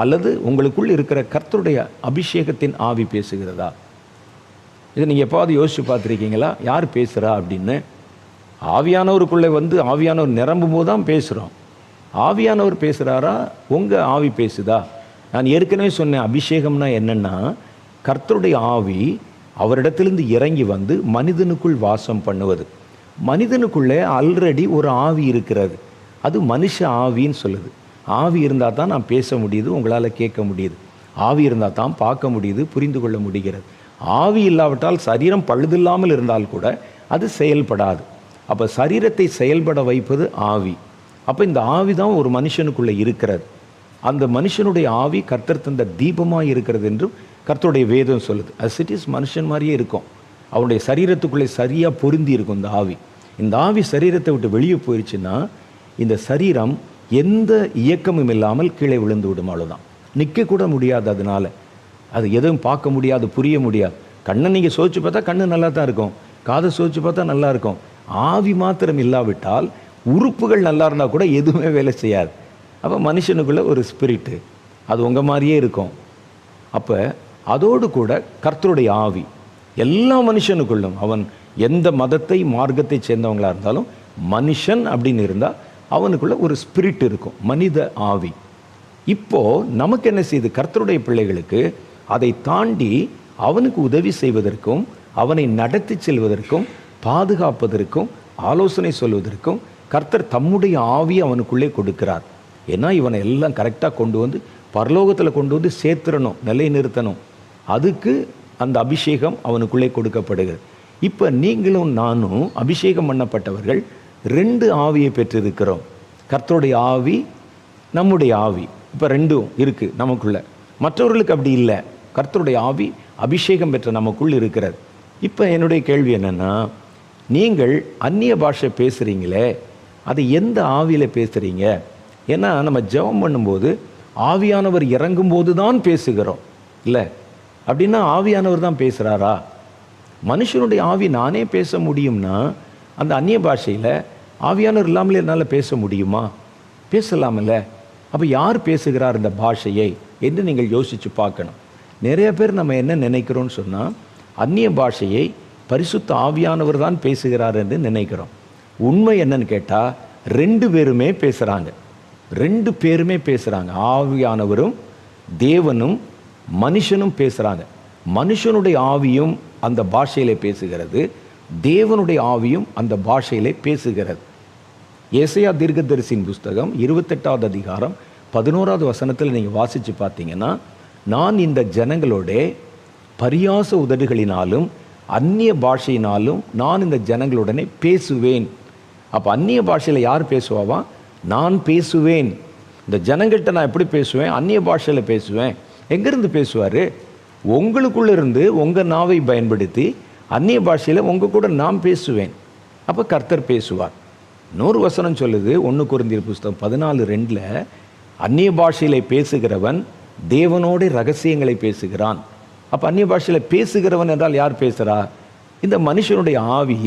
[SPEAKER 1] அல்லது உங்களுக்குள் இருக்கிற கர்த்தருடைய அபிஷேகத்தின் ஆவி பேசுகிறதா? இதை நீங்கள் எப்பாவது யோசித்து பார்த்துருக்கீங்களா? யார் பேசுகிறா அப்படின்னு? ஆவியானவருக்குள்ளே ஆவியானவர் நிரம்பும் போது தான் பேசுகிறோம். ஆவியானவர் பேசுகிறாரா, உங்கள் ஆவி பேசுதா? நான் ஏற்கனவே சொன்னேன், அபிஷேகம்னா என்னென்னா, கர்த்தருடைய ஆவி அவரிடத்திலிருந்து இறங்கி வந்து மனிதனுக்குள் வாசம் பண்ணுவது. மனிதனுக்குள்ளே ஆல்ரெடி ஒரு ஆவி இருக்கிறது, அது மனுஷ ஆவின்னு சொல்லுது. ஆவி இருந்தால் தான் நான் பேச முடியுது, உங்களால் கேட்க முடியுது. ஆவி இருந்தால் தான் பார்க்க முடியுது, புரிந்து கொள்ள முடிகிறது. ஆவி இல்லாவிட்டால் சரீரம் பழுதில்லாமல் இருந்தால் கூட அது செயல்படாது. அப்போ சரீரத்தை செயல்பட வைப்பது ஆவி. அப்போ இந்த ஆவி தான் ஒரு மனுஷனுக்குள்ளே இருக்கிறது. அந்த மனுஷனுடைய ஆவி கர்த்தர் தந்த தீபமாக இருக்கிறது என்றும் கர்த்தருடைய வேதம் சொல்லுது. அஸ் இட் இஸ் மனுஷன் மாதிரியே இருக்கும். அவனுடைய சரீரத்துக்குள்ளே சரியாக பொருந்தி இருக்கும் இந்த ஆவி. இந்த ஆவி சரீரத்தை விட்டு வெளியே போயிடுச்சுன்னா இந்த சரீரம் எந்த இயக்கமும் இல்லாமல் கீழே விழுந்து விடும். அவ்வளோதான், நிற்கக்கூட முடியாது. அதனால் அது எதுவும் பார்க்க முடியாது, புரிய முடியாது. கண்ணை நீங்கள் சோதிச்சு பார்த்தா கண்ணு நல்லா தான் இருக்கும், காதை சோதிச்சு பார்த்தா நல்லா இருக்கும். ஆவி மாத்திரம் இல்லாவிட்டால் உறுப்புகள் நல்லா இருந்தால் கூட எதுவுமே வேலை செய்யாது. அப்போ மனுஷனுக்குள்ளே ஒரு ஸ்பிரிட்டு, அது உங்கள் மாதிரியே இருக்கும். அப்போ அதோடு கூட கர்த்தருடைய ஆவி எல்லா மனுஷனுக்குள்ளும், அவன் எந்த மதத்தை மார்க்கத்தை சேர்ந்தவங்களாக இருந்தாலும், மனுஷன் அப்படின்னு இருந்தால் அவனுக்குள்ள ஒரு ஸ்பிரிட் இருக்கும், மனித ஆவி. இப்போது நமக்கு என்ன செய்யுது, கர்த்தருடைய பிள்ளைகளுக்கு அதை தாண்டி அவனுக்கு உதவி செய்வதற்கும், அவனை நடத்தி செல்வதற்கும், பாதுகாப்பதற்கும், ஆலோசனை சொல்வதற்கும் கர்த்தர் தம்முடைய ஆவி அவனுக்குள்ளே கொடுக்கிறார். ஏன்னா இவனை எல்லாம் கரெக்டாக கொண்டு வந்து பரலோகத்தில் கொண்டு வந்து சேர்த்துடணும், நிலை நிறுத்தணும். அதுக்கு அந்த அபிஷேகம் அவனுக்குள்ளே கொடுக்கப்படுகிறது. இப்போ நீங்களும் நானும் அபிஷேகம் பண்ணப்பட்டவர்கள் 2 ஆவியை பெற்றிருக்கிறோம். கர்த்தருடைய ஆவி, நம்முடைய ஆவி. இப்போ 2ம் இருக்குது நமக்குள்ள. மற்றவர்களுக்கு அப்படி இல்லை. கர்த்தருடைய ஆவி அபிஷேகம் பெற்ற நமக்குள் இருக்கிறது. இப்போ என்னுடைய கேள்வி என்னென்னா, நீங்கள் அந்நிய பாஷை பேசுகிறீங்களே, அதை எந்த ஆவியில் பேசுகிறீங்க? ஏன்னா நம்ம ஜெபம் பண்ணும்போது ஆவியானவர் இறங்கும்போது தான் பேசுகிறோம் இல்லை? அப்படின்னா ஆவியானவர் தான் பேசுகிறாரா? மனுஷனுடைய ஆவி நானே பேச முடியும்னா அந்த அந்நிய பாஷையில் ஆவியானவர் இல்லாமலே என்னால் பேச முடியுமா? பேசலாமில்ல. அப்போ யார் பேசுகிறார் இந்த பாஷையை என்று நீங்கள் யோசித்து பார்க்கணும். நிறைய பேர் நம்ம என்ன நினைக்கிறோன்னு சொன்னால், அந்நிய பாஷையை பரிசுத்த ஆவியானவர் தான் பேசுகிறார் என்று நினைக்கிறோம். உண்மை என்னன்னு கேட்டால் 2 பேருமே பேசுகிறாங்க. 2 பேருமே பேசுகிறாங்க. ஆவியானவரும் தேவனும் மனுஷனும் பேசுகிறாங்க. மனுஷனுடைய ஆவியும் அந்த பாஷையிலே பேசுகிறது, தேவனுடைய ஆவியும் அந்த பாஷையிலே பேசுகிறது. ஏசாயா தீர்க்கதரிசியின் புஸ்தகம் 28வது அதிகாரம் 11வது வசனத்தில் நீங்கள் வாசித்து பார்த்தீங்கன்னா, நான் இந்த ஜனங்களோட பரியாச உதடுகளினாலும் அந்நிய பாஷையினாலும் நான் இந்த ஜனங்களுடனே பேசுவேன். அப்போ அந்நிய பாஷையில் யார் பேசுவாவா? நான் பேசுவேன். இந்த ஜனங்கள்கிட்ட நான் எப்படி பேசுவேன்? அந்நிய பாஷையில் பேசுவேன். எங்கேருந்து பேசுவார்? உங்களுக்குள்ளே இருந்து உங்கள் நாவை பயன்படுத்தி அந்நிய பாஷையில் உங்கள் கூட நான் பேசுவேன். அப்போ கர்த்தர் பேசுவார். 100 வசனம் சொல்லுது, 1 கொரிந்தியர் புஸ்தகம் 14:2, அந்நிய பாஷையில் பேசுகிறவன் தேவனோட ரகசியங்களை பேசுகிறான். அப்போ அந்நிய பாஷையில் பேசுகிறவன் என்றால் யார் பேசுகிறா? இந்த மனுஷனுடைய ஆவி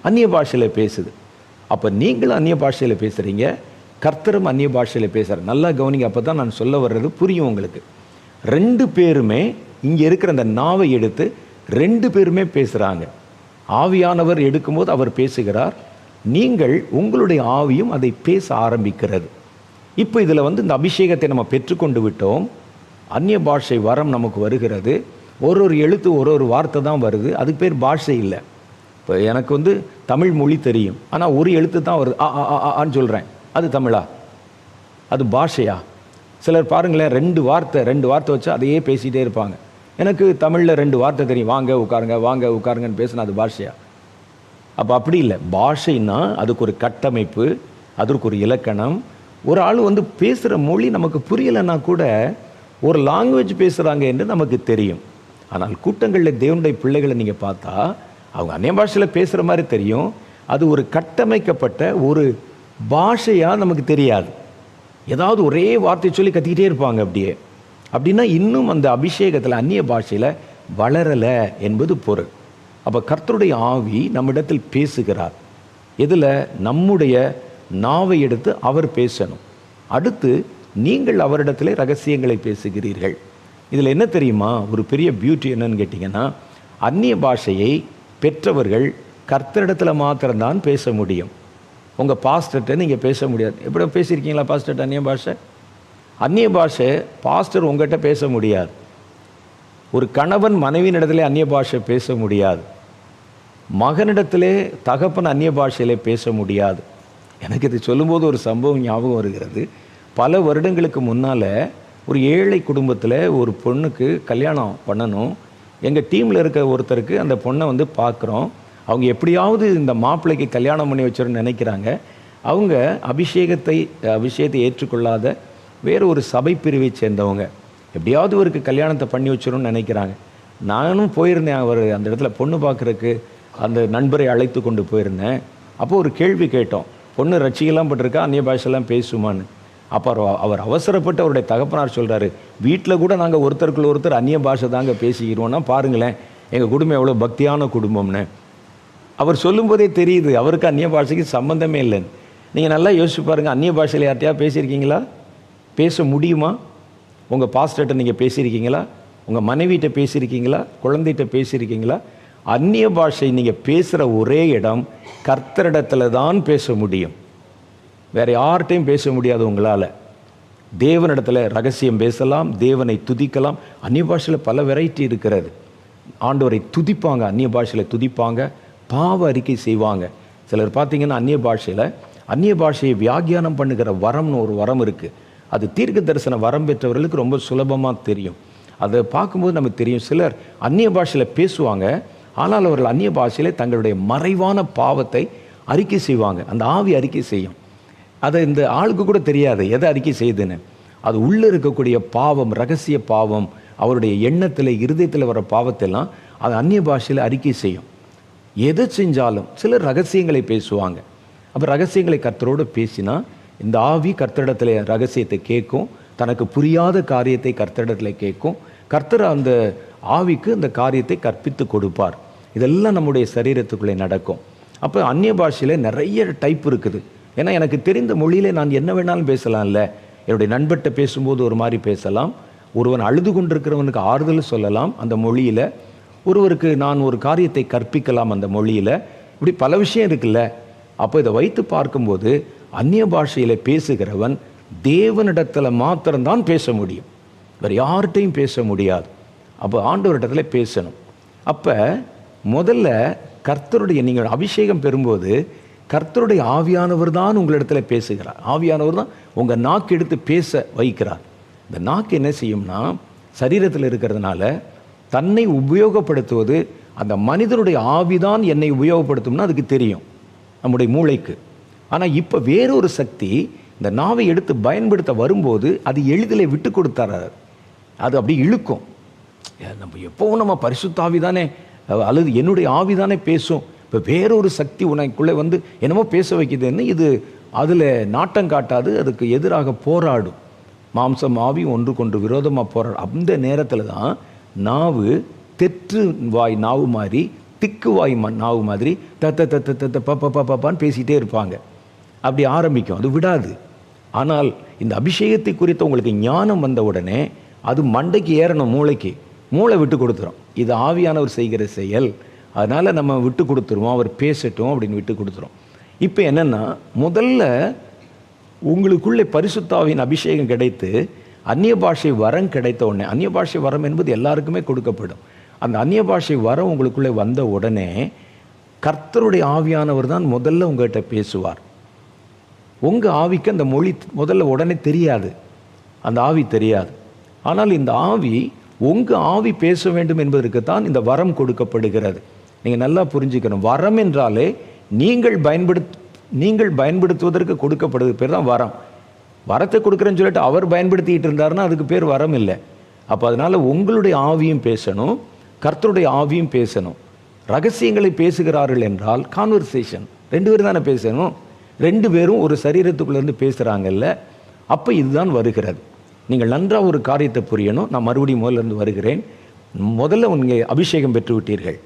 [SPEAKER 1] அந்நிய பாஷையில் பேசுது. அப்போ நீங்களும் அந்நிய பாஷையில் பேசுகிறீங்க, கர்த்தரும் அந்நிய பாஷையில் பேசுகிறார். நல்லா கவனிங்க, அப்போ தான் நான் சொல்ல வர்றது புரியும் உங்களுக்கு. 2 பேருமே இங்கே இருக்கிற அந்த நாவை எடுத்து 2 பேருமே பேசுகிறாங்க. ஆவியானவர் எடுக்கும்போது அவர் பேசுகிறார், நீங்கள் உங்களுடைய ஆவியும் அதை பேச ஆரம்பிக்கிறது. இப்போ இதில் இந்த அபிஷேகத்தை நம்ம பெற்றுக்கொண்டு விட்டோம். அந்நிய பாஷை வரம் நமக்கு வருகிறது. ஒரு எழுத்து ஒரு வார்த்தை தான் வருது, அதுக்கு பேர் பாஷை இல்லை. இப்போ எனக்கு தமிழ் மொழி தெரியும், ஆனால் ஒரு எழுத்து தான் வருது, ஆன்னு சொல்கிறேன். அது தமிழா? அது பாஷையா? சிலர் பாருங்களேன், 2 வார்த்தை வச்சு அதையே பேசிகிட்டே இருப்பாங்க. எனக்கு தமிழில் 2 வார்த்தை தெரியும், வாங்க உட்காருங்க, வாங்க உட்காருங்கன்னு பேசுனா அது பாஷையா? அப்போ அப்படி இல்லை. பாஷைன்னா அதுக்கு ஒரு கட்டமைப்பு, அதற்கு ஒரு இலக்கணம். ஒரு ஆள் பேசுகிற மொழி நமக்கு புரியலைன்னா கூட ஒரு லாங்குவேஜ் பேசுகிறாங்க என்று நமக்கு தெரியும். ஆனால் கூட்டங்களில் தேவனுடைய பிள்ளைகளை நீங்கள் பார்த்தா அவங்க அந்நிய பாஷையில் பேசுகிற மாதிரி தெரியும். அது ஒரு கட்டமைக்கப்பட்ட ஒரு பாஷையாக நமக்கு தெரியாது. ஏதாவது ஒரே வார்த்தை சொல்லி கத்திக்கிட்டே இருப்பாங்க அப்படியே. அப்படின்னா இன்னும் அந்த அபிஷேகத்தில் அந்நிய பாஷையில் வளரலை என்பது பொருள். அப்போ கர்த்தருடைய ஆவி நம்மிடத்தில் பேசுகிறார். இதில் நம்முடைய நாவை எடுத்து அவர் பேசணும். அடுத்து நீங்கள் அவரிடத்திலே ரகசியங்களை பேசுகிறீர்கள். இதில் என்ன தெரியுமா ஒரு பெரிய பியூட்டி என்னன்னு கேட்டிங்கன்னா, அந்நிய பாஷையை பெற்றவர்கள் கர்த்தரிடத்தில் மாத்திரம்தான் பேச முடியும். உங்கள் பாஸ்டர்கிட்ட நீங்கள் பேச முடியாது. எப்படி பேசியிருக்கீங்களா பாஸ்டர்கிட்ட அந்நிய பாஷை? அந்நிய பாஷை பாஸ்டர் உங்கள்கிட்ட பேச முடியாது. ஒரு கணவன் மனைவியினிடத்திலே அந்நிய பாஷை பேச முடியாது. மகனிடத்திலே தகப்பன் அந்நிய பாஷையிலே பேச முடியாது. எனக்கு இது சொல்லும்போது ஒரு சம்பவம் ஞாபகம் வருகிறது. பல வருடங்களுக்கு முன்னால் ஒரு ஏழை குடும்பத்தில் ஒரு பொண்ணுக்கு கல்யாணம் பண்ணணும். எங்கள் டீமில் இருக்க ஒருத்தருக்கு அந்த பொண்ணை பார்க்குறோம். அவங்க எப்படியாவது இந்த மாப்பிள்ளைக்கு கல்யாணம் பண்ணி வச்சிடணும்னு நினைக்கிறாங்க. அவங்க அபிஷேகத்தை ஏற்றுக்கொள்ளாத வேறு ஒரு சபை பிரிவை சேர்ந்தவங்க. எப்படியாவது இவருக்கு கல்யாணத்தை பண்ணி வச்சிடணும்னு நினைக்கிறாங்க. நானும் போயிருந்தேன், அவர் அந்த இடத்துல பொண்ணு பார்க்குறக்கு அந்த நண்பரை அழைத்து கொண்டு போயிருந்தேன். அப்போது ஒரு கேள்வி கேட்டோம், பொண்ணு ரட்சிகெல்லாம் பட்டிருக்கா, அந்நிய பாஷெல்லாம் பேசுமான்னு. அப்போ அவர் அவசரப்பட்டு அவருடைய தகப்பனார் சொல்கிறாரு, வீட்டில் கூட நாங்கள் ஒருத்தருக்குள்ள ஒருத்தர் அந்நிய பாஷை தாங்க பேசிக்கிறோன்னா பாருங்களேன் எங்கள் குடும்பம் எவ்வளோ பக்தியான குடும்பம்னு. அவர் சொல்லும்போதே தெரியுது அவருக்கு அந்நிய பாஷைக்கு சம்மந்தமே இல்லைன்னு. நீங்கள் நல்லா யோசிச்சு பாருங்கள், அந்நிய பாஷையில் யார்ட்டையா பேசியிருக்கீங்களா? பேச முடியுமா? உங்கள் பாஸ்டர்கிட்ட நீங்கள் பேசியிருக்கீங்களா? உங்கள் மனைவிகிட்ட பேசியிருக்கீங்களா? குழந்தைகிட்ட பேசியிருக்கீங்களா? அந்நிய பாஷை நீங்கள் பேசுகிற ஒரே இடம் கர்த்தரிடத்தில் தான் பேச முடியும். வேறு யார்கிட்டையும் பேச முடியாது உங்களால். தேவனிடத்தில் ரகசியம் பேசலாம், தேவனை துதிக்கலாம். அந்நிய பாஷையில் பல வெரைட்டி இருக்கிறது. ஆண்டவரை துதிப்பாங்க, அந்நிய பாஷையில் துதிப்பாங்க, பாவ அறிக்கை செய்வாங்க. சிலர் பார்த்தீங்கன்னா அந்நிய பாஷையை வியாக்கியானம் பண்ணுகிற வரம்னு ஒரு வரம் இருக்குது. அது தீர்க்க தரிசன வரம் பெற்றவர்களுக்கு ரொம்ப சுலபமாக தெரியும். அதை பார்க்கும்போது நமக்கு தெரியும். சிலர் அந்நிய பாஷையில் பேசுவாங்க, ஆனால் அவர்கள் அந்நிய பாஷையில் தங்களுடைய மறைவான பாவத்தை அறிக்கை செய்வாங்க. அந்த ஆவி அறிக்கை செய்யும். அதை இந்த ஆளுக்கு கூட தெரியாது எதை அறிக்கை செய்யுதுன்னு. அது உள்ளே இருக்கக்கூடிய பாவம், ரகசிய பாவம், அவருடைய எண்ணத்தில் இருதயத்தில் வர பாவத்தெல்லாம் அது அந்நிய பாஷையில் அறிக்கை செய்யும். எதை செஞ்சாலும் சிலர் ரகசியங்களை பேசுவாங்க. அப்போ ரகசியங்களை கர்த்தரோடு பேசினா இந்த ஆவி கர்த்தரிடத்தில் ரகசியத்தை கேட்கும், தனக்கு புரியாத காரியத்தை கர்த்தரிடத்தில் கேட்கும். கர்த்தர் அந்த ஆவிக்கு அந்த காரியத்தை கற்பித்து கொடுப்பார். இதெல்லாம் நம்முடைய சரீரத்துக்குள்ளே நடக்கும். அப்போ அந்நிய பாஷையில் நிறைய டைப் இருக்குது. ஏன்னா எனக்கு தெரிந்த மொழியிலே நான் என்ன வேணாலும் பேசலாம்ல. என்னுடைய நண்பர்கிட்ட பேசும்போது ஒரு மாதிரி பேசலாம், ஒருவன் அழுது கொண்டிருக்கிறவனுக்கு ஆறுதல் சொல்லலாம் அந்த மொழியில், ஒருவருக்கு நான் ஒரு காரியத்தை கற்பிக்கலாம் அந்த மொழியில். இப்படி பல விஷயம் இருக்குல்ல. அப்போ இதை வைத்து பார்க்கும்போது அந்நிய பாஷையில் பேசுகிறவன் தேவனிடத்தில் மாத்திரம்தான் பேச முடியும், வேறு யார்கிட்டையும் பேச முடியாது. அப்போ ஆண்டவரிடத்தில் பேசணும். அப்போ முதல்ல கர்த்தருடைய நீங்கள் அபிஷேகம் பெறும்போது கர்த்தருடைய ஆவியானவர் தான் உங்களிடத்தில் பேசுகிறார். ஆவியானவர் தான் உங்கள் நாக்கு எடுத்து பேச வைக்கிறார். இந்த நாக்கு என்ன செய்யும்னா, சரீரத்தில் இருக்கிறதுனால தன்னை உபயோகப்படுத்துவது, அந்த மனிதனுடைய ஆவிதான் என்னை உபயோகப்படுத்தும்னா அதுக்கு தெரியும், நம்முடைய மூளைக்கு. ஆனால் இப்போ வேறொரு சக்தி இந்த நாவை எடுத்து பயன்படுத்த வரும்போது அது எளிதில் விட்டு கொடுத்தார். அது அப்படி இழுக்கும். நம்ம எப்போவும் நம்ம பரிசுத்த ஆவி தானே, அல்லது என்னுடைய ஆவி தானே பேசும். இப்போ வேறொரு சக்தி உனக்குள்ளே வந்து என்னமோ பேச வைக்குதுன்னு இது அதில் நாட்டம் காட்டாது, அதுக்கு எதிராக போராடும். மாம்சம் ஆவி ஒன்றுக்கொன்று விரோதமாக போராடும். அந்த நேரத்தில் தான் நாவு தெற்று வாய் நாவு மாதிரி, திக்கு வாய் நாவு மாதிரி தத்த தத்த தத்த பப்பான்னு பேசிகிட்டே இருப்பாங்க. அப்படி ஆரம்பிக்கும், அது விடாது. ஆனால் இந்த அபிஷேகத்தை குறித்த உங்களுக்கு ஞானம் வந்த உடனே அது மண்டைக்கு ஏறணும், மூளைக்கு. மூளை விட்டு கொடுத்துரும். இது ஆவியானவர் செய்கிற செயல், அதனால் நம்ம விட்டு கொடுத்துருவோம், அவர் பேசட்டும் அப்படின்னு விட்டு கொடுத்துரும். இப்போ என்னென்னா, முதல்ல உங்களுக்குள்ளே பரிசுத்தாவின் அபிஷேகம் கிடைத்து அந்நிய பாஷை வரம் கிடைத்த உடனே, அந்நிய பாஷை வரம் என்பது எல்லாருக்குமே கொடுக்கப்படும். அந்த அந்நிய பாஷை வரம் உங்களுக்குள்ளே வந்த உடனே கர்த்தருடைய ஆவியானவர் தான் முதல்ல உங்கள்கிட்ட பேசுவார். உங்கள் ஆவிக்கு அந்த மொழி முதல்ல உடனே தெரியாது, அந்த ஆவி தெரியாது. ஆனால் இந்த ஆவி, உங்கள் ஆவி பேச வேண்டும் என்பதற்கு தான் இந்த வரம் கொடுக்கப்படுகிறது. நீங்கள் நல்லா புரிஞ்சுக்கணும். வரம் என்றாலே நீங்கள் பயன்படுத்துவதற்கு கொடுக்கப்படுறது பேர் தான் வரம். வரத்தை கொடுக்குறேன்னு சொல்லிட்டு அவர் பயன்படுத்திக்கிட்டு இருந்தாருன்னா அதுக்கு பேர் வரம் இல்லை. அப்போ அதனால் உங்களுடைய ஆவியும் பேசணும், கர்த்தருடைய ஆவியும் பேசணும். ரகசியங்களை பேசுகிறார்கள் என்றால் கான்வர்சேஷன், 2 பேரும் தானே பேசணும். 2 பேரும் ஒரு சரீரத்துக்குள்ளேருந்து பேசுகிறாங்கல்ல, அப்போ இதுதான் வருகிறது. நீங்கள் நன்றாக ஒரு காரியத்தை புரியணும். நான் மறுபடியும் முதல்லேருந்து வருகிறேன். முதல்ல நீங்கள் அபிஷேகம் பெற்று விட்டீர்கள்.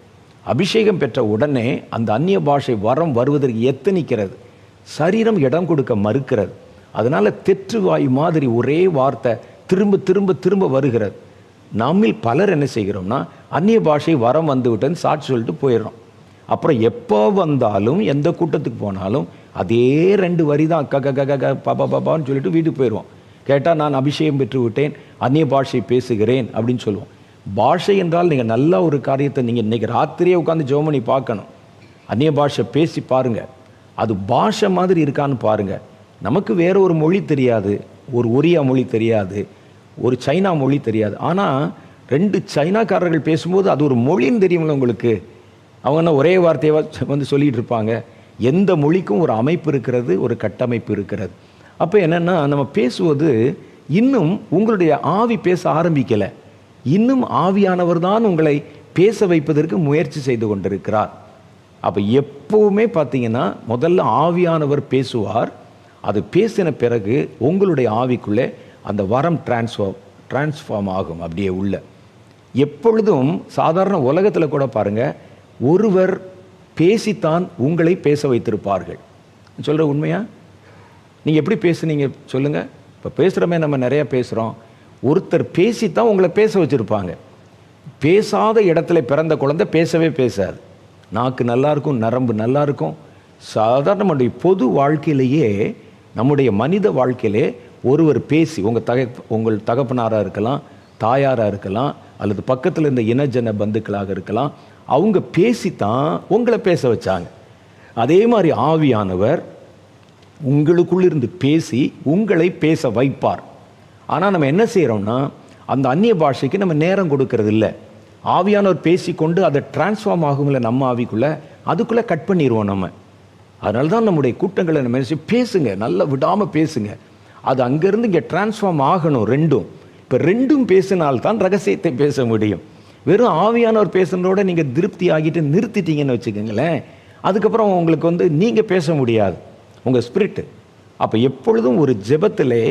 [SPEAKER 1] அபிஷேகம் பெற்ற உடனே அந்த அந்நிய பாஷை வரம் வருவதற்கு எத்தனிக்கிறது, சரீரம் இடம் கொடுக்க மறுக்கிறது. அதனால் தெற்றுவாய் மாதிரி ஒரே வார்த்தை திரும்ப திரும்ப திரும்ப வருகிறது. நம்மில் பலர் என்ன செய்கிறோம்னா, அந்நிய பாஷை வரம் வந்து விட்டேன்னு சாட்சி சொல்லிட்டு போயிடுறோம். அப்புறம் எப்போ வந்தாலும் எந்த கூட்டத்துக்கு போனாலும் அதே 2 வரி தான், பாப்பான்னு சொல்லிட்டு வீட்டுக்கு போயிடுவோம். கேட்டால் நான் அபிஷேகம் பெற்று விட்டேன், அந்நிய பாஷை பேசுகிறேன் அப்படின்னு சொல்லுவோம். பாஷை என்றால் நீங்கள் நல்ல ஒரு காரியத்தை நீங்கள் இன்றைக்கி ராத்திரியே உட்காந்து ஜெபம் பண்ணி பார்க்கணும். அந்நிய பாஷை பேசி பாருங்கள், அது பாஷை மாதிரி இருக்கான்னு பாருங்கள். நமக்கு வேறு ஒரு மொழி தெரியாது, ஒரு ஒரியா மொழி தெரியாது, ஒரு சைனா மொழி தெரியாது. ஆனால் 2 சைனாக்காரர்கள் பேசும்போது அது ஒரு மொழின்னு தெரியுமில்ல உங்களுக்கு. அவங்க ஒரே வார்த்தையை வந்து சொல்லிகிட்டு இருப்பாங்க. எந்த மொழிக்கும் ஒரு அமைப்பு இருக்கிறது, ஒரு கட்டமைப்பு இருக்கிறது. அப்போ என்னென்னா, நம்ம பேசுவது இன்னும் உங்களுடைய ஆவி பேச ஆரம்பிக்கலை, இன்னும் ஆவியானவர் தான் உங்களை பேச வைப்பதற்கு முயற்சி செய்து கொண்டிருக்கிறார். அப்போ எப்போவுமே பார்த்தீங்கன்னா முதல்ல ஆவியானவர் பேசுவார். அது பேசின பிறகு உங்களுடைய ஆவிக்குள்ளே அந்த வரம் டிரான்ஸ்ஃபார்ம் ஆகும். அப்படியே உள்ள எப்பொழுதும் சாதாரண உலகத்தில் கூட பாருங்கள், ஒருவர் பேசித்தான் உங்களை பேச வைத்திருப்பார்கள். சொல்கிற உண்மையா? நீங்கள் எப்படி பேசுனீங்க சொல்லுங்கள். இப்போ பேசுகிறோமே, நம்ம நிறையா பேசுகிறோம். ஒருத்தர் பேசித்தான் உங்களை பேச வச்சுருப்பாங்க. பேசாத இடத்துல பிறந்த குழந்தை பேசவே பேசாது. நாக்கு நல்லாயிருக்கும், நரம்பு நல்லாயிருக்கும். சாதாரண பொது வாழ்க்கையிலேயே, நம்முடைய மனித வாழ்க்கையிலே ஒருவர் பேசி, உங்கள் தகப்பனாராக இருக்கலாம், தாயாராக இருக்கலாம், அல்லது பக்கத்தில் இருந்த இனஜன பந்துக்களாக இருக்கலாம், அவங்க பேசித்தான் உங்களை பேச வச்சாங்க. அதே மாதிரி ஆவியானவர் உங்களுக்குள்ளிருந்து பேசி உங்களை பேச வைப்பார். ஆனால் நம்ம என்ன செய்கிறோம்னா, அந்த அந்நிய பாஷைக்கு நம்ம நேரம் கொடுக்கறது இல்லை. ஆவியானவர் பேசிக்கொண்டு அதை டிரான்ஸ்ஃபார்ம் ஆகும்ல நம்ம ஆவிக்குள்ளே, அதுக்குள்ளே கட் பண்ணிடுவோம் நம்ம. அதனால தான் நம்முடைய கூட்டங்களை நம்ம பேசுங்க, நல்லா விடாமல் பேசுங்க. அது அங்கேருந்து இங்கே டிரான்ஸ்ஃபார்ம் ஆகணும் ரெண்டும். இப்போ ரெண்டும் பேசினால்தான் ரகசியத்தை பேச முடியும். வெறும் ஆவியானவர் பேசுனதோட நீங்கள் திருப்தி ஆகிட்டு நிறுத்திட்டீங்கன்னு வச்சுக்கோங்களேன், அதுக்கப்புறம் உங்களுக்கு நீங்கள் பேச முடியாது, உங்கள் ஸ்பிரிட்டு. அப்போ எப்பொழுதும் ஒரு ஜெபத்திலே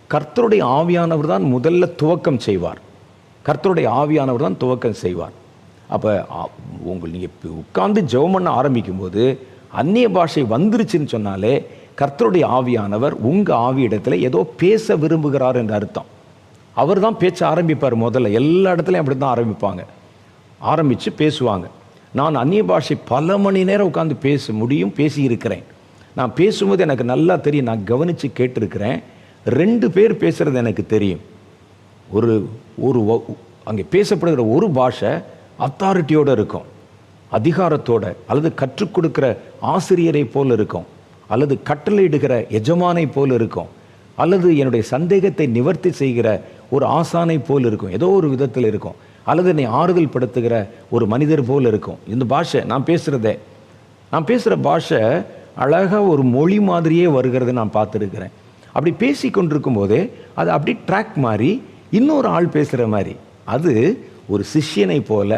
[SPEAKER 1] கர்த்தருடைய ஆவியானவர் தான் முதல்ல துவக்கம் செய்வார். கர்த்தருடைய ஆவியானவர் தான் துவக்கம் செய்வார். அப்போ நீங்கள் உட்கார்ந்து ஜெபம் பண்ண ஆரம்பிக்கும்போது அந்நிய பாஷை வந்துருச்சுன்னு சொன்னாலே கர்த்தருடைய ஆவியானவர் உங்கள் ஆவியிடத்தில் ஏதோ பேச விரும்புகிறார் என்று அர்த்தம். அவர் தான் பேச்ச ஆரம்பிப்பார். முதல்ல எல்லா இடத்துலையும் அப்படி தான் ஆரம்பித்து பேசுவாங்க. நான் அந்நிய பாஷை பல மணி நேரம் உட்காந்து பேச முடியும், பேசியிருக்கிறேன். நான் பேசும்போது எனக்கு நல்லா தெரியும், நான் கவனித்து கேட்டிருக்கிறேன். 2 பேர் பேசுகிறது எனக்கு தெரியும். ஒரு அங்கே பேசப்படுகிற ஒரு பாஷை அத்தாரிட்டியோடு இருக்கும். அதிகாரத்தோட, அல்லது கற்றுக் கொடுக்கிற ஆசிரியரை போல் இருக்கும், அல்லது கட்டளையிடுகிற எஜமானை போல் இருக்கும், அல்லது என்னுடைய சந்தேகத்தை நிவர்த்தி செய்கிற ஒரு ஆசானை போல் இருக்கும், ஏதோ ஒரு விதத்தில் இருக்கும், அல்லது என்னை ஆறுதல் படுத்துகிற ஒரு மனிதர் போல் இருக்கும். இந்த பாஷை நான் பேசுகிற பாஷை அழகாக ஒரு மொழி மாதிரியே வருகிறத நான் பார்த்துருக்கிறேன். அப்படி பேசி கொண்டிருக்கும் போதே அது அப்படி ட்ராக் மாதிரி இன்னொரு ஆள் பேசுகிற மாதிரி, அது ஒரு சிஷ்யனை போல,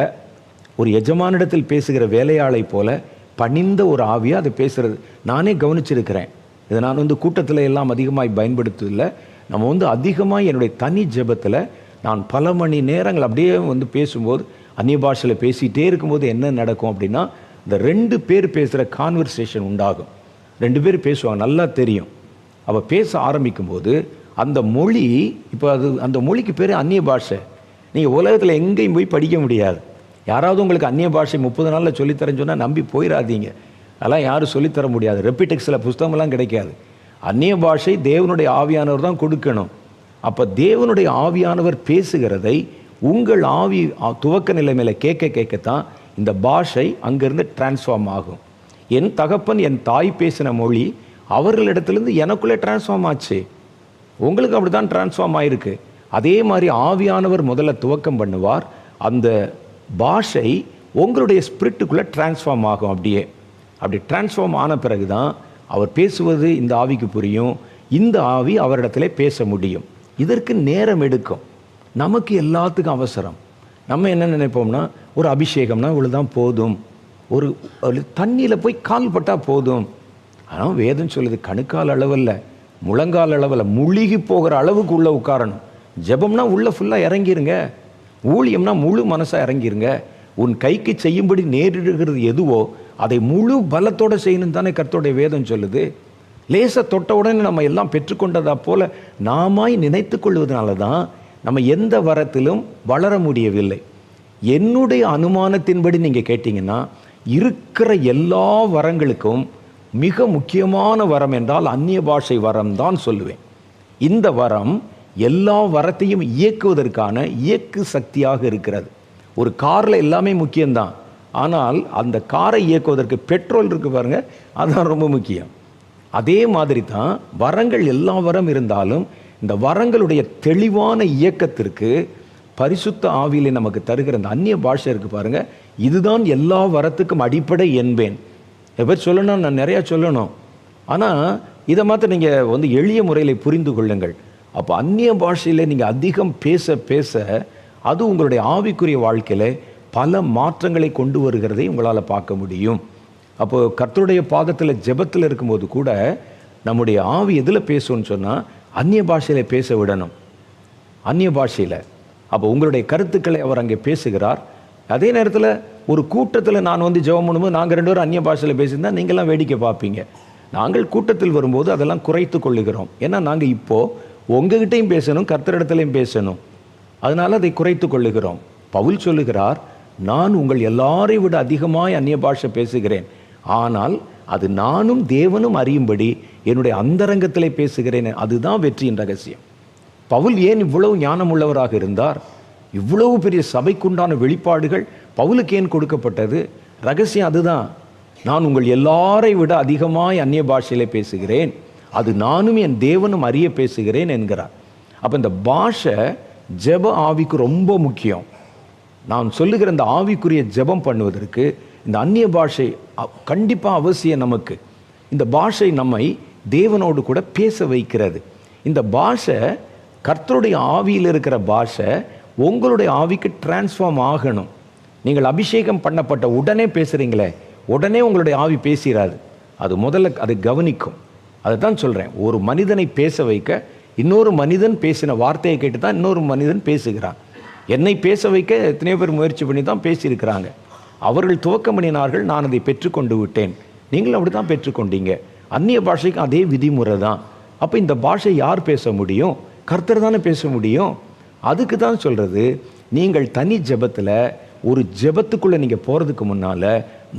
[SPEAKER 1] ஒரு எஜமானிடத்தில் பேசுகிற வேலையாளை போல பணிந்த ஒரு ஆவியாக அதை பேசுகிறது நானே கவனிச்சிருக்கிறேன். இதை நான் கூட்டத்தில் எல்லாம் அதிகமாக பயன்படுத்துவதில்லை. நம்ம அதிகமாக என்னுடைய தனி ஜெபத்தில் நான் பல மணி நேரங்கள் அப்படியே பேசும்போது, அந்நிய பாஷையில் பேசிகிட்டே இருக்கும்போது என்ன நடக்கும் அப்படின்னா, இந்த 2 பேர் பேசுகிற கான்வர்சேஷன் உண்டாகும். 2 பேர் பேசுவாங்க, நல்லா தெரியும். அவள் பேச ஆரம்பிக்கும்போது அந்த மொழி, இப்போ அந்த மொழிக்கு பேர் அந்நிய பாஷை. நீங்கள் உலகத்தில் எங்கேயும் போய் படிக்க முடியாது. யாராவது உங்களுக்கு அந்நிய பாஷை 30 நாளில் சொல்லித்தரேன்னு சொன்னால் நம்பி போயிடாதீங்க. அதெல்லாம் யாரும் சொல்லித்தர முடியாது. ரெப்பிடெக்ஸில் புஸ்தகமெல்லாம் கிடைக்காது. அந்நிய பாஷை தேவனுடைய ஆவியானவர் தான் கொடுக்கணும். அப்போ தேவனுடைய ஆவியானவர் பேசுகிறதை உங்கள் ஆவி துவக்க நிலைமையில் கேட்கத்தான் இந்த பாஷை அங்கேருந்து டிரான்ஸ்ஃபார்ம் ஆகும். என் தகப்பன் என் தாய் பேசின மொழி அவர்களிடத்துலேருந்து எனக்குள்ளே டிரான்ஸ்ஃபார்ம் ஆச்சு. உங்களுக்கு அப்படி தான் டிரான்ஸ்ஃபார்ம் ஆகிருக்கு. அதே மாதிரி ஆவியானவர் முதல்ல துவக்கம் பண்ணுவார். அந்த பாஷை உங்களுடைய ஸ்பிரிட்டுக்குள்ளே டிரான்ஸ்ஃபார்ம் ஆகும். அப்படி டிரான்ஸ்ஃபார்ம் ஆன பிறகு தான் அவர் பேசுவது இந்த ஆவிக்கு புரியும், இந்த ஆவி அவரிடத்துல பேச முடியும். இதற்கு நேரம் எடுக்கும். நமக்கு எல்லாத்துக்கும் அவசரம். நம்ம என்ன நினைப்போம்னா, ஒரு அபிஷேகம்னா இவ்வளோதான் போதும், ஒரு தண்ணியில் போய் கால் பட்டால் போதும். ஆனால் வேதம் சொல்லுது கணுக்கால் அளவில், முழங்கால் அளவில், முழுகி போகிற அளவுக்கு உள்ளே உட்காரணும். ஜெபம்னா உள்ளே ஃபுல்லாக இறங்கிருங்க. ஊழியம்னா முழு மனசாக இறங்கிருங்க. உன் கைக்கு செய்யும்படி நேரிடுகிறது எதுவோ அதை முழு பலத்தோடு செய்யணும் தானே கர்த்தருடைய வேதம் சொல்லுது. லேச தொட்ட உடனே நம்ம எல்லாம் பெற்றுக்கொண்டதா போல நாமாய் நினைத்து கொள்வதனால தான் நம்ம எந்த வரத்திலும் வளர முடியவில்லை. என்னுடைய அனுமானத்தின்படி நீங்கள் கேட்டிங்கன்னா, இருக்கிற எல்லா வரங்களுக்கும் மிக முக்கியமான வரம் என்றால் அந்நிய பாஷை வரம் தான் சொல்லுவேன். இந்த வரம் எல்லா வரத்தையும் இயக்குவதற்கான இயக்கு சக்தியாக இருக்கிறது. ஒரு காரில் எல்லாமே முக்கியம்தான், ஆனால் அந்த காரை இயக்குவதற்கு பெட்ரோல் இருக்கு பாருங்க, அதுதான் ரொம்ப முக்கியம். அதே மாதிரி தான் வரங்கள், எல்லா வரம் இருந்தாலும் இந்த வரங்களுடைய தெளிவான இயக்கத்திற்கு பரிசுத்த ஆவியிலே நமக்கு தருகிற அந்த அந்நிய பாஷை இருக்கு பாருங்க, இதுதான் எல்லா வரத்துக்கும் அடிப்படை என்பேன். எப்போ சொல்லணும், நான் நிறையா சொல்லணும், ஆனால் இதை மாத்திரம் நீங்கள் எளிய முறையில் புரிந்து கொள்ளுங்கள். அப்போ அந்நிய பாஷையில் நீங்கள் அதிகம் பேச பேச அது உங்களுடைய ஆவிக்குரிய வாழ்க்கையில் பல மாற்றங்களை கொண்டு வருகிறதை உங்களால் பார்க்க முடியும். அப்போது கர்த்தருடைய பாதத்தில் ஜெபத்தில் இருக்கும்போது கூட நம்முடைய ஆவி எதில் பேசும்னு சொன்னால் அந்நிய பாஷையில் பேச விடணும். அந்நிய பாஷையில் அப்போ உங்களுடைய கருத்துக்களை அவர் அங்கே பேசுகிறார். அதே நேரத்தில் ஒரு கூட்டத்தில் நான் ஜெபம் பண்ணும்போது நாங்கள் 2 பேரும் அந்நிய பாஷையில் பேசியிருந்தால் நீங்கள்லாம் வேடிக்கை பார்ப்பீங்க. நாங்கள் கூட்டத்தில் வரும்போது அதெல்லாம் குறைத்து கொள்ளுகிறோம். ஏன்னா நாங்கள் இப்போது உங்ககிட்டையும் பேசணும், கர்த்தரிடத்துலையும் பேசணும், அதனால் அதை குறைத்து கொள்ளுகிறோம். பவுல் சொல்லுகிறார், நான் உங்கள் எல்லாரை விட அதிகமாய் அந்நிய பாஷை பேசுகிறேன், ஆனால் அது நானும் தேவனும் அறியும்படி என்னுடைய அந்தரங்கத்திலே பேசுகிறேன். அதுதான் வெற்றியின் ரகசியம். பவுல் ஏன் இவ்வளவு ஞானம் உள்ளவராக இருந்தார்? இவ்வளவு பெரிய சபைக்குண்டான வெளிப்பாடுகள் பவுலுக்கு ஏன் கொடுக்கப்பட்டது? ரகசியம் அதுதான். நான் உங்கள் எல்லாரை விட அதிகமாய் அந்நிய பாஷையிலே பேசுகிறேன், அது நானும் என் தேவனும் அறிய பேசுகிறேன் என்கிறார். அப்போ இந்த பாஷை ஜெப ஆவிக்கு ரொம்ப முக்கியம். நான் சொல்லுகிற இந்த ஆவிக்குரிய ஜெபம் பண்ணுவதற்கு இந்த அந்நிய பாஷை கண்டிப்பாக அவசியம். நமக்கு இந்த பாஷை நம்மை தேவனோடு கூட பேச வைக்கிறது. இந்த பாஷை கர்த்தருடைய ஆவியில் இருக்கிற பாஷை உங்களுடைய ஆவிக்கு டிரான்ஸ்ஃபார்ம் ஆகணும். நீங்கள் அபிஷேகம் பண்ணப்பட்ட உடனே பேசுகிறீங்களே, உடனே உங்களுடைய ஆவி பேசிடாது. அது முதல்ல அது கவனிக்கும். அதை தான் சொல்கிறேன், ஒரு மனிதனை பேச வைக்க இன்னொரு மனிதன் பேசின வார்த்தையை கேட்டு தான் இன்னொரு மனிதன் பேசுகிறான். என்னை பேச வைக்க எத்தனையோ பேர் முயற்சி பண்ணி தான் பேசியிருக்கிறாங்க. அவர்கள் துவக்கம் பண்ணினார்கள், நான் அதை பெற்றுக்கொண்டு விட்டேன். நீங்களும் அப்படி தான் பெற்றுக்கொண்டீங்க. அந்நிய பாஷைக்கு அதே விதிமுறை தான். அப்போ இந்த பாஷை யார் பேச முடியும்? கர்த்தர் தானே பேச முடியும். அதுக்கு தான் சொல்கிறது, நீங்கள் தனி ஜெபத்தில் ஒரு ஜெபத்துக்குள்ளே நீங்கள் போகிறதுக்கு முன்னால்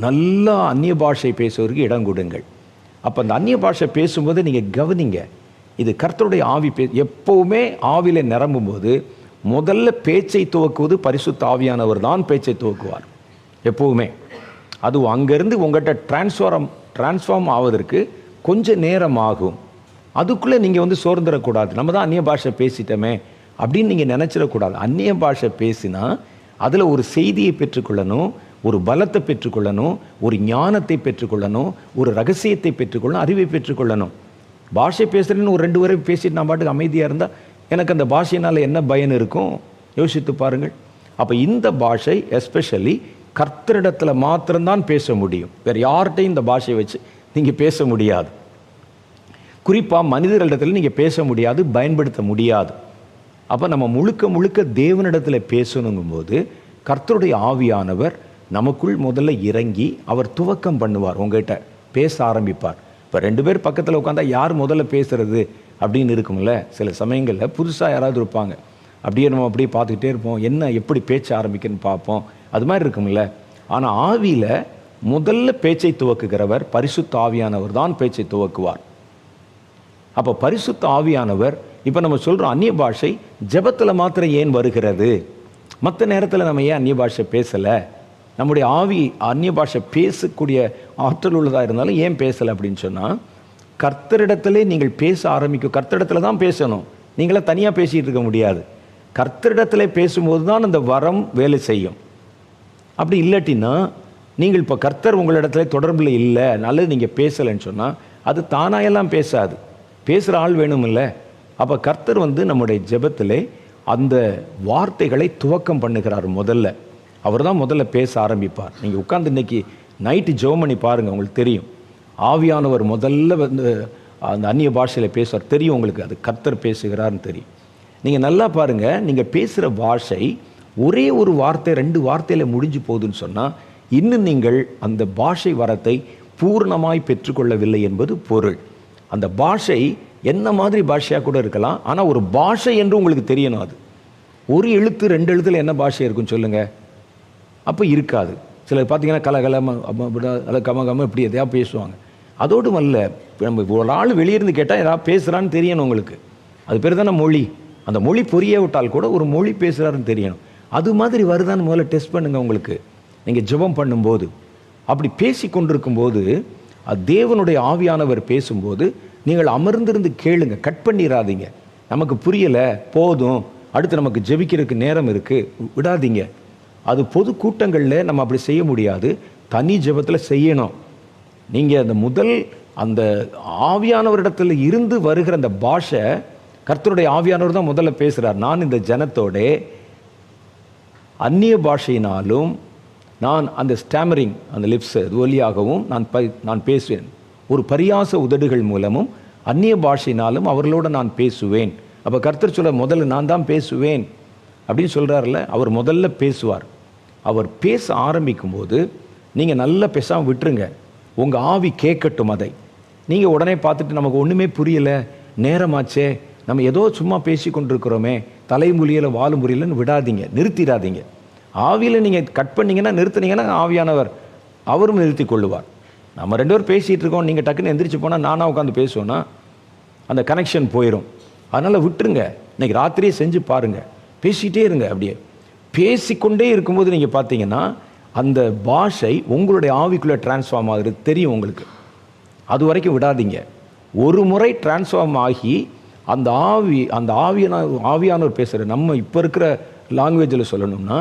[SPEAKER 1] நல்லா அந்நிய பாஷை பேசுவதற்கு இடம் கொடுங்கள். அப்போ அந்த அந்நிய பாஷை பேசும்போது நீங்கள் கவனிங்க, இது கர்த்தருடைய ஆவி எப்போவுமே ஆவியில் நிரம்பும் போது முதல்ல பேச்சை துவக்குவது பரிசுத்த ஆவியானவர் தான் பேச்சை துவக்குவார் எப்போவுமே. அது அங்கேருந்து உங்கள்கிட்ட டிரான்ஸ்ஃபார்ம் ஆவதற்கு கொஞ்சம் நேரம் ஆகும். அதுக்குள்ளே நீங்கள் சோர்ந்துடக்கூடாது. நம்ம தான் அந்நிய பாஷை பேசிட்டோமே அப்படின்னு நீங்கள் நினச்சிடக்கூடாது. அந்நிய பாஷை பேசினா அதில் ஒரு செய்தியை பெற்றுக்கொள்ளணும், ஒரு பலத்தை பெற்றுக்கொள்ளணும், ஒரு ஞானத்தை பெற்றுக்கொள்ளணும், ஒரு ரகசியத்தை பெற்றுக்கொள்ளணும், அறிவை பெற்றுக்கொள்ளணும். பாஷை பேசுகிறேன்னு ஒரு 2 வரை பேசிட்டு நான் பாட்டுக்கு அமைதியாக இருந்தால் எனக்கு அந்த பாஷையினால் என்ன பயன் இருக்கும்? யோசித்து பாருங்கள். அப்போ இந்த பாஷை எஸ்பெஷலி கர்த்தரிடத்தில் மாத்திரம்தான் பேச முடியும். வேறு யார்கிட்டையும் இந்த பாஷையை வச்சு நீங்கள் பேச முடியாது. குறிப்பாக மனிதர்களிடத்தில் நீங்கள் பேச முடியாது, பயன்படுத்த முடியாது. அப்போ நம்ம முழுக்க தேவனிடத்தில் பேசணுங்கும்போது கர்த்தருடைய ஆவியானவர் நமக்குள் முதல்ல இறங்கி அவர் துவக்கம் பண்ணுவார், உங்கள்கிட்ட பேச ஆரம்பிப்பார். இப்போ 2 பேர் பக்கத்தில் உட்காந்தா யார் முதல்ல பேசுறது அப்படின்னு இருக்கும்ல. சில சமயங்களில் புதுசாக யாராவது இருப்பாங்க, அப்படியே நம்ம அப்படியே பார்த்துக்கிட்டே இருப்போம், என்ன எப்படி பேச்ச ஆரம்பிக்குன்னு பார்ப்போம், அது மாதிரி இருக்கும்ல. ஆனால் ஆவியில் முதல்ல பேச்சை துவக்குகிறவர் பரிசுத்த ஆவியானவர் தான் பேச்சை துவக்குவார். அப்போ பரிசுத்த ஆவியானவர், இப்போ நம்ம சொல்கிறோம் அந்நிய பாஷை ஜெபத்தில் மாத்திரம் ஏன் வருகிறது, மற்ற நேரத்தில் நம்ம ஏன் அந்நிய பாஷை பேசலை, நம்முடைய ஆவி அந்நிய பாஷை பேசக்கூடிய ஆற்றல் உள்ளதாக இருந்தாலும் ஏன் பேசலை அப்படின்னு சொன்னால், கர்த்தரிடத்திலே நீங்கள் பேச ஆரம்பிக்கும். கர்த்தரிடத்தில் தான் பேசணும், நீங்களே தனியாக பேசிகிட்டு இருக்க முடியாது. கர்த்தரிடத்தில் பேசும்போது தான் அந்த வரம் வேலை செய்யும். அப்படி இல்லாட்டின்னா நீங்கள் இப்போ கர்த்தர் உங்களிடத்துல தொடர்பில் இல்லை, நல்லது நீங்கள் பேசலைன்னு சொன்னால் அது தானாயெல்லாம் பேசாது, பேசுகிற ஆள் வேணும் இல்லை. அப்போ கர்த்தர் நம்முடைய ஜெபத்திலே அந்த வார்த்தைகளை துவக்கம் பண்ணுகிறார். முதல்ல அவர் தான் முதல்ல பேச ஆரம்பிப்பார். நீங்கள் உட்கார்ந்து இன்னைக்கு நைட்டு ஜெபம் பண்ணி பாருங்கள், உங்களுக்கு தெரியும். ஆவியானவர் முதல்ல அந்த அந்நிய பாஷையில் பேசுவார், தெரியும் உங்களுக்கு, அது கர்த்தர் பேசுகிறார்னு தெரியும். நீங்கள் நல்லா பாருங்கள், நீங்கள் பேசுகிற பாஷை ஒரே ஒரு வார்த்தை 2 வார்த்தையில் முடிஞ்சு போகுதுன்னு சொன்னால் இன்னும் நீங்கள் அந்த பாஷை வரத்தை பூர்ணமாய் பெற்றுக்கொள்ளவில்லை என்பது பொருள். அந்த பாஷை என்ன மாதிரி பாஷையாக கூட இருக்கலாம், ஆனால் ஒரு பாஷை என்று உங்களுக்கு தெரியணும். அது ஒரு எழுத்து 2 எழுத்தில் என்ன பாஷை இருக்குன்னு சொல்லுங்கள். அப்போ இருக்காது. சிலர் பார்த்தீங்கன்னா கம இப்படி எதையா பேசுவாங்க. அதோடு அல்ல, நம்ம ஒரு ஆள் வெளியிருந்து கேட்டால் ஏதாவது பேசுகிறான்னு தெரியணும் உங்களுக்கு. அது பேர் தானே மொழி. அந்த மொழி புரிய விட்டால் கூட ஒரு மொழி பேசுகிறாருன்னு தெரியணும். அது மாதிரி வருதான்னு முதல்ல டெஸ்ட் பண்ணுங்கள். உங்களுக்கு நீங்கள் ஜெபம் பண்ணும்போது அப்படி பேசி கொண்டிருக்கும்போது தேவனுடைய ஆவியானவர் பேசும்போது நீங்கள் அமர்ந்திருந்து கேளுங்க, கட் பண்ணிடாதீங்க. நமக்கு புரியலை போதும், அடுத்து நமக்கு ஜெபிக்கிறதுக்கு நேரம் இருக்குது விடாதீங்க. அது பொது கூட்டங்களில் நம்ம அப்படி செய்ய முடியாது, தனி ஜெபத்தில் செய்யணும். நீங்கள் அந்த ஆவியானவரிடத்தில் இருந்து வருகிற அந்த பாஷை, கர்த்தருடைய ஆவியானவர் தான் முதல்ல பேசுகிறார். நான் இந்த ஜனத்தோட அந்நிய பாஷையினாலும் நான் அந்த ஸ்டாமரிங் அந்த லிப்ஸ் வழியாகவும் நான் பேசுவேன், ஒரு பரியாச உதடுகள் மூலமும் அந்நிய பாஷையினாலும் அவர்களோடு நான் பேசுவேன். அப்போ கர்த்தர் சொல்ல முதல்ல நான் தான் பேசுவேன் அப்படின்னு சொல்கிறார்ல, அவர் முதல்ல பேசுவார். அவர் பேச ஆரம்பிக்கும் போது நீங்கள் நல்லா பேசாமல் விட்டுருங்க, உங்கள் ஆவி கேட்கட்டும். அதை நீங்கள் உடனே பார்த்துட்டு நமக்கு ஒன்றுமே புரியலை, நேரமாச்சே, நம்ம ஏதோ சும்மா பேசி கொண்டிருக்கிறோமே, தலைமுறையில் வாழும் முறையிலன்னு விடாதீங்க, நிறுத்திடாதீங்க. ஆவியில் நீங்கள் கட் பண்ணிங்கன்னா நிறுத்தினீங்கன்னா ஆவியானவர் அவரும் நிறுத்தி கொள்ளுவார். நம்ம 2 பேரும் பேசிகிட்டு இருக்கோம், நீங்கள் டக்குன்னு எந்திரிச்சு போனால் நானாக உட்காந்து பேசுவோன்னா அந்த கனெக்ஷன் போயிடும். அதனால் விட்டுருங்க. இன்றைக்கி ராத்திரியே செஞ்சு பாருங்கள், பேசிகிட்டே இருங்க. அப்படியே பேசிக்கொண்டே இருக்கும்போது நீங்கள் பார்த்தீங்கன்னா அந்த பாஷை உங்களுடைய ஆவிக்குள்ளே டிரான்ஸ்ஃபார்ம் ஆகுறது தெரியும் உங்களுக்கு. அது வரைக்கும் விடாதீங்க. ஒரு முறை டிரான்ஸ்ஃபார்ம் ஆகி அந்த ஆவியானவர் பேசுகிற, நம்ம இப்போ இருக்கிற லாங்குவேஜில் சொல்லணும்னா,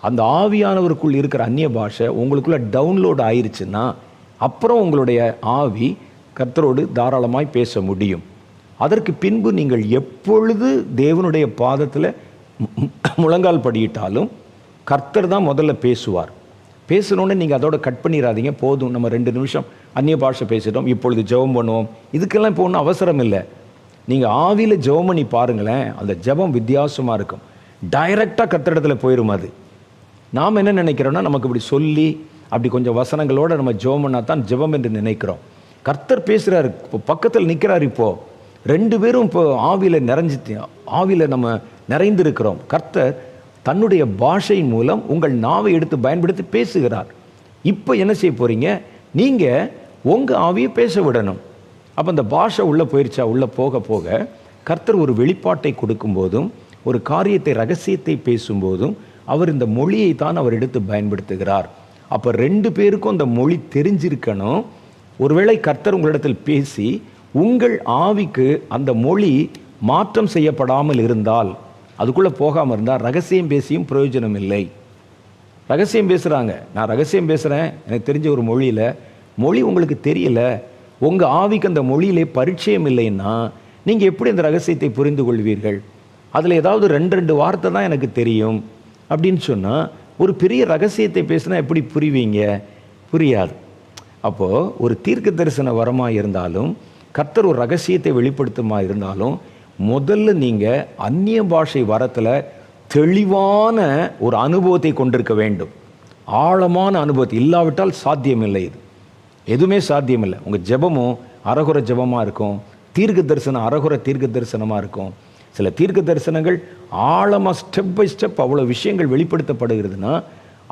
[SPEAKER 1] அந்த ஆவியானவருக்குள் இருக்கிற அந்நிய பாஷை உங்களுக்குள்ளே டவுன்லோட் ஆயிடுச்சுன்னா அப்புறம் உங்களுடைய ஆவி கர்த்தரோடு தாராளமாய் பேச முடியும். அதற்கு பின்பு நீங்கள் எப்பொழுது தேவனுடைய பாதத்தில் முழங்கால் படியிட்டாலும் கர்த்தர் தான் முதல்ல பேசுவார். பேசணுன்னு நீங்கள் அதோட கட் பண்ணிடாதீங்க. போதும், நம்ம 2 நிமிஷம் அந்நிய பாஷை பேசிட்டோம், இப்பொழுது ஜெபம் பண்ணுவோம், இதுக்கெல்லாம் இப்போ ஒன்றும் அவசரம் இல்லை. நீங்கள் ஆவியில் ஜெபம் பண்ணி பாருங்களேன், அந்த ஜெபம் வித்தியாசமாக இருக்கும். டைரெக்டாக கர்த்தரிடத்தில் போயிடும். அது நாம் என்ன நினைக்கிறோன்னா, நமக்கு இப்படி சொல்லி அப்படி கொஞ்சம் வசனங்களோடு நம்ம ஜெபம் பண்ணால் தான் ஜெபம் என்று நினைக்கிறோம். கர்த்தர் பேசுகிறாரு, இப்போ பக்கத்தில் நிற்கிறார். இப்போது 2 பேரும் இப்போ ஆவியில் நம்ம நிறைந்திருக்கிறோம். கர்த்தர் தன்னுடைய பாஷையின் மூலம் உங்கள் நாவை எடுத்து பயன்படுத்தி பேசுகிறார். இப்போ என்ன செய்ய போகிறீங்க, நீங்கள் உங்கள் ஆவியை பேச விடணும். அப்போ அந்த பாஷை உள்ளே போயிடுச்சா, உள்ளே போக போக கர்த்தர் ஒரு வெளிப்பாட்டை கொடுக்கும்போதும் ஒரு காரியத்தை ரகசியத்தை பேசும்போதும் அவர் இந்த மொழியை தான் அவர் எடுத்து பயன்படுத்துகிறார். அப்போ 2 பேருக்கும் அந்த மொழி தெரிஞ்சிருக்கணும். ஒருவேளை கர்த்தர் உங்களிடத்தில் பேசி உங்கள் ஆவிக்கு அந்த மொழி மாற்றம் செய்யப்படாமல் இருந்தால், அதுக்குள்ளே போகாமல் இருந்தால், ரகசியம் பேசியும் பிரயோஜனம் இல்லை. ரகசியம் பேசுகிறாங்க, நான் ரகசியம் பேசுகிறேன் எனக்கு தெரிஞ்ச ஒரு மொழியில், மொழி உங்களுக்கு தெரியல, உங்கள் ஆவிக்கு அந்த மொழியிலே பரிச்சயம் இல்லைன்னா நீங்கள் எப்படி அந்த ரகசியத்தை புரிந்து கொள்வீர்கள்? அதில் ஏதாவது 2 வார்த்தை தான் எனக்கு தெரியும் அப்படின்னு சொன்னால், ஒரு பெரிய ரகசியத்தை பேசினா எப்படி புரிவீங்க? புரியாது. அப்போது ஒரு தீர்க்க தரிசன வரமாக இருந்தாலும், கர்த்தர் ஒரு ரகசியத்தை வெளிப்படுத்துமா இருந்தாலும், முதல்ல நீங்கள் அந்நிய பாஷை வரத்தில் தெளிவான ஒரு அனுபவத்தை கொண்டிருக்க வேண்டும். ஆழமான அனுபவத்தை இல்லாவிட்டால் சாத்தியமில்லை. இது எதுவுமே சாத்தியமில்லை. உங்கள் ஜெபமும் அரகுர ஜெபமாக இருக்கும், தீர்க்க தரிசனம் அரகுர தீர்க்க தரிசனமாக இருக்கும். சில தீர்க்க தரிசனங்கள் ஆழமாக ஸ்டெப் பை ஸ்டெப் அவ்வளோ விஷயங்கள் வெளிப்படுத்தப்படுகிறதுனா,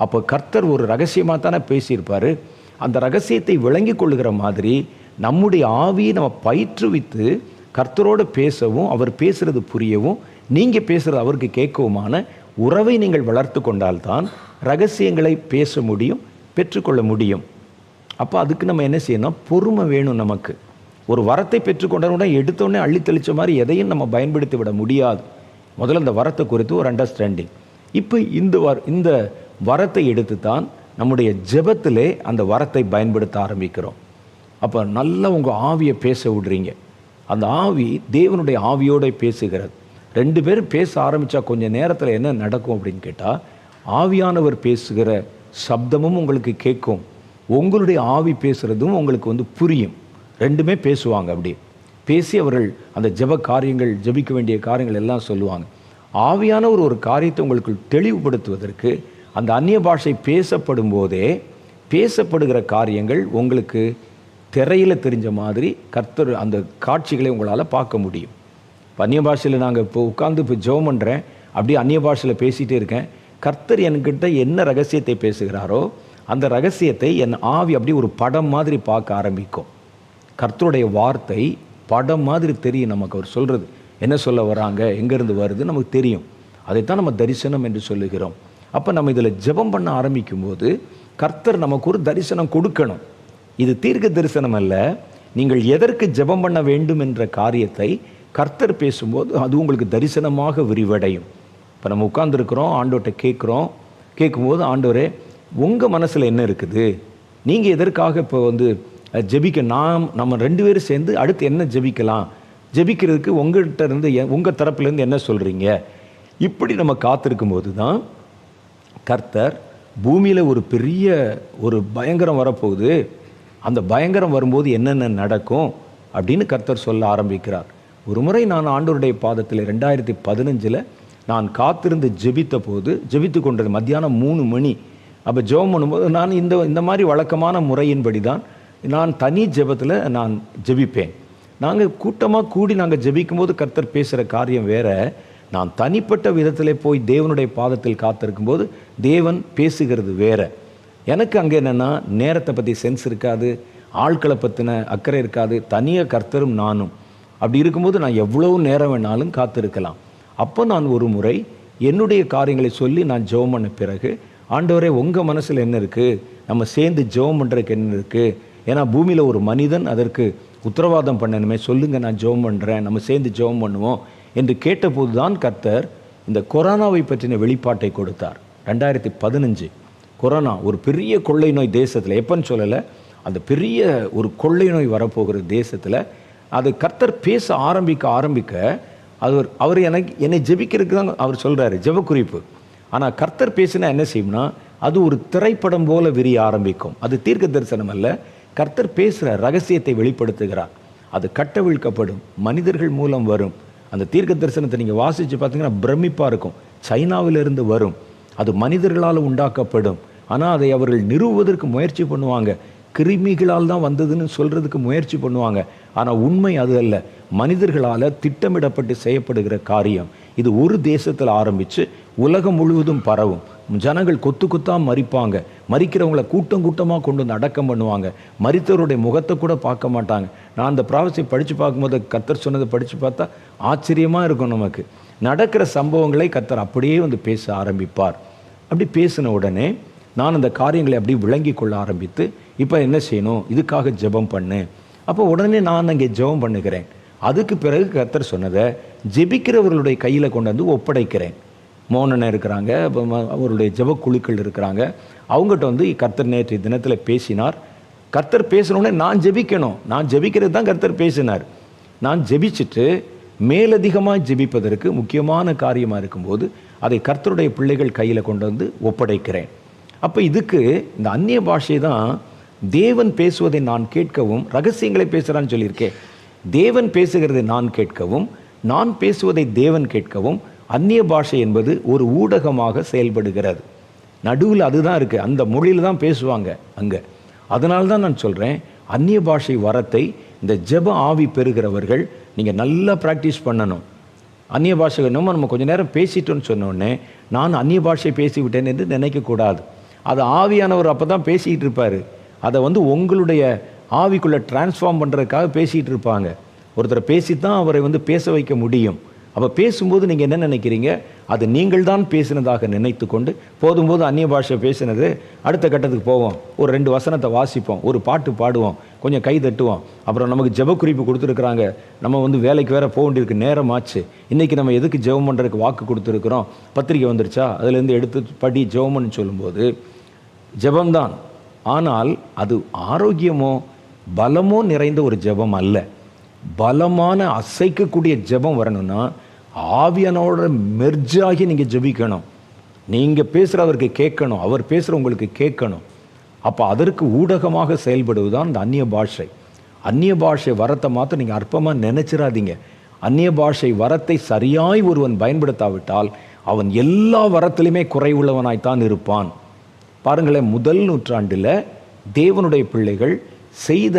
[SPEAKER 1] அப்போ கர்த்தர் ஒரு ரகசியமாக தானே பேசியிருப்பார். அந்த ரகசியத்தை விளங்கி கொள்ளுகிற மாதிரி நம்முடைய ஆவியை நம்ம பயிற்றுவித்து கர்த்தரோடு பேசவும், அவர் பேசுகிறது புரியவும், நீங்கள் பேசுகிறது அவருக்கு கேட்கவுமான உறவை நீங்கள் வளர்த்து கொண்டால்தான் ரகசியங்களை பேச முடியும், பெற்றுக்கொள்ள முடியும். அப்போ அதுக்கு நம்ம என்ன செய்யணும்? பொறுமை வேணும். நமக்கு ஒரு வரத்தை பெற்றுக்கொண்டவுடனே எடுத்தோடனே அள்ளி தெளித்த மாதிரி எதையும் நம்ம பயன்படுத்தி விட முடியாது. முதல்ல இந்த வரத்தை குறித்து ஒரு அண்டர்ஸ்டாண்டிங். இப்போ இந்த வரத்தை எடுத்து தான் நம்முடைய ஜெபத்திலே அந்த வரத்தை பயன்படுத்த ஆரம்பிக்கிறோம். அப்போ நல்லா உங்கள் ஆவியை பேச விடுறீங்க. அந்த ஆவி தேவனுடைய ஆவியோடு பேசுகிறது. 2 பேரும் பேச ஆரம்பித்தா கொஞ்சம் நேரத்தில் என்ன நடக்கும் அப்படின்னு கேட்டால், ஆவியானவர் பேசுகிற சப்தமும் உங்களுக்கு கேட்கும், உங்களுடைய ஆவி பேசுகிறதும் உங்களுக்கு புரியும். 2மே பேசுவாங்க. அப்படி பேசி அவர்கள் அந்த ஜெப காரியங்கள், ஜெபிக்க வேண்டிய காரியங்கள் எல்லாம் சொல்லுவாங்க. ஆவியானவர் ஒரு காரியத்தை உங்களுக்கு தெளிவுபடுத்துவதற்கு அந்த அந்நிய பாஷை பேசப்படும் போதே பேசப்படுகிற காரியங்கள் உங்களுக்கு திரையில் தெரிஞ்ச மாதிரி கர்த்தர் அந்த காட்சிகளை உங்களால் பார்க்க முடியும். இப்போ அந்நிய பாஷையில் நாங்கள் இப்போ உட்காந்து இப்போ ஜெபம் பண்ணுறேன், அப்படியே அந்நிய பாஷையில் பேசிகிட்டே இருக்கேன். கர்த்தர் என்கிட்ட என்ன ரகசியத்தை பேசுகிறாரோ அந்த ரகசியத்தை என் ஆவி அப்படி ஒரு படம் மாதிரி பார்க்க ஆரம்பிக்கும். கர்த்தருடைய வார்த்தை படம் மாதிரி தெரியும் நமக்கு. அவர் சொல்கிறது என்ன சொல்ல வராங்க, எங்கேருந்து வருது நமக்கு தெரியும். அதைத்தான் நம்ம தரிசனம் என்று சொல்லுகிறோம். அப்போ நம்ம இதில் ஜெபம் பண்ண ஆரம்பிக்கும் போது கர்த்தர் நமக்கு ஒரு தரிசனம் கொடுக்கணும். இது தீர்க்க தரிசனம் அல்ல. நீங்கள் எதற்கு ஜெபம் பண்ண வேண்டும் என்ற காரியத்தை கர்த்தர் பேசும்போது அது உங்களுக்கு தரிசனமாக விரிவடையும். இப்போ நம்ம உட்கார்ந்துருக்கிறோம், ஆண்டவர்கிட்ட கேட்கும்போது, ஆண்டவரே உங்கள் மனசில் என்ன இருக்குது, நீங்கள் எதற்காக இப்போ ஜெபிக்க, நம்ம 2 பேரும் சேர்ந்து அடுத்து என்ன ஜெபிக்கலாம், ஜெபிக்கிறதுக்கு உங்கள்கிட்ட இருந்து உங்கள் தரப்புலேருந்து என்ன சொல்கிறீங்க, இப்படி நம்ம காத்திருக்கும் போது தான் கர்த்தர் பூமியில் ஒரு பெரிய ஒரு பயங்கரம் வரப்போகுது, அந்த பயங்கரம் வரும்போது என்னென்ன நடக்கும் அப்படின்னு கர்த்தர் சொல்ல ஆரம்பிக்கிறார். ஒரு முறை நான் ஆண்டவருடைய பாதத்தில் 2015 நான் காத்திருந்து ஜெபித்த போது, ஜெபித்து கொண்டது மத்தியானம் 3 மணி. அப்போ ஜெபம் பண்ணும்போது நான் இந்த மாதிரி வழக்கமான முறையின்படி தான் நான் தனி ஜெபத்தில் நான் ஜெபிப்பேன். நாங்கள் கூட்டமாக கூடி நாங்கள் ஜெபிக்கும் போது கர்த்தர் பேசுகிற காரியம் வேறு. நான் தனிப்பட்ட விதத்தில் போய் தேவனுடைய பாதத்தில் காத்திருக்கும் போது தேவன் பேசுகிறது வேறு. எனக்கு அங்கே என்னென்னா நேரத்தை பற்றி சென்ஸ் இருக்காது, ஆட்களை பற்றின அக்கறை இருக்காது. தனியாக கர்த்தரும் நானும் அப்படி இருக்கும்போது நான் எவ்வளவு நேரம் வேணாலும் காத்திருக்கலாம். அப்போ நான் ஒரு முறை என்னுடைய காரியங்களை சொல்லி நான் ஜெபம் பண்ண பிறகு, ஆண்டவரே உங்கள் மனசில் என்ன இருக்குது, நம்ம சேர்ந்து ஜெபம் பண்ணுறதுக்கு என்ன இருக்குது, ஏன்னா பூமியில் ஒரு மனிதன் அதற்கு உத்தரவாதம் பண்ணணுமே, சொல்லுங்கள் நான் ஜெபம் பண்ணுறேன், நம்ம சேர்ந்து ஜெபம் பண்ணுவோம் என்று கேட்டபோது தான் கர்த்தர் இந்த கொரோனாவை பற்றின வெளிப்பாட்டை கொடுத்தார். 2015 கொரோனா ஒரு பெரிய கொள்ளை நோய் தேசத்தில், எப்போன்னு சொல்லலை, அந்த பெரிய ஒரு கொள்ளை நோய் வரப்போகிற தேசத்தில் அது கர்த்தர் பேச ஆரம்பிக்க அவர் என்னை ஜெபிக்கிறதுக்கு தான் அவர் சொல்கிறாரு, ஜெப குறிப்பு. ஆனால் கர்த்தர் பேசினா என்ன செய்யும்னா அது ஒரு திரைப்படம் போல விரிய ஆரம்பிக்கும். அது தீர்க்க தரிசனம் அல்ல, கர்த்தர் பேசுகிற ரகசியத்தை வெளிப்படுத்துகிறார். அது கட்டவிழ்க்கப்படும், மனிதர்கள் மூலம் வரும். அந்த தீர்க்க தரிசனத்தை நீங்கள் வாசித்து பார்த்தீங்கன்னா பிரமிப்பாக இருக்கும். சைனாவிலிருந்து வரும், அது மனிதர்களால் உண்டாக்கப்படும். ஆனால் அதை அவர்கள் நிறுவுவதற்கு முயற்சி பண்ணுவாங்க, கிருமிகளால் தான் வந்ததுன்னு சொல்கிறதுக்கு முயற்சி பண்ணுவாங்க. ஆனால் உண்மை அது அல்ல, மனிதர்களால் திட்டமிடப்பட்டு செய்யப்படுகிற காரியம். இது ஒரு தேசத்தில் ஆரம்பித்து உலகம் முழுவதும் பரவும். ஜனங்கள் கொத்து கொத்தாக மறிப்பாங்க, மறிக்கிறவங்களை கூட்டம் கூட்டமாக கொண்டு வந்து அடக்கம் பண்ணுவாங்க, மரித்தவருடைய முகத்தை கூட பார்க்க மாட்டாங்க. நான் அந்த ப்ராவஸை படித்து பார்க்கும்போது கர்த்தர் சொன்னதை படித்து பார்த்தா ஆச்சரியமாக இருக்கும். நமக்கு நடக்கிற சம்பவங்களை கர்த்தர் அப்படியே பேச ஆரம்பிப்பார். அப்படி பேசின உடனே நான் அந்த காரியங்களை அப்படி விளங்கி கொள்ள ஆரம்பித்து இப்போ என்ன செய்யணும், இதுக்காக ஜெபம் பண்ணு. அப்போ உடனே நான் அங்கே ஜெபம் பண்ணுகிறேன். அதுக்கு பிறகு கர்த்தர் சொன்னதை ஜெபிக்கிறவர்களுடைய கையில் கொண்டு வந்து ஒப்படைக்கிறேன். மோனனை இருக்கிறாங்க, அவருடைய ஜெப குழுக்கள் இருக்கிறாங்க, அவங்ககிட்ட வந்து கர்த்தர் நேற்றைய தினத்தில் பேசினார். கர்த்தர் பேசணுன்னே நான் ஜெபிக்கணும். நான் ஜெபிக்கிறது தான் கர்த்தர் பேசினார். நான் ஜெபிச்சுட்டு மேலதிகமாக ஜெபிப்பதற்கு முக்கியமான காரியமாக இருக்கும்போது அதை கர்த்தருடைய பிள்ளைகள் கையில் கொண்டு வந்து ஒப்படைக்கிறேன். அப்போ இதுக்கு இந்த அந்நிய பாஷை தான் தேவன் பேசுவதை நான் கேட்கவும், ரகசியங்களை பேசுகிறான்னு சொல்லியிருக்கேன். தேவன் பேசுகிறதை நான் கேட்கவும், நான் பேசுவதை தேவன் கேட்கவும் அந்நிய பாஷை என்பது ஒரு ஊடகமாக செயல்படுகிறது. நடுவில் அதுதான் இருக்குது, அந்த மொழியில் தான் பேசுவாங்க அங்கே. அதனால தான் நான் சொல்கிறேன், அந்நிய பாஷை வரத்தை இந்த ஜெப ஆவி பெறுகிறவர்கள் நீங்கள் நல்லா ப்ராக்டிஸ் பண்ணணும். அந்நிய பாஷை நம்ம கொஞ்சம் நேரம் பேசிட்டோன்னு சொன்னோடனே நான் அந்நிய பாஷை பேசிவிட்டேன் என்று நினைக்கக்கூடாது. அது ஆவியானவர் அப்போ தான் பேசிக்கிட்டு இருப்பார். அதை வந்து உங்களுடைய ஆவிக்குள்ளே டிரான்ஸ்ஃபார்ம் பண்ணுறதுக்காக பேசிகிட்டு இருப்பாங்க. ஒருத்தரை பேசி தான் அவரை வந்து பேச வைக்க முடியும். அப்போ பேசும்போது நீங்கள் என்ன நினைக்கிறீங்க, அது நீங்கள் தான் பேசினதாக நினைத்து கொண்டு போதும்போது அந்நிய பாஷை பேசினது அடுத்த கட்டத்துக்கு போவோம். ஒரு 2 வசனத்தை வாசிப்போம், ஒரு பாட்டு பாடுவோம், கொஞ்சம் கை தட்டுவோம். அப்புறம் நமக்கு ஜெப குறிப்பு கொடுத்துருக்குறாங்க, நம்ம வந்து வேலைக்கு வேறு போக வேண்டியிருக்கு, நேரம் ஆச்சு, இன்றைக்கி நம்ம எதுக்கு ஜெபம் பண்ணுறதுக்கு வாக்கு கொடுத்துருக்குறோம், பத்திரிக்கை வந்துருச்சா, அதுலேருந்து எடுத்து படி ஜெபம்னு சொல்லும்போது ஜெபம்தான். ஆனால் அது ஆரோக்கியமோ பலமோ நிறைந்த ஒரு ஜெபம் அல்ல. பலமான அசைக்கக்கூடிய ஜெபம் வரணும்னா ஆவியானோட மெர்ஜாகி நீங்கள் ஜெபிக்கணும். நீங்கள் பேசுகிறவருக்கு கேட்கணும், அவர் பேசுகிற உங்களுக்கு கேட்கணும். அப்போ அதற்கு ஊடகமாக செயல்படுவதுதான் இந்த அந்நிய பாஷை. அந்நிய பாஷை வரத்தை மாற்ற நீங்கள் அற்பமாக நினைச்சிடாதீங்க. அந்நிய பாஷை வரத்தை சரியாய் ஒருவன் பயன்படுத்தாவிட்டால் அவன் எல்லா வரத்திலுமே குறைவுள்ளவனாய்த்தான் இருப்பான். பாருங்களேன், முதல் நூற்றாண்டில் தேவனுடைய பிள்ளைகள் செய்த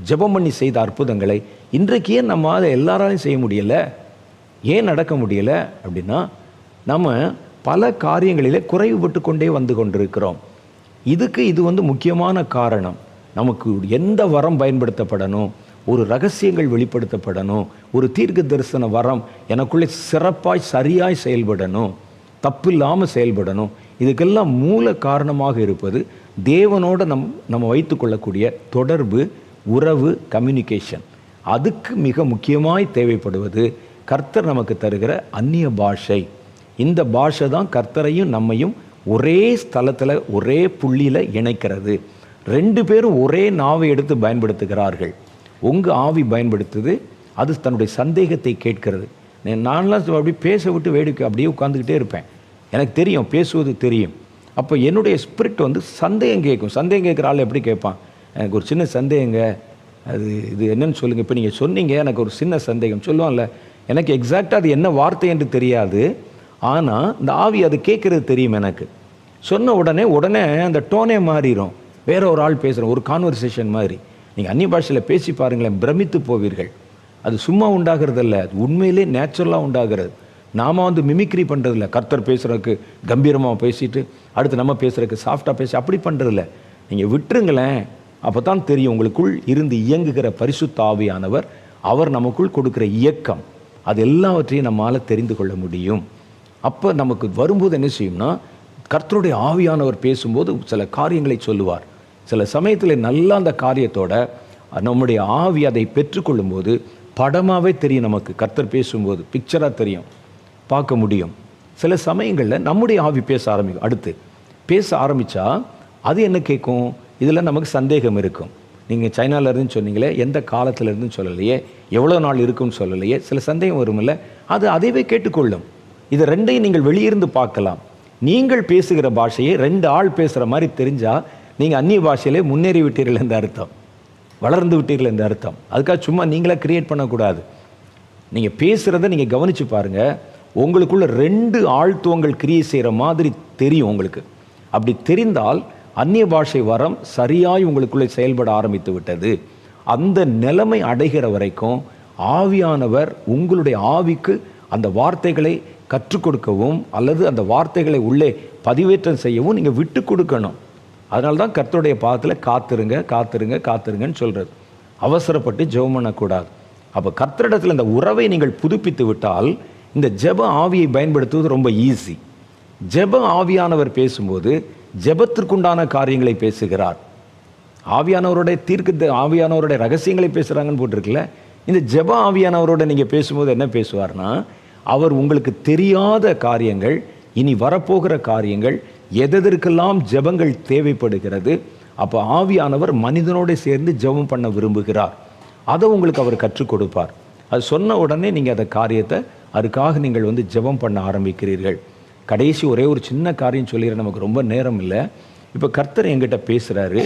[SPEAKER 1] ஜெபம் பண்ணி செய்த அற்புதங்களை இன்றைக்கு ஏன் நம்ம அதை எல்லாராலையும் செய்ய முடியலை, ஏன் நடக்க முடியலை அப்படின்னா நம்ம பல காரியங்களிலே குறைவுபட்டு கொண்டே வந்து கொண்டிருக்கிறோம். இதுக்கு இது வந்து முக்கியமான காரணம். நமக்கு எந்த வரம் பயன்படுத்தப்படணும், ஒரு ரகசியங்கள் வெளிப்படுத்தப்படணும், ஒரு தீர்க்க தரிசன வரம் எனக்குள்ளே சிறப்பாய் சரியாய் செயல்படணும், தப்பு இல்லாமல் செயல்படணும். இதுக்கெல்லாம் மூல காரணமாக இருப்பது தேவனோட நம்ம வைத்து கொள்ளக்கூடிய தொடர்பு, உறவு, கம்யூனிகேஷன். அதுக்கு மிக முக்கியமாய் தேவைப்படுவது கர்த்தர் நமக்கு தருகிற அந்நிய பாஷை. இந்த பாஷை தான் கர்த்தரையும் நம்மையும் ஒரே ஸ்தலத்தில் ஒரே புள்ளியில் இணைக்கிறது. 2 பேரும் ஒரே நாவை எடுத்து பயன்படுத்துகிறார்கள். உங்கள் ஆவி பயன்படுத்துது, அது தன்னுடைய சந்தேகத்தை கேட்கிறது. நான்லாம் அப்படி பேச விட்டு வேடிக்கை அப்படியே உட்காந்துக்கிட்டே இருப்பேன். எனக்கு தெரியும், பேசுவது தெரியும். அப்போ என்னுடைய ஸ்பிரிட் வந்து சந்தேகம் கேட்கும். சந்தேகம் கேட்குற ஆள் எப்படி கேட்பான், எனக்கு ஒரு சின்ன சந்தேகங்க, அது இது என்னன்னு சொல்லுங்கள், இப்போ நீங்கள் சொன்னீங்க எனக்கு ஒரு சின்ன சந்தேகம் சொல்லுவான்ல. எனக்கு எக்ஸாக்டாக அது என்ன வார்த்தை என்று தெரியாது, ஆனால் இந்த ஆவி அது கேட்குறது தெரியும் எனக்கு. சொன்ன உடனே அந்த டோனே மாறிடும். வேற ஒரு ஆள் பேசுகிறோம், ஒரு கான்வர்சேஷன் மாதிரி. நீங்கள் அந்நிய பாஷையில் பேசி பாருங்களேன், பிரமித்து போவீர்கள். அது சும்மா உண்டாகிறதில்ல, அது உண்மையிலே நேச்சுரலாக உண்டாகிறது. நாம் வந்து மிமிக்ரி பண்ணுறதில்ல. கர்த்தர் பேசுகிறதுக்கு கம்பீரமாக பேசிட்டு அடுத்து நம்ம பேசுகிறதுக்கு சாஃப்டாக பேசி அப்படி பண்ணுறதில்ல. நீங்கள் விட்டுருங்களேன், அப்போ தான் தெரியும் உங்களுக்குள் இருந்து இயங்குகிற பரிசுத்த ஆவியானவர், அவர் நமக்குள் கொடுக்குற இயக்கம், அது எல்லாவற்றையும் நம்மால் தெரிந்து கொள்ள முடியும். அப்போ நமக்கு வரும்போது என்ன செய்யும்னா, கர்த்தருடைய ஆவியானவர் பேசும்போது சில காரியங்களை சொல்லுவார். சில சமயத்தில் நல்லா அந்த காரியத்தோட நம்முடைய ஆவி அதை பெற்றுக்கொள்ளும்போது படமாகவே தெரியும். நமக்கு கர்த்தர் பேசும்போது பிக்சராக தெரியும், பார்க்க முடியும். சில சமயங்களில் நம்முடைய ஆவி பேச ஆரம்பிக்கும். அடுத்து பேச ஆரம்பித்தா அது என்ன கேட்கும், இதில் நமக்கு சந்தேகம் இருக்கும். நீங்கள் சைனாவில் இருந்துன்னு சொன்னீங்களே, எந்த காலத்தில் இருந்துன்னு சொல்லலையே, எவ்வளோ நாள் இருக்குன்னு சொல்லலையே, சில சந்தேகம் வருமில்ல, அது அதைவே கேட்டுக்கொள்ளும். இது 2ஐயும் நீங்கள் வெளியிருந்து பார்க்கலாம். நீங்கள் பேசுகிற பாஷையை 2 ஆள் பேசுகிற மாதிரி தெரிஞ்சால் நீங்கள் அந்நிய பாஷையிலே முன்னேறி விட்டீர்கள் என்ற அர்த்தம், வளர்ந்து விட்டீர்கள் என்ற அர்த்தம். அதுக்காக சும்மா நீங்களே கிரியேட் பண்ணக்கூடாது. நீங்கள் பேசுகிறத நீங்கள் கவனித்து பாருங்கள், உங்களுக்குள்ள 2 ஆழ்த்துவங்கள் கிரியை செய்கிற மாதிரி தெரியும் உங்களுக்கு. அப்படி தெரிந்தால் அந்நிய பாஷை வரம் சரியாய் உங்களுக்குள்ளே செயல்பட ஆரம்பித்து விட்டது. அந்த நிலைமை அடைகிற வரைக்கும் ஆவியானவர் உங்களுடைய ஆவிக்கு அந்த வார்த்தைகளை கற்றுக் கொடுக்கவும் அல்லது அந்த வார்த்தைகளை உள்ளே பதிவேற்றம் செய்யவும் நீங்கள் விட்டு கொடுக்கணும். அதனால தான் கர்த்தருடைய பாதத்தில் காத்திருங்க காத்திருங்க காத்திருங்கன்னு சொல்கிறது. அவசரப்பட்டு ஜெபம் பண்ணக்கூடாது. அப்போ கர்த்தரிடத்தில் இந்த உறவை நீங்கள் புதுப்பித்து விட்டால் இந்த ஜெப ஆவியை பயன்படுத்துவது ரொம்ப ஈஸி. ஜெப ஆவியானவர் பேசும்போது ஜெபத்திற்குண்டான காரியங்களை பேசுகிறார். ஆவியானவருடைய ரகசியங்களை பேசுகிறாங்கன்னு போட்டிருக்குல்ல. இந்த ஜெப ஆவியானவரோட நீங்கள் பேசும்போது என்ன பேசுவார்னா, அவர் உங்களுக்கு தெரியாத காரியங்கள், இனி வரப்போகிற காரியங்கள், எதற்கெல்லாம் ஜெபங்கள் தேவைப்படுகிறது, அப்போ ஆவியானவர் மனிதனோடு சேர்ந்து ஜெபம் பண்ண விரும்புகிறார். அதை உங்களுக்கு அவர் கற்றுக் கொடுப்பார். அது சொன்ன உடனே நீங்கள் அந்த காரியத்தை அதுக்காக நீங்கள் ஜெபம் பண்ண ஆரம்பிக்கிறீர்கள். கடைசி ஒரே ஒரு சின்ன காரியம் சொல்லிடுறேன், நமக்கு ரொம்ப நேரம் இல்லை. இப்போ கர்த்தர் என்கிட்ட பேசுகிறாரு.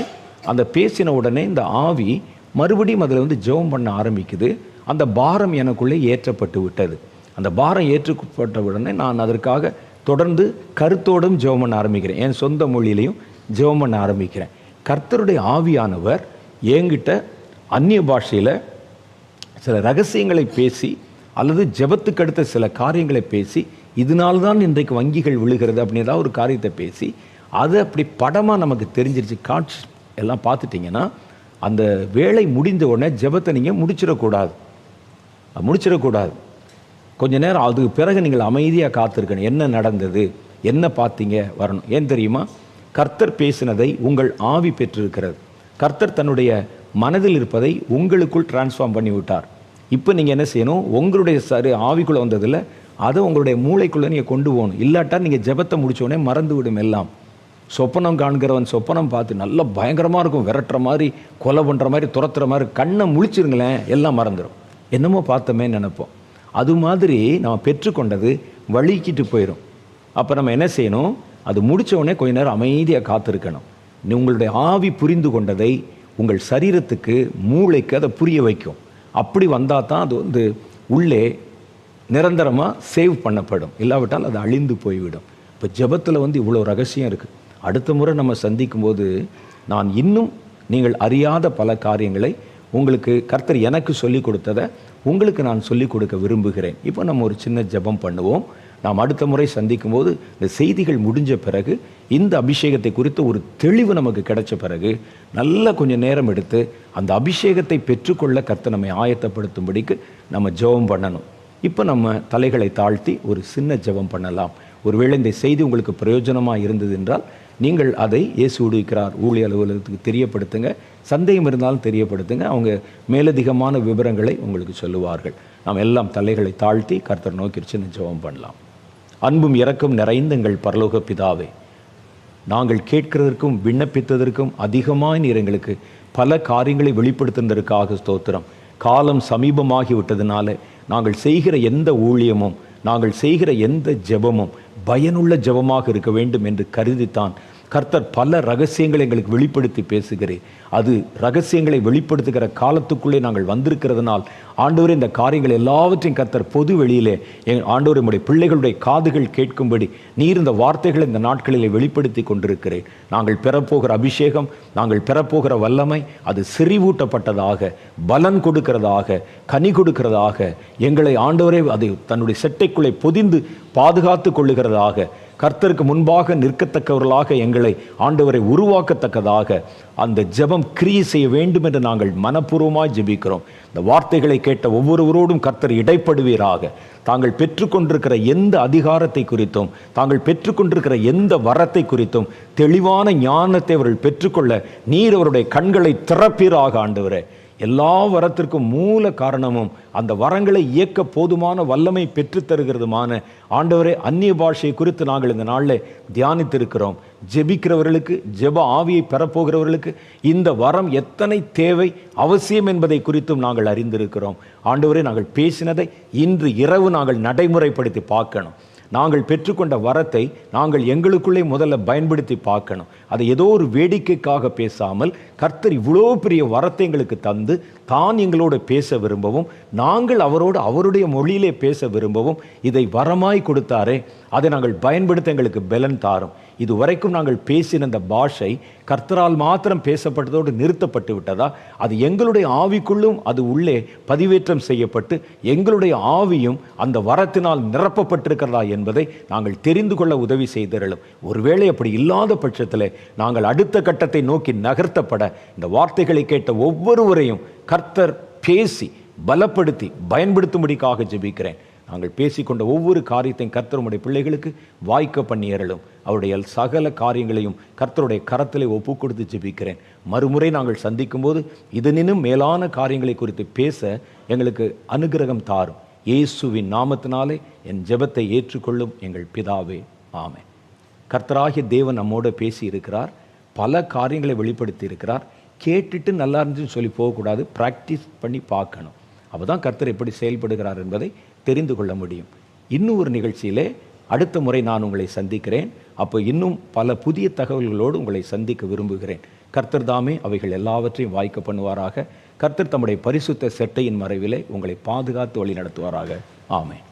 [SPEAKER 1] அந்த பேசின உடனே இந்த ஆவி மறுபடியும் அதில் ஜெபம் பண்ண ஆரம்பிக்குது. அந்த பாரம் எனக்குள்ளே ஏற்றப்பட்டு விட்டது. அந்த பாரம் ஏற்றப்பட்ட உடனே நான் அதற்காக தொடர்ந்து கருத்தோடும் ஜெபம் பண்ண ஆரம்பிக்கிறேன். என் சொந்த மொழியிலையும் ஜெபம் பண்ண ஆரம்பிக்கிறேன். கர்த்தருடைய ஆவியானவர் என்கிட்ட அந்நிய பாஷையில் சில ரகசியங்களை பேசி அல்லது ஜெபத்துக்கு அடுத்த சில காரியங்களை பேசி, இதனால்தான் இன்றைக்கு வங்கிகள் விழுகிறது அப்படின்னு ஏதாவது ஒரு காரியத்தை பேசி, அது அப்படி படமாக நமக்கு தெரிஞ்சிருச்சு. காட்சி எல்லாம் பார்த்துட்டிங்கன்னா அந்த வேலை முடிந்த உடனே ஜெபத்தை நீங்கள் முடிச்சிடக்கூடாது. கொஞ்ச நேரம் அதுக்கு பிறகு நீங்கள் அமைதியாக காத்திருக்கணும். என்ன நடந்தது, என்ன பார்த்தீங்க வரணும். ஏன் தெரியுமா? கர்த்தர் பேசினதை உங்கள் ஆவி பெற்றிருக்கிறது. கர்த்தர் தன்னுடைய மனதில் இருப்பதை உங்களுக்குள் டிரான்ஸ்ஃபார்ம் பண்ணி விட்டார். இப்போ நீங்கள் என்ன செய்யணும்? உங்களுடைய ஆவிக்குள்ளே வந்ததில் அதை உங்களுடைய மூளைக்குள்ளே நீங்கள் கொண்டு போகணும். இல்லாட்டா நீங்கள் ஜெபத்தை முடித்தோடனே மறந்து விடும் எல்லாம். சொப்பனம் காண்கிறவன் சொப்பனம் பார்த்து நல்லா பயங்கரமாக இருக்கும், விரட்டுற மாதிரி, கொலை பண்ணுற மாதிரி, துரத்துற மாதிரி, கண்ணை முழிச்சிருங்களேன், எல்லாம் மறந்துடும். என்னமோ பார்த்தோமே நினைப்போம். அது மாதிரி நம்ம பெற்றுக்கொண்டது வழிக்கிட்டு போயிடும். அப்போ நம்ம என்ன செய்யணும்? அது முடித்த உடனே கொஞ்ச நேரம் அமைதியாக காத்திருக்கணும். உங்களுடைய ஆவி புரிந்து கொண்டதை உங்கள் சரீரத்துக்கு, மூளைக்கு அதை புரிய வைக்கும். அப்படி வந்தால் தான் அது உள்ளே நிரந்தரமாக சேவ் பண்ணப்படும். இல்லாவிட்டால் அது அழிந்து போய்விடும். இப்போ ஜெபத்தில் இவ்வளோ ரகசியம் இருக்குது. அடுத்த முறை நம்ம சந்திக்கும் போது நான் இன்னும் நீங்கள் அறியாத பல காரியங்களை உங்களுக்கு கர்த்தர் எனக்கு சொல்லிக் கொடுத்ததை உங்களுக்கு நான் சொல்லிக் கொடுக்க விரும்புகிறேன். இப்போ நம்ம ஒரு சின்ன ஜெபம் பண்ணுவோம். நாம் அடுத்த முறை சந்திக்கும் போது இந்த செய்திகள் முடிஞ்ச பிறகு, இந்த அபிஷேகத்தை குறித்து ஒரு தெளிவு நமக்கு கிடைச்ச பிறகு, நல்ல கொஞ்சம் நேரம் எடுத்து அந்த அபிஷேகத்தை பெற்றுக்கொள்ள கர்த்தர் நம்மை ஆயத்தப்படுத்தும்படிக்கு நம்ம ஜெபம் பண்ணணும். இப்போ நம்ம தலைகளை தாழ்த்தி ஒரு சின்ன ஜெபம் பண்ணலாம். ஒருவேளை இந்த செய்தி உங்களுக்கு பிரயோஜனமாக இருந்தது என்றால் நீங்கள் அதை இயேசு விடுவிக்கிறார் ஊழிய அலுவலகத்துக்கு தெரியப்படுத்துங்க. சந்தேகம் இருந்தாலும் தெரியப்படுத்துங்க. அவங்க மேலதிகமான விவரங்களை உங்களுக்கு சொல்லுவார்கள். நாம் எல்லாம் தலைகளை தாழ்த்தி கர்த்தர் நோக்கி சின்ன ஜெபம் பண்ணலாம். அன்பும் இரக்கம் நிறைந்த எங்கள் பரலோக பிதாவே, நாங்கள் கேட்கிறதற்கும் விண்ணப்பித்ததற்கும் அதிகமாக நீர் எங்களுக்கு பல காரியங்களை வெளிப்படுத்துவதற்காக ஸ்தோத்திரம். காலம் சமீபமாகி விட்டதுனால நாங்கள் செய்கிற எந்த ஊழியமும், நாங்கள் செய்கிற எந்த ஜெபமும் பயனுள்ள ஜெபமாக இருக்க வேண்டும் என்று கருதித்தான் கர்த்தர் பல ரகசியங்களை எங்களுக்கு வெளிப்படுத்தி பேசுகிறேன். அது ரகசியங்களை வெளிப்படுத்துகிற காலத்துக்குள்ளே நாங்கள் வந்திருக்கிறதுனால் ஆண்டவரே, இந்த காரியங்கள் எல்லாவற்றையும் கர்த்தர் பொது வெளியிலே ஆண்டவரே நம்முடைய பிள்ளைகளுடைய காதுகள் கேட்கும்படி நீர் இந்த வார்த்தைகளை இந்த நாட்களிலே வெளிப்படுத்தி கொண்டிருக்கிறேன். நாங்கள் பெறப்போகிற அபிஷேகம், நாங்கள் பெறப்போகிற வல்லமை, அது செறிவூட்டப்பட்டதாக, பலன் கொடுக்கிறதாக, கனி கொடுக்கிறதாக, எங்களை ஆண்டவரே அதை தன்னுடைய செட்டைக்குள்ளே பொதிந்து பாதுகாத்து கொள்ளுகிறதாக, கர்த்தருக்கு முன்பாக நிற்கத்தக்கவர்களாக எங்களை ஆண்டவரை உருவாக்கத்தக்கதாக அந்த ஜெபம் கிரியை செய்ய வேண்டும் என்று நாங்கள் மனப்பூர்வமாய் ஜெபிக்கிறோம். இந்த வார்த்தைகளை கேட்ட ஒவ்வொருவரோடும் கர்த்தர் இடைப்படுவீராக. தாங்கள் பெற்றுக்கொண்டிருக்கிற எந்த அதிகாரத்தை குறித்தும், தாங்கள் பெற்றுக்கொண்டிருக்கிற எந்த வரத்தை குறித்தும் தெளிவான ஞானத்தை அவர்கள் பெற்றுக்கொள்ள நீர் அவருடைய கண்களை திறப்பீராக. ஆண்டவரே, எல்லா வரத்திற்கும் மூல காரணமும் அந்த வரங்களை இயக்க போதுமான வல்லமை பெற்றுத்தருகிறதுமான ஆண்டவரே, அந்நிய பாஷையை குறித்து நாங்கள் இந்த நாளில் தியானித்திருக்கிறோம். ஜெபிக்கிறவர்களுக்கு, ஜெப ஆவியை பெறப்போகிறவர்களுக்கு இந்த வரம் எத்தனை தேவை, அவசியம் என்பதை குறித்தும் நாங்கள் அறிந்திருக்கிறோம். ஆண்டவரே, நாங்கள் பேசினதை இன்று இரவு நாங்கள் நடைமுறைப்படுத்தி பார்க்கணும். நாங்கள் பெற்றுக்கொண்ட வரத்தை நாங்கள் எங்களுக்குள்ளே முதல்ல பயன்படுத்தி பார்க்கணும். அதை ஏதோ ஒரு வேடிக்கைக்காக பேசாமல் கர்த்தர் இவ்வளோ பெரிய வரத்தை எங்களுக்கு தந்து தான் எங்களோடு பேச விரும்பவும், நாங்கள் அவரோடு அவருடைய மொழியிலே பேச விரும்பவும் இதை வரமாய் கொடுத்தாரே, அதை நாங்கள் பயன்படுத்த எங்களுக்கு பலன் தாரும். இதுவரைக்கும் நாங்கள் பேசின அந்த பாஷை கர்த்தரால் மாத்திரம் பேசப்பட்டதோடு நிறுத்தப்பட்டு விட்டதா? அது எங்களுடைய ஆவிக்குள்ளும் அது உள்ளே பதிவேற்றம் செய்யப்பட்டு எங்களுடைய ஆவியும் அந்த வரத்தினால் நிரப்பப்பட்டிருக்கிறதா என்பதை நாங்கள் தெரிந்து கொள்ள உதவி செய்திருளும். ஒருவேளை அப்படி இல்லாத பட்சத்தில் நாங்கள் அடுத்த கட்டத்தை நோக்கி நகர்த்தப்பட இந்த வார்த்தைகளை கேட்ட ஒவ்வொருவரையும் கர்த்தர் பேசி பலப்படுத்தி பயன்படுத்தும்படிக்காக ஜெபிக்கிறேன். நாங்கள் பேசிக்கொண்ட ஒவ்வொரு காரியத்தையும் கர்த்தர் உம்முடைய பிள்ளைகளுக்கு வாய்க்க பண்ணி அருளும். அவருடைய சகல காரியங்களையும் கர்த்தருடைய கரத்திலே ஒப்பு கொடுத்து ஜெபிக்கிறேன். மறுமுறை நாங்கள் சந்திக்கும் போது இதனினும் மேலான காரியங்களை குறித்து பேச எங்களுக்கு அனுகிரகம் தாரும். இயேசுவின் நாமத்தினாலே என் ஜெபத்தை ஏற்றுக்கொள்ளும் எங்கள் பிதாவே, ஆமென். கர்த்தராகிய தேவன் நம்மோடு பேசி இருக்கிறார். பல காரியங்களை வெளிப்படுத்தி இருக்கிறார். கேட்டுட்டு நல்லா இருந்துச்சுன்னு சொல்லி போகக்கூடாது, ப்ராக்டிஸ் பண்ணி பார்க்கணும். அப்போ தான் கர்த்தர் எப்படி செயல்படுகிறார் என்பதை தெரிந்து கொள்ள முடியும். இன்னும் ஒரு நிகழ்ச்சியிலே அடுத்த முறை நான் உங்களை சந்திக்கிறேன். அப்போ இன்னும் பல புதிய தகவல்களோடு உங்களை சந்திக்க விரும்புகிறேன். கர்த்தர் தாமே அவைகள் எல்லாவற்றையும் வாய்க்க பண்ணுவாராக. கர்த்தர் தம்முடைய பரிசுத்த செட்டையின் மறைவிலே உங்களை பாதுகாத்து வழி நடத்துவாராக. ஆமென்.